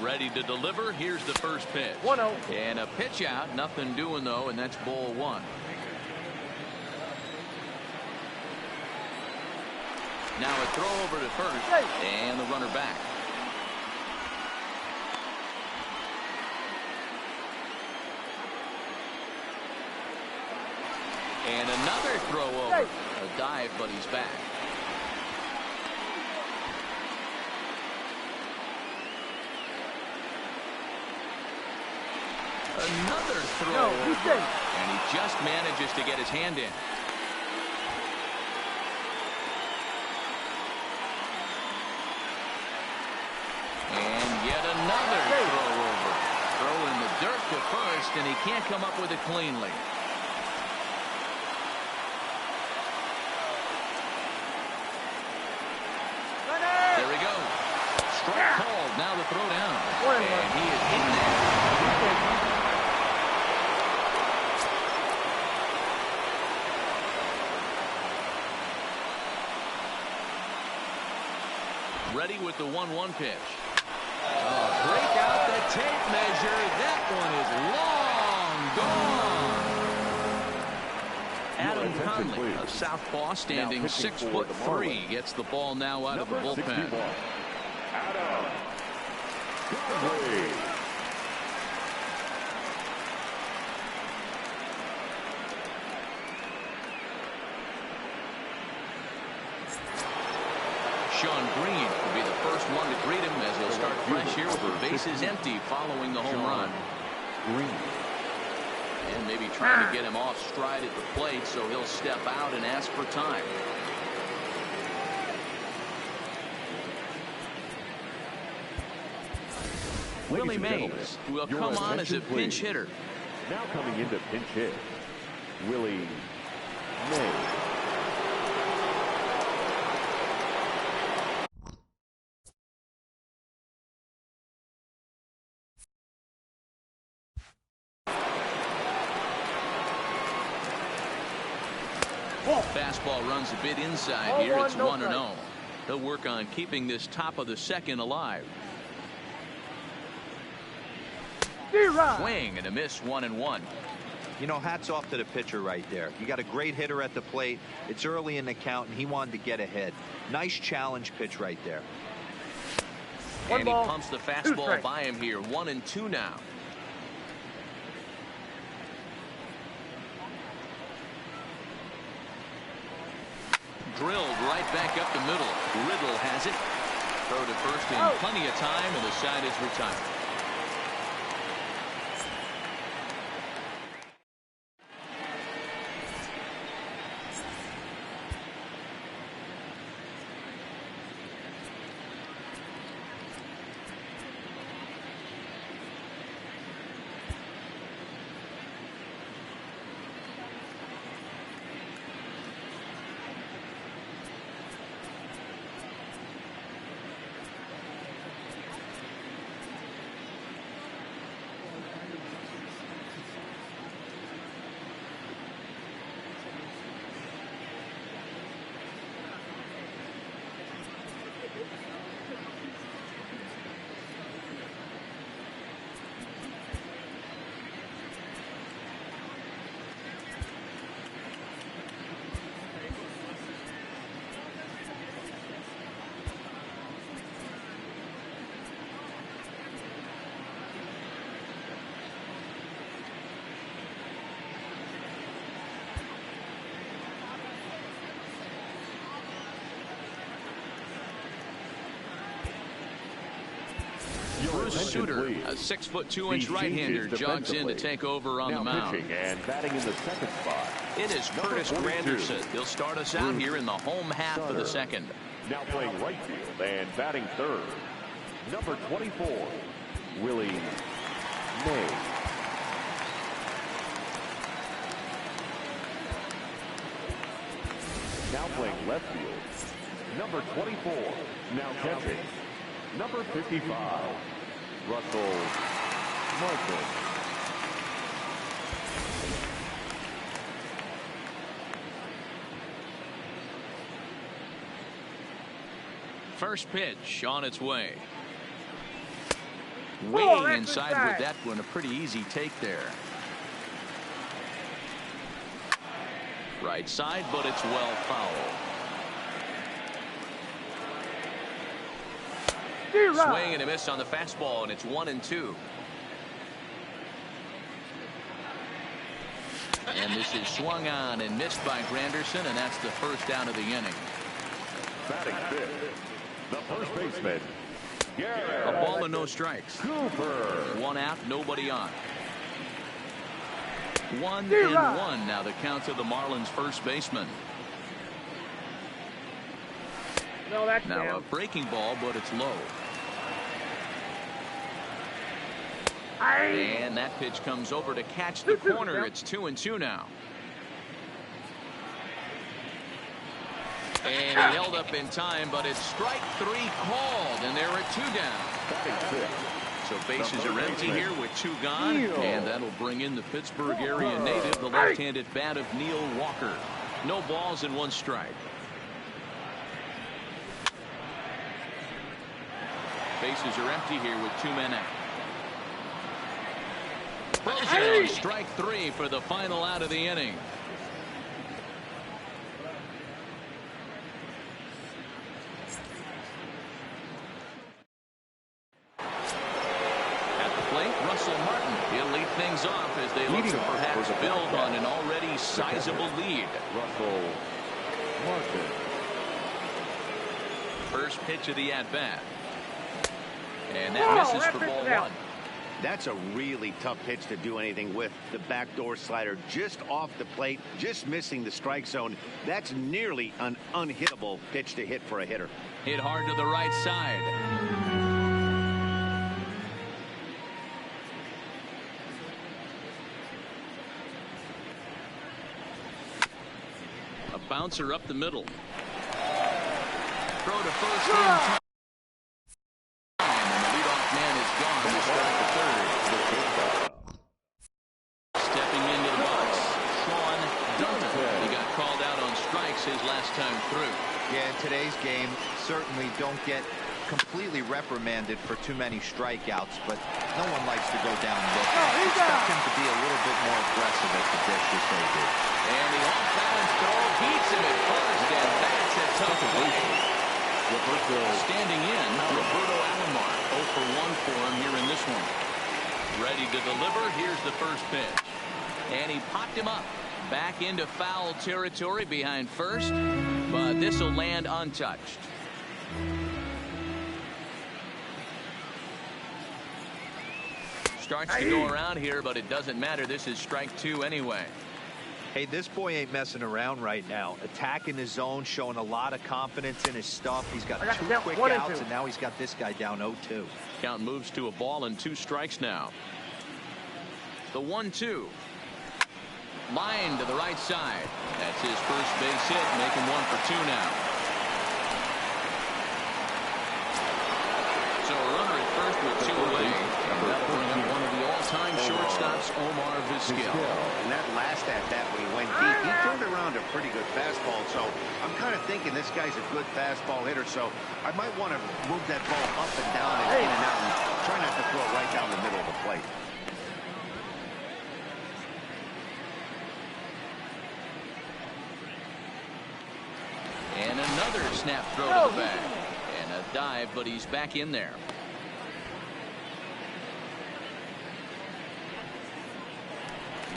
Ready to deliver. Here's the first pitch. 1-0. And a pitch out. Nothing doing, though, and that's ball 1. Now a throw over to first, and the runner back. And another throw over. A dive, but he's back. Another throw over. And he just manages to get his hand in. And yet another throw over. Throw in the dirt to first, and he can't come up with it cleanly. There we go. Strike called. Now the throw down. And he is in there. Ready with the 1-1 pitch. Break out the tape measure. That one is long gone. Adam Conley, a southpaw, standing 6'3", gets the ball now out of the bullpen. Adam Conley. Sean Green will be the first one to greet him as he'll start fresh here with the bases empty following the home run. Green. And maybe trying to get him off stride at the plate, so he'll step out and ask for time. Willie Mays will come on as a pinch hitter. Now coming into pinch hit, Willie Mays. Fastball runs a bit inside here. It's 1-0. He'll work on keeping this top of the second alive. Swing and a miss. 1-1. You know, hats off to the pitcher right there. You got a great hitter at the plate. It's early in the count, and he wanted to get ahead. Nice challenge pitch right there. And he pumps the fastball by him here. 1-2 now. Drilled right back up the middle. Riddle has it. Throw to first in plenty of time, and the side is retired. Bruce Sutter, a 6'2" right-hander, jogs in to take over on the mound. And batting in the second spot. It is Curtis Granderson. He'll start us out here in the home half of the second. Now playing right field and batting third, number 24, Willie Mays. left field. Number 24, now catching. Number 55, Russell Martin. First pitch on its way. Way inside with that one. A pretty easy take there. Right side, but it's well foul. Swing and a miss on the fastball, and it's 1-2. And this is swung on and missed by Granderson, and that's the first down of the inning. Batting fifth, the first baseman, Garrett. A ball and no strikes. Cooper. One out, nobody on. 1-1 now the count of the Marlins first baseman. No, that's now down. a breaking ball, but it's low. And that pitch comes over to catch the corner. It's 2-2 now. And he held up in time, but it's strike 3 called, and there are 2 down. So bases are empty here with 2 gone, and that'll bring in the Pittsburgh area native, the left-handed bat of Neil Walker. No balls and 1 strike. Bases are empty here with 2 men out. Frozen on strike 3 for the final out of the inning. At the plate, Russell Martin. He'll lead things off as they look to perhaps build on an already sizable lead. Russell Martin. First pitch of the at-bat. And that misses for ball 1. That's a really tough pitch to do anything with. The backdoor slider just off the plate, just missing the strike zone. That's nearly an unhittable pitch to hit for a hitter. Hit hard to the right side. A bouncer up the middle. Throw to first in time. And the leadoff man is gone to start the third. Stepping into the box, Sean Dunn. He got called out on strikes his last time through. Yeah, in today's game, certainly don't get completely reprimanded for too many strikeouts, but no one likes to go down looking. Expect him to be a little bit more aggressive at the dish as they did. And the off-balance throw beats him at first, and that's a tough solution. Standing in, Roberto Alomar. 0 for 1 for him here in this one. Ready to deliver. Here's the first pitch. And he popped him up. Back into foul territory behind first, but this will land untouched. Starts to go around here, but it doesn't matter. This is strike 2 anyway. Hey, this boy ain't messing around right now. Attacking his zone, showing a lot of confidence in his stuff. He's got 2 quick outs, and now he's got this guy down 0-2. Count moves to a ball and 2 strikes now. The 1-2. Line to the right side. That's his first base hit, making 1 for 2 now. So a runner at first with 2 away. That'll bring in one of the all-time shortstops, Omar Vizquel. And that last at-bat when he went deep, he turned around a pretty good fastball. So I'm kind of thinking this guy's a good fastball hitter. So I might want to move that ball up and down and in and out and try not to throw it right down the middle of the plate. And another snap throw to the bag. And a dive, but he's back in there.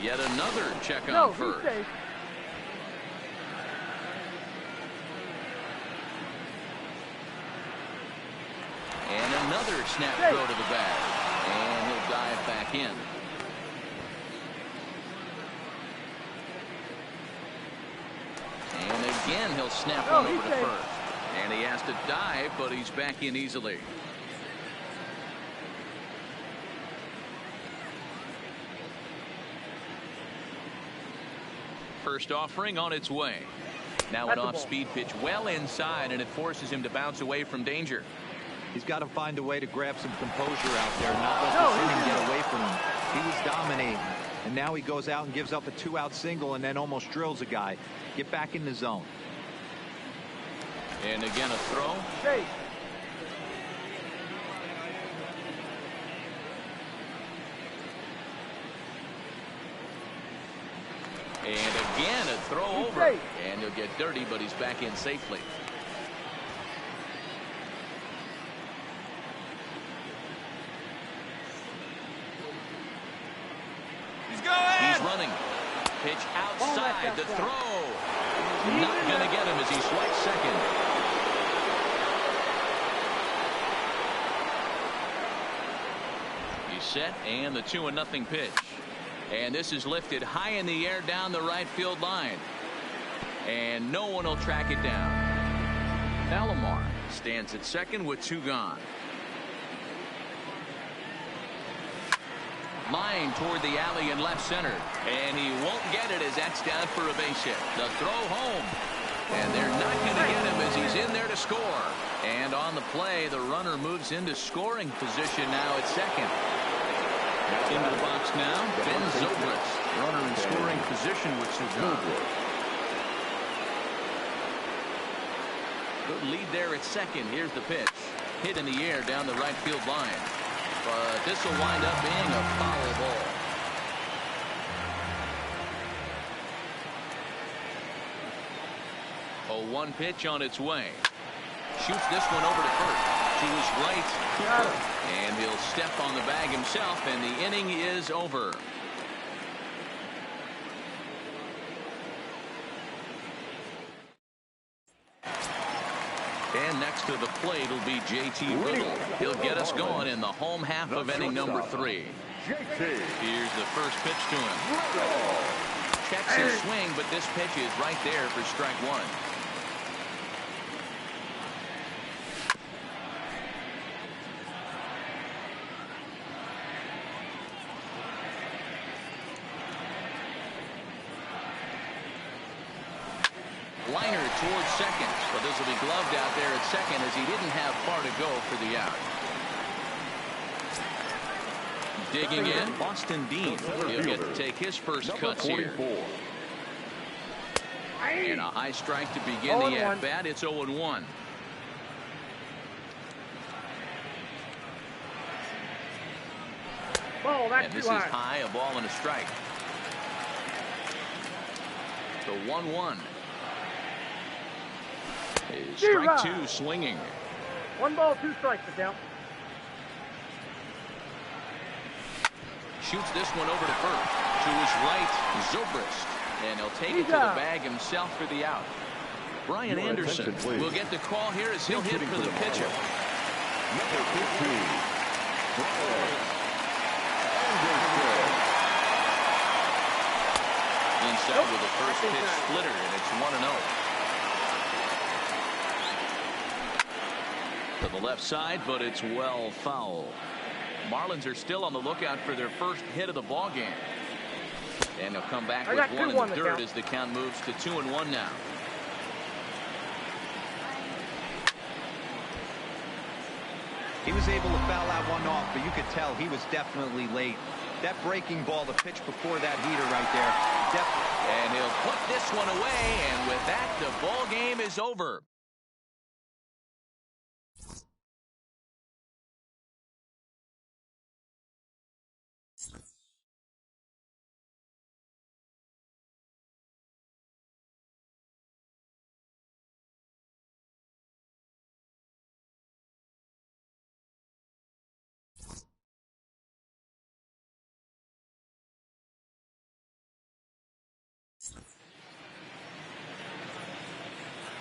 Yet another check on first. And another snap throw to the bag. And he'll dive back in. And again, he'll snap one over to first. And he has to dive, but he's back in easily. First offering on its way. Now an off-speed pitch well inside, and it forces him to bounce away from danger. He's got to find a way to grab some composure out there, not let this inning get away from him. He was dominating, and now he goes out and gives up a 2-out single and then almost drills a guy. Get back in the zone. And again a throw. Hey. And again a throw over. And he'll get dirty, but he's back in safely. He's running. Pitch outside. The throw. Not going to get him as he swipes second. He's set, and the 2-0 pitch. And this is lifted high in the air down the right field line. And no one will track it down. Alomar stands at second with 2 gone. Line toward the alley in left center. And he won't get it as that's down for a base hit. The throw home. And they're not going to get him as he's in there to score. And on the play, the runner moves into scoring position now at second. Into the box now, Ben Zobrist. Runner in scoring position with 2 gone. Good lead there at second. Here's the pitch. Hit in the air down the right field line. But this will wind up being a foul ball. A 1 pitch on its way. Shoots this one over to first. To his right. And he'll step on the bag himself, and the inning is over. And next to the plate will be J.T. Riddle. He'll get us going in the home half of inning number 3. Here's the first pitch to him. Checks his swing, but this pitch is right there for strike 1. Liner towards second, but this will be gloved out there at second as he didn't have far to go for the out. Digging in, Boston Dean. He'll get to take his first cuts here. And a high strike to begin the at-bat. It's 0-1. And this is high, a ball and a strike. So 1-1. Strike 2 swinging. 1 ball, 2 strikes, down. Shoots this one over to first. To his right, Zobrist. And he'll take it to the bag himself for the out. Brian Anderson will get the call here as he'll hit for the pitcher. Number 15. Inside with a first pitch splitter, and it's 1-0. To the left side, but it's well foul. Marlins are still on the lookout for their first hit of the ball game. And they'll come back with 1 in the third as the count moves to 2-1 now. He was able to foul that one off, but you could tell he was definitely late. That breaking ball, the pitch before that heater right there. And he'll put this one away, and with that, the ball game is over.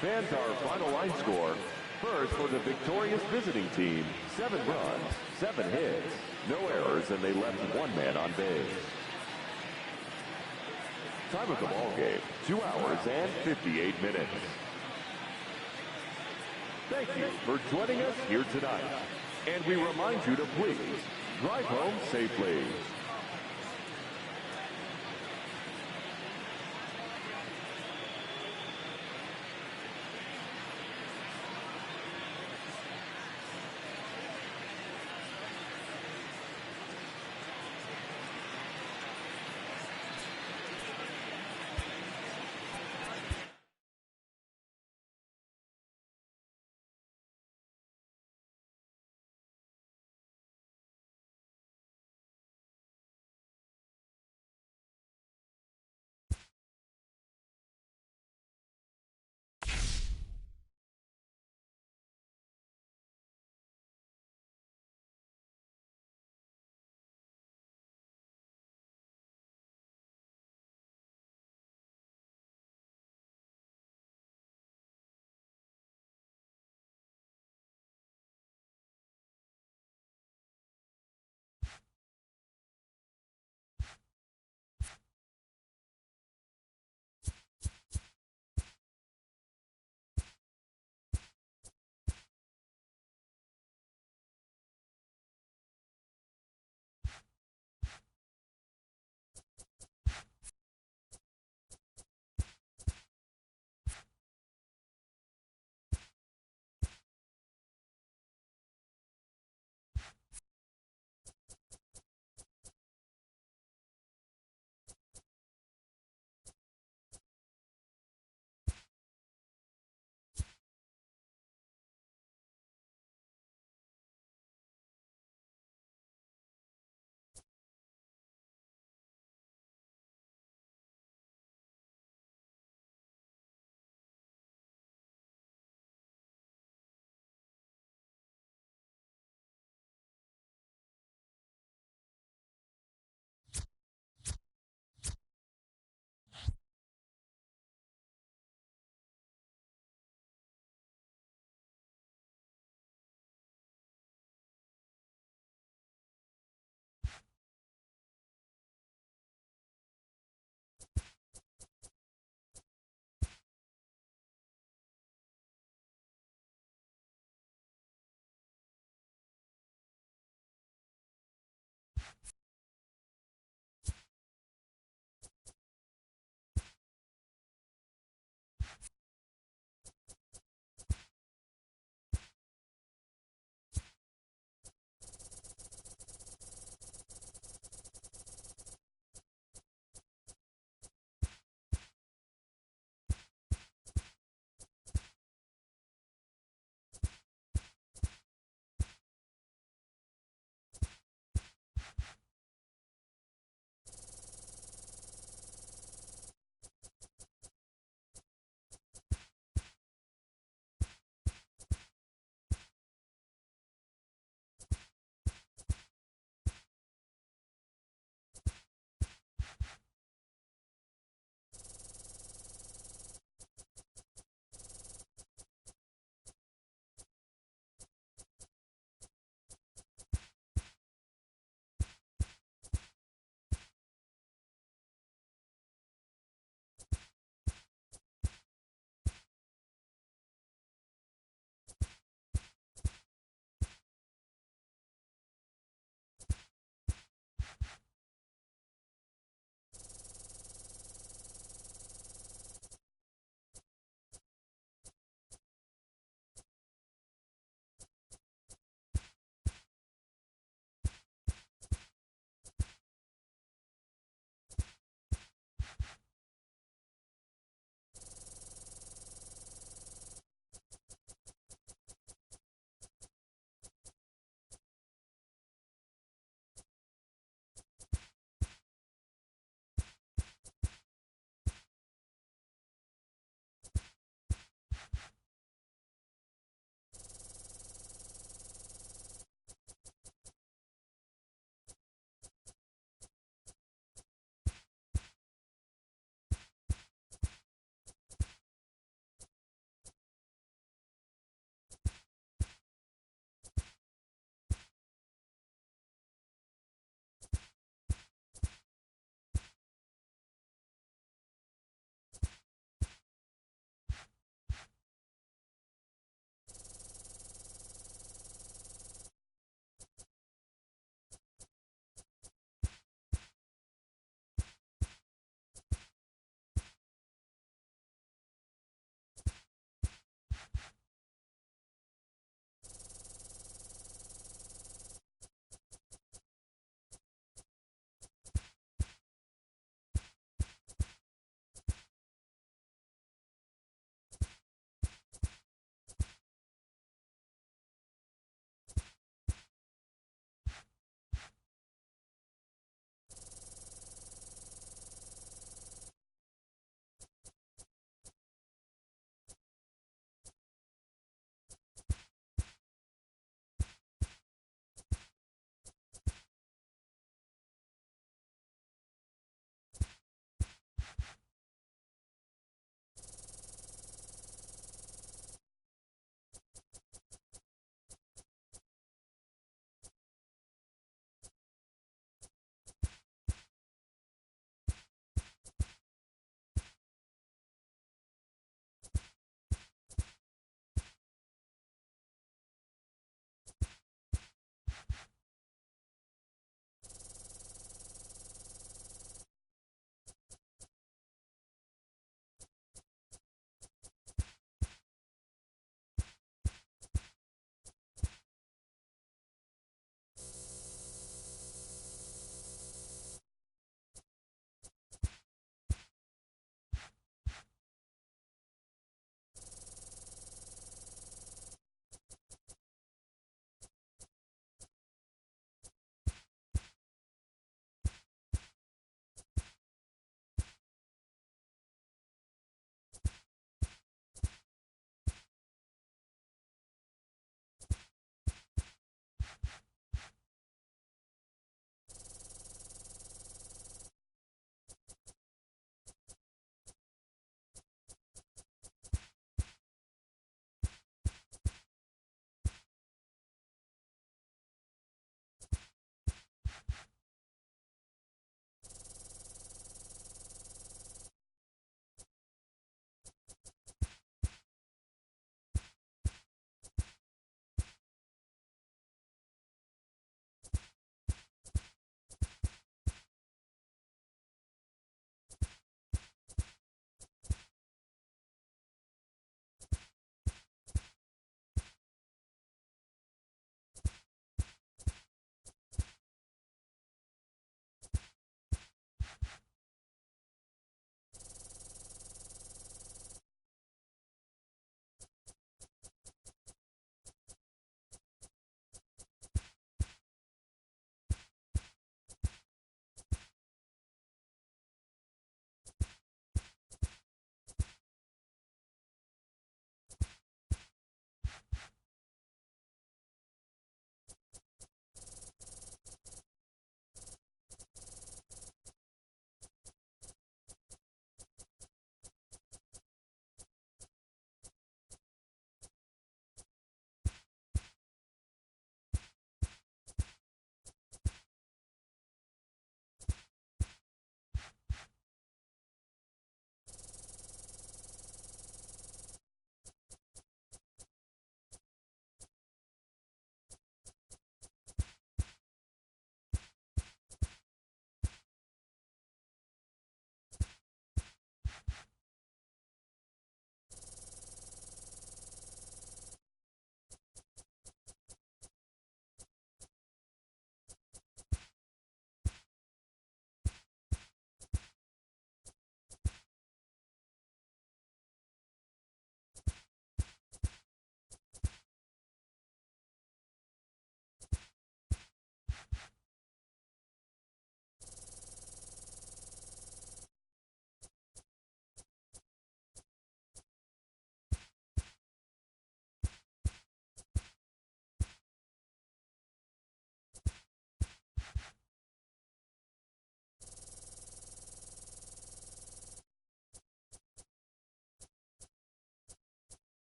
Fans, our final line score. First for the victorious visiting team, 7 runs, 7 hits, no errors, and they left 1 man on base. Time of the ball game, 2 hours and 58 minutes. Thank you for joining us here tonight. And we remind you to please drive home safely.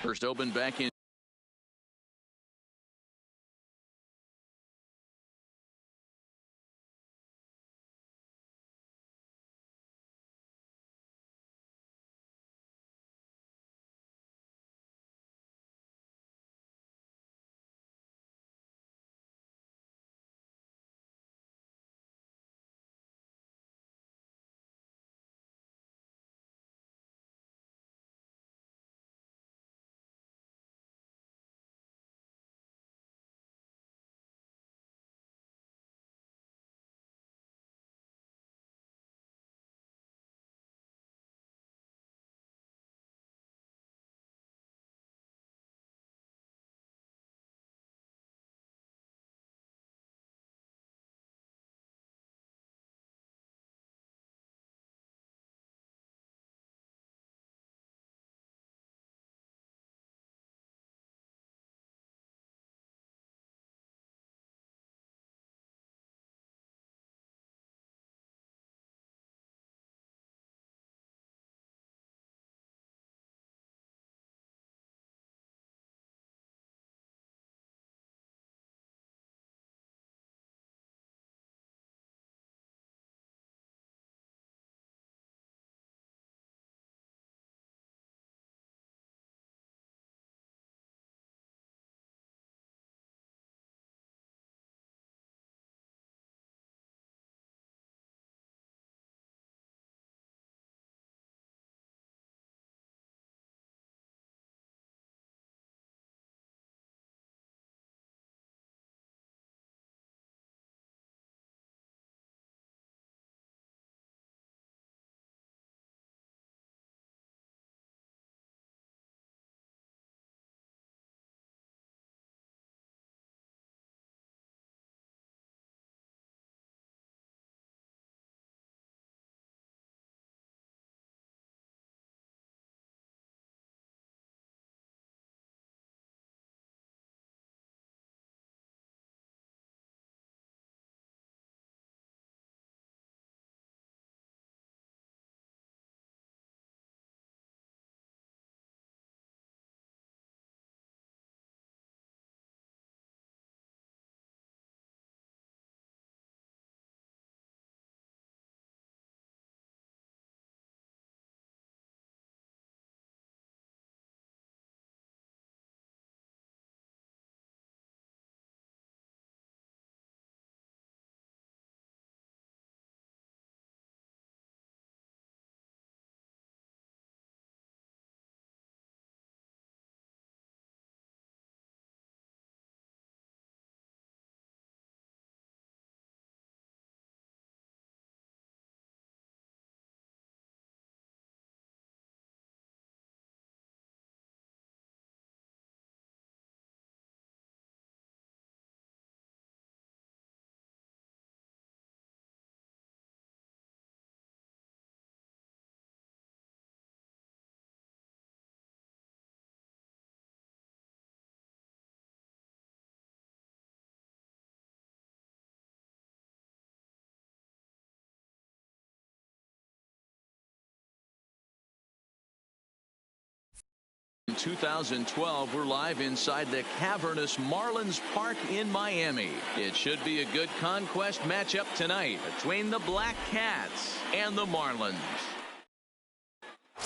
First open back in. In 2012, we're live inside the cavernous Marlins Park in Miami. It should be a good conquest matchup tonight between the Black Cats and the Marlins.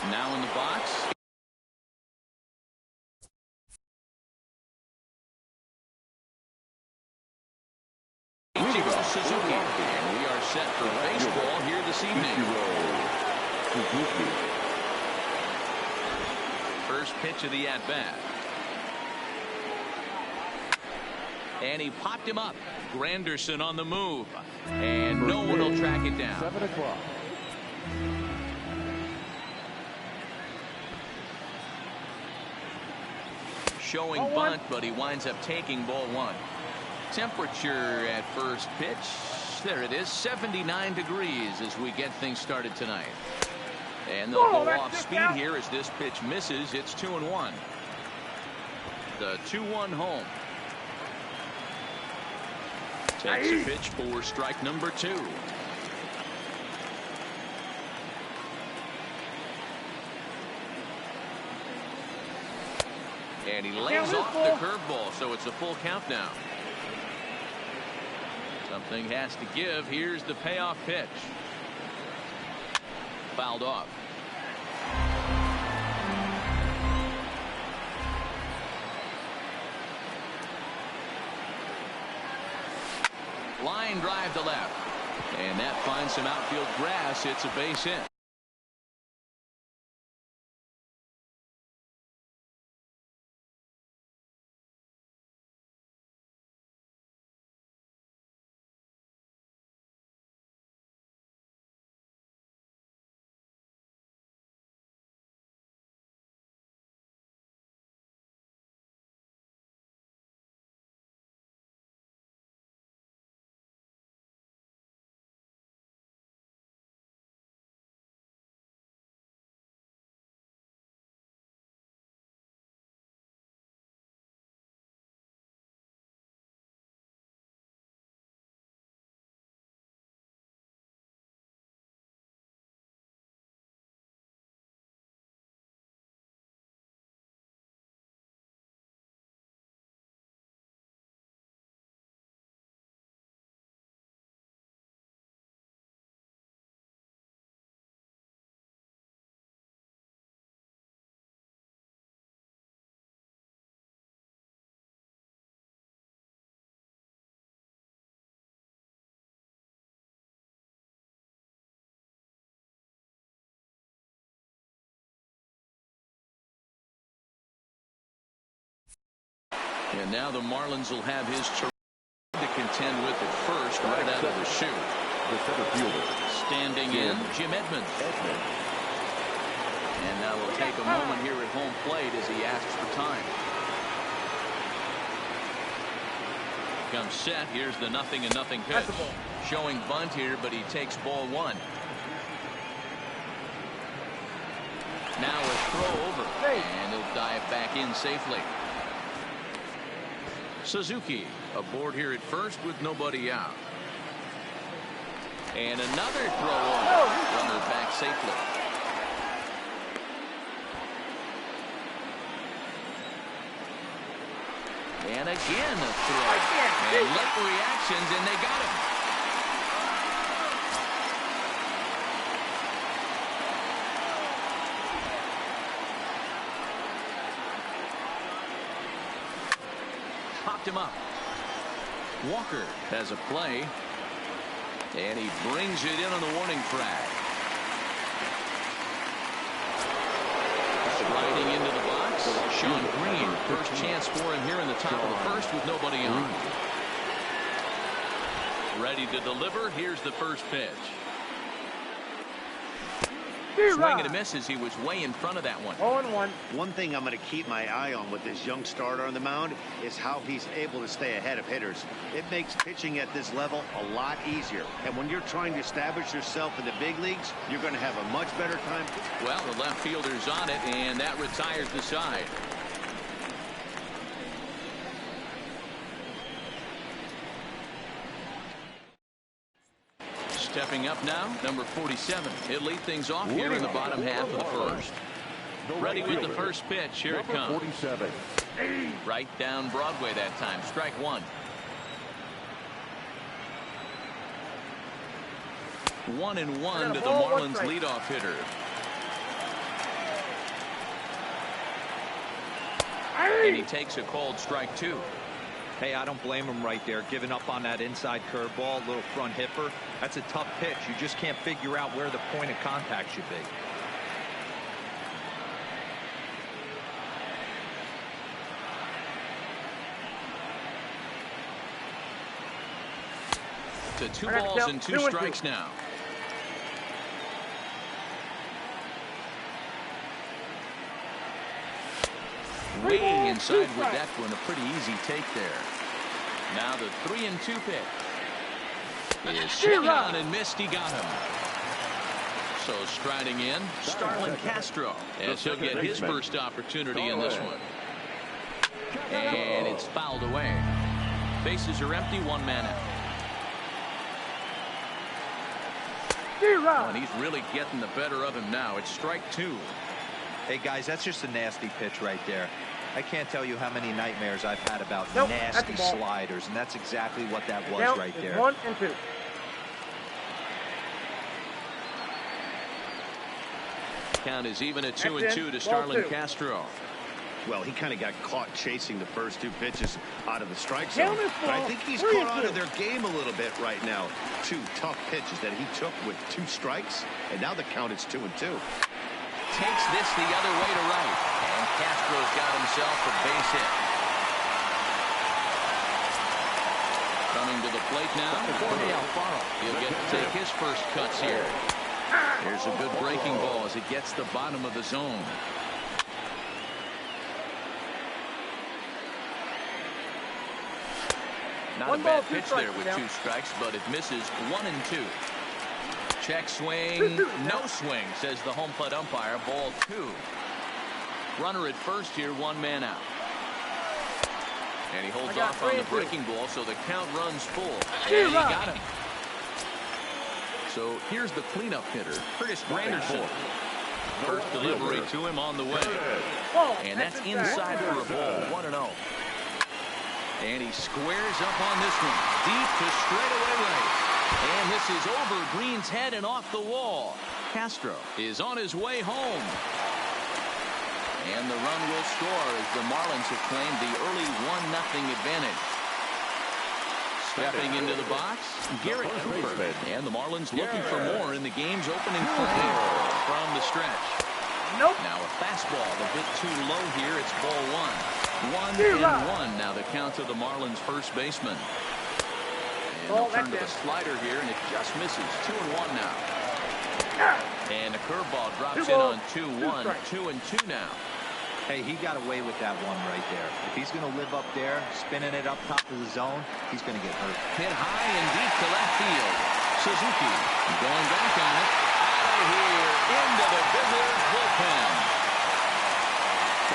Now in the box. Ichiro Suzuki. And we are set for baseball here this evening. First pitch of the at-bat. And he popped him up. Granderson on the move. And no one will track it down. 7 o'clock. Showing bunt, but he winds up taking ball one. Temperature at first pitch. There it is, 79 degrees as we get things started tonight. And they'll go off speed here as this pitch misses. It's 2-1. The 2-1 home. Takes a pitch for strike number 2. And he lays off the curveball, so it's a full count now. Something has to give. Here's the payoff pitch. Fouled off. Line drive to left. And that finds some outfield grass. It's a base hit. And now the Marlins will have his turn to contend with at first right out of the chute. The center fielder. Standing in, Jim Edmonds. And now we'll take a moment here at home plate as he asks for time. Comes set. Here's the 0-0 pitch. Showing bunt here, but he takes ball one. Now a throw over. And he'll dive back in safely. Suzuki aboard here at first with nobody out. And another throw over. Runner back safely. And again a throw. And late reactions, and they got him. Popped him up. Walker has a play. And he brings it in on the warning track. Sliding into the box. Sean Green. First chance for him here in the top of the first with nobody on. Ready to deliver. Here's the first pitch. Swing and a miss as he was way in front of that one. 0-1. One thing I'm going to keep my eye on with this young starter on the mound is how he's able to stay ahead of hitters. It makes pitching at this level a lot easier. And when you're trying to establish yourself in the big leagues, you're going to have a much better time. Well, the left fielder's on it, and that retires the side. Stepping up now, number 47. He'll lead things off here in the bottom half of the first. Ready with the first pitch. Here it comes. 47. Right down Broadway that time. Strike one. 1-1 to the Marlins leadoff hitter. And he takes a called strike two. Hey, I don't blame him right there, giving up on that inside curveball, little front hipper. That's a tough pitch. You just can't figure out where the point of contact should be. To 2 balls and 2 strikes now. Way inside with that one. A pretty easy take there. Now the 3-2 pitch. Is swung on and missed. He got him. So striding in, Starlin Castro, as he'll get his first opportunity in this one. And it's fouled away. Bases are empty, 1 man out. And he's really getting the better of him now. It's strike two. Hey, guys, that's just a nasty pitch right there. I can't tell you how many nightmares I've had about Nope, nasty that's the ball. sliders, and that's exactly what that was Count right is there. 1 and 2. Count is even at 2 That's and 2 in. to Ball Starlin 2. Castro. Well, he kind of got caught chasing the first 2 pitches out of the strike Count zone. is But I ball think he's 3 caught and out of 2. their game a little bit right now. 2 tough pitches that he took with 2 strikes, and now the count is 2 and 2. Takes this the other way to right. And Castro's got himself a base hit. Coming to the plate now, Jorge Alfaro. He'll get to take his first cuts here. Here's a good breaking ball as it gets the bottom of the zone. Not a bad pitch there with 2 strikes, but it misses 1 and 2. Check swing, no swing, says the home plate umpire. Ball 2. Runner at first here, 1 man out. And he holds off on the breaking ball, so the count runs full. And he got him. So here's the cleanup hitter, Curtis Granderson. First delivery to him on the way. And that's inside for a ball, 1-0. And he squares up on this one, deep to straightaway right. And this is over Green's head and off the wall. Castro is on his way home. And the run will score as the Marlins have claimed the early 1-0 advantage. Stepping into the box, Garrett Cooper. And the Marlins looking for more in the game's opening frame from the stretch. Nope. Now a fastball a bit too low here. It's ball 1. 1-1 now the count to the Marlins first baseman. And they'll turn to the slider here, and it just misses. 2-1 now. And the curveball drops in on 2-1. 2-2 now. Hey, he got away with that one right there. If he's going to live up there, spinning it up top of the zone, he's going to get hurt. Hit high and deep to left field. Suzuki going back on it. Out of here into the visitor's bullpen.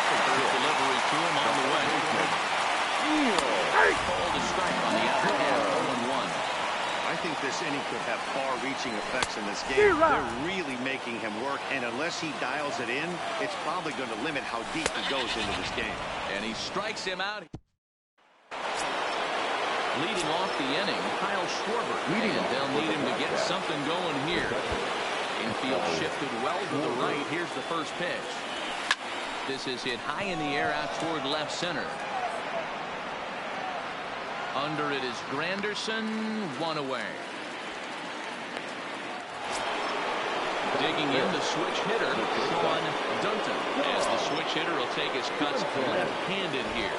First delivery to him on the way. Called a strike on the outer half. 0-1. I think this inning could have far-reaching effects in this game. They're really making him work, and unless he dials it in, it's probably going to limit how deep he goes into this game. And he strikes him out. Leading off the inning, Kyle Schwarber. And they'll need him to get something going here. Infield shifted well to the right. Here's the first pitch. This is hit high in the air out toward left center. Under it is Granderson, 1 away. Digging in the switch hitter, Sean Dunton. As the switch hitter will take his cuts left-handed here.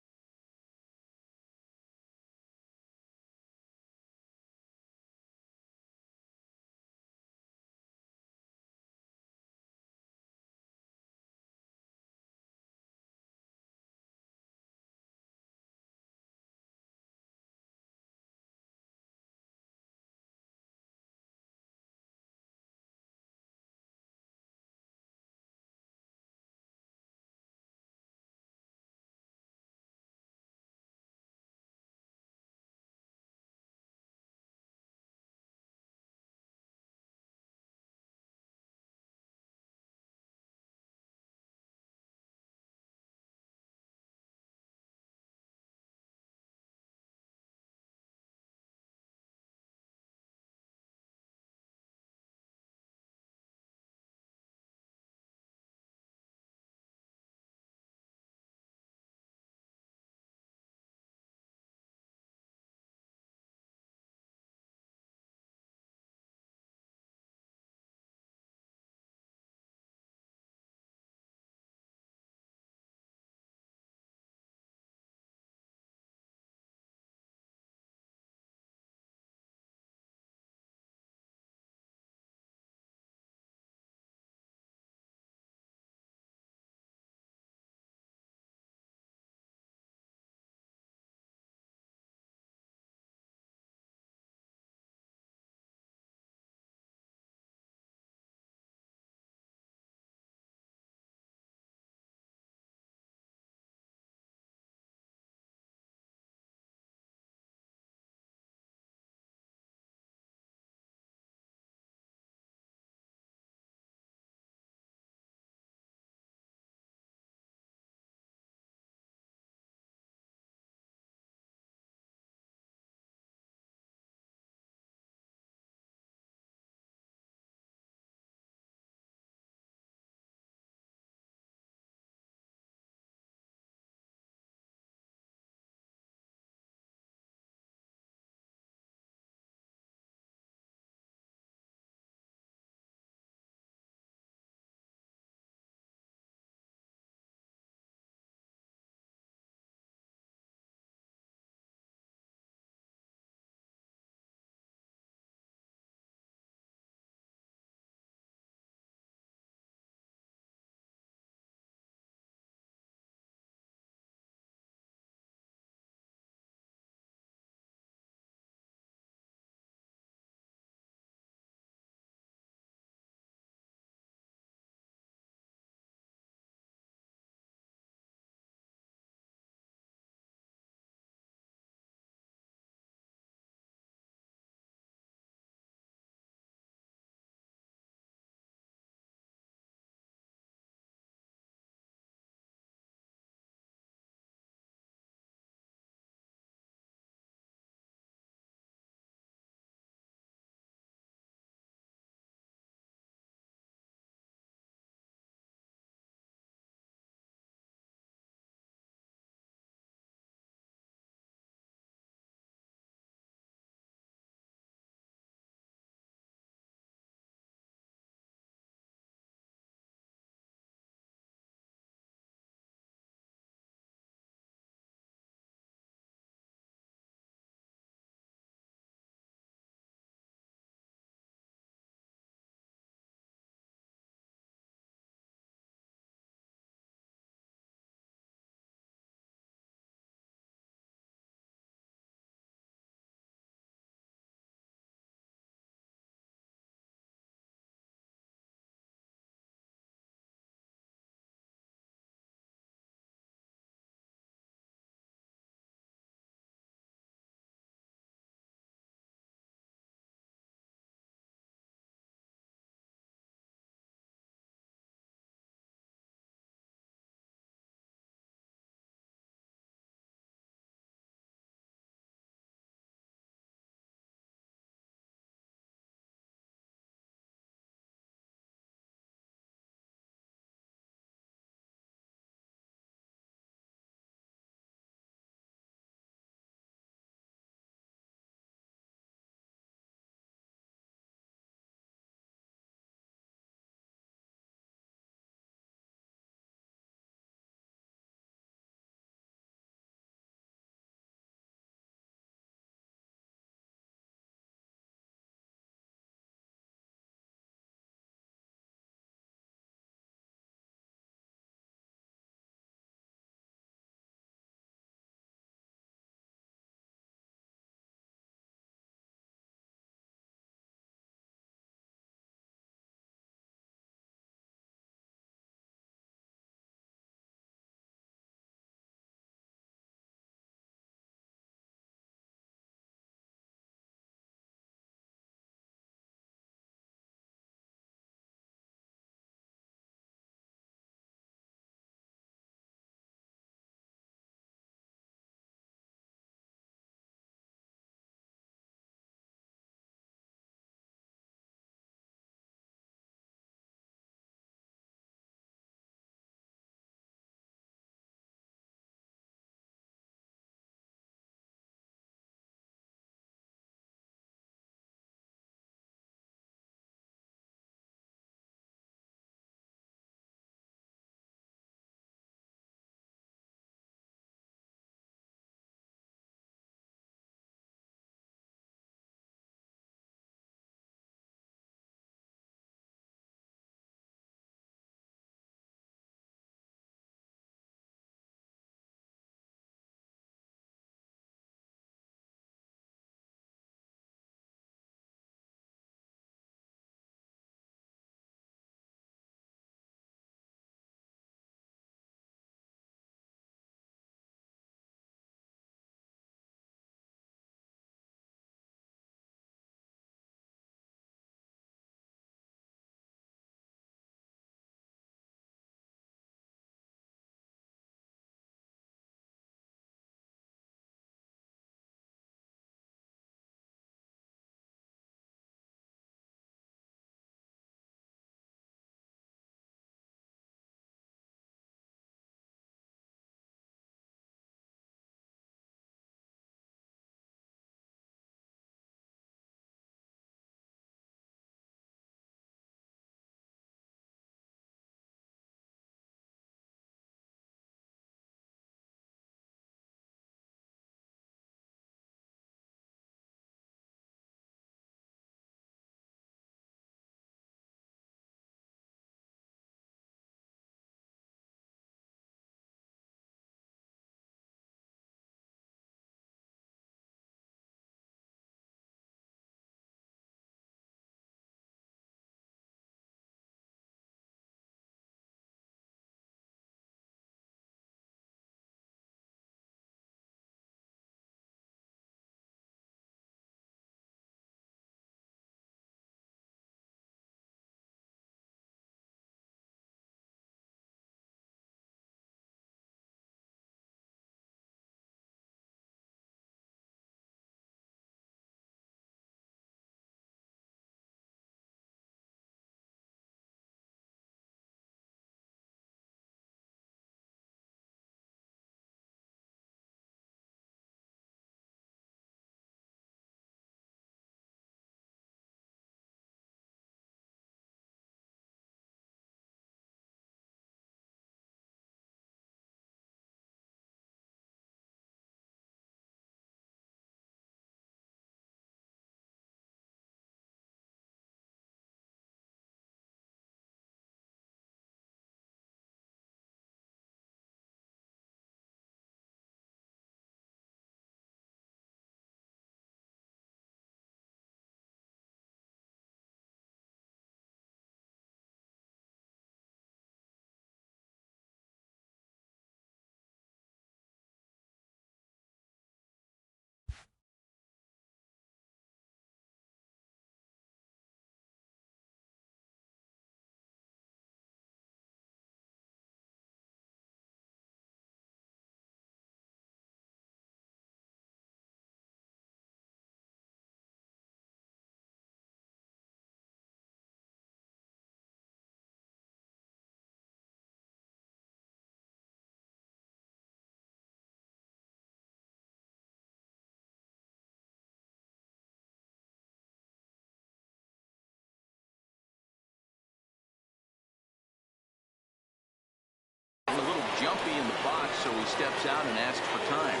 so he steps out and asks for time.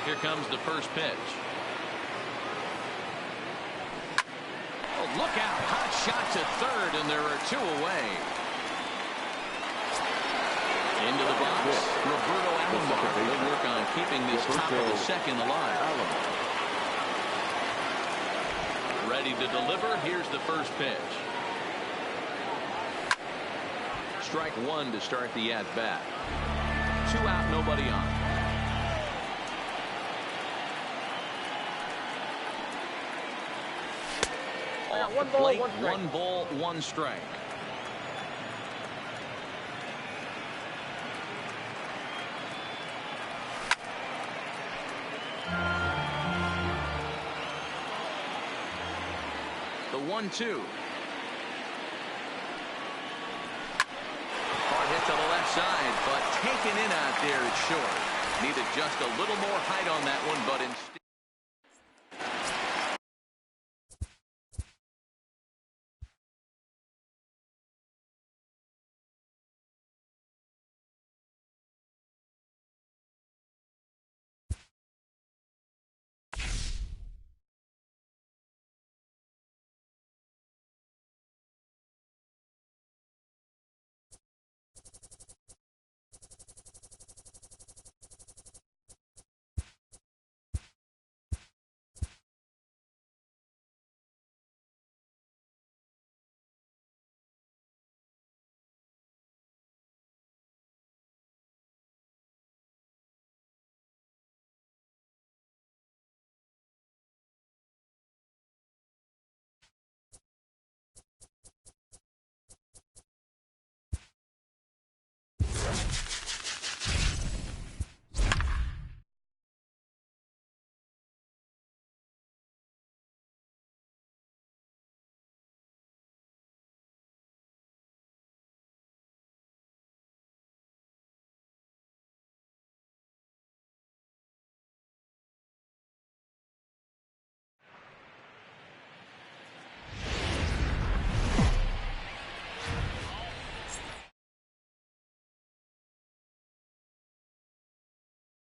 Here comes the first pitch. Oh, look out. Hot shot to third, and there are 2 away. Into the box. Roberto Alomar will work on keeping this top of the second alive. Ready to deliver. Here's the first pitch. Strike 1 to start the at-bat. 2 out, nobody on. Off the plate, 1 ball, 1 strike. The 1-2. Hard hit to the left side, but taken in out there, it's short. Needed just a little more height on that one, but instead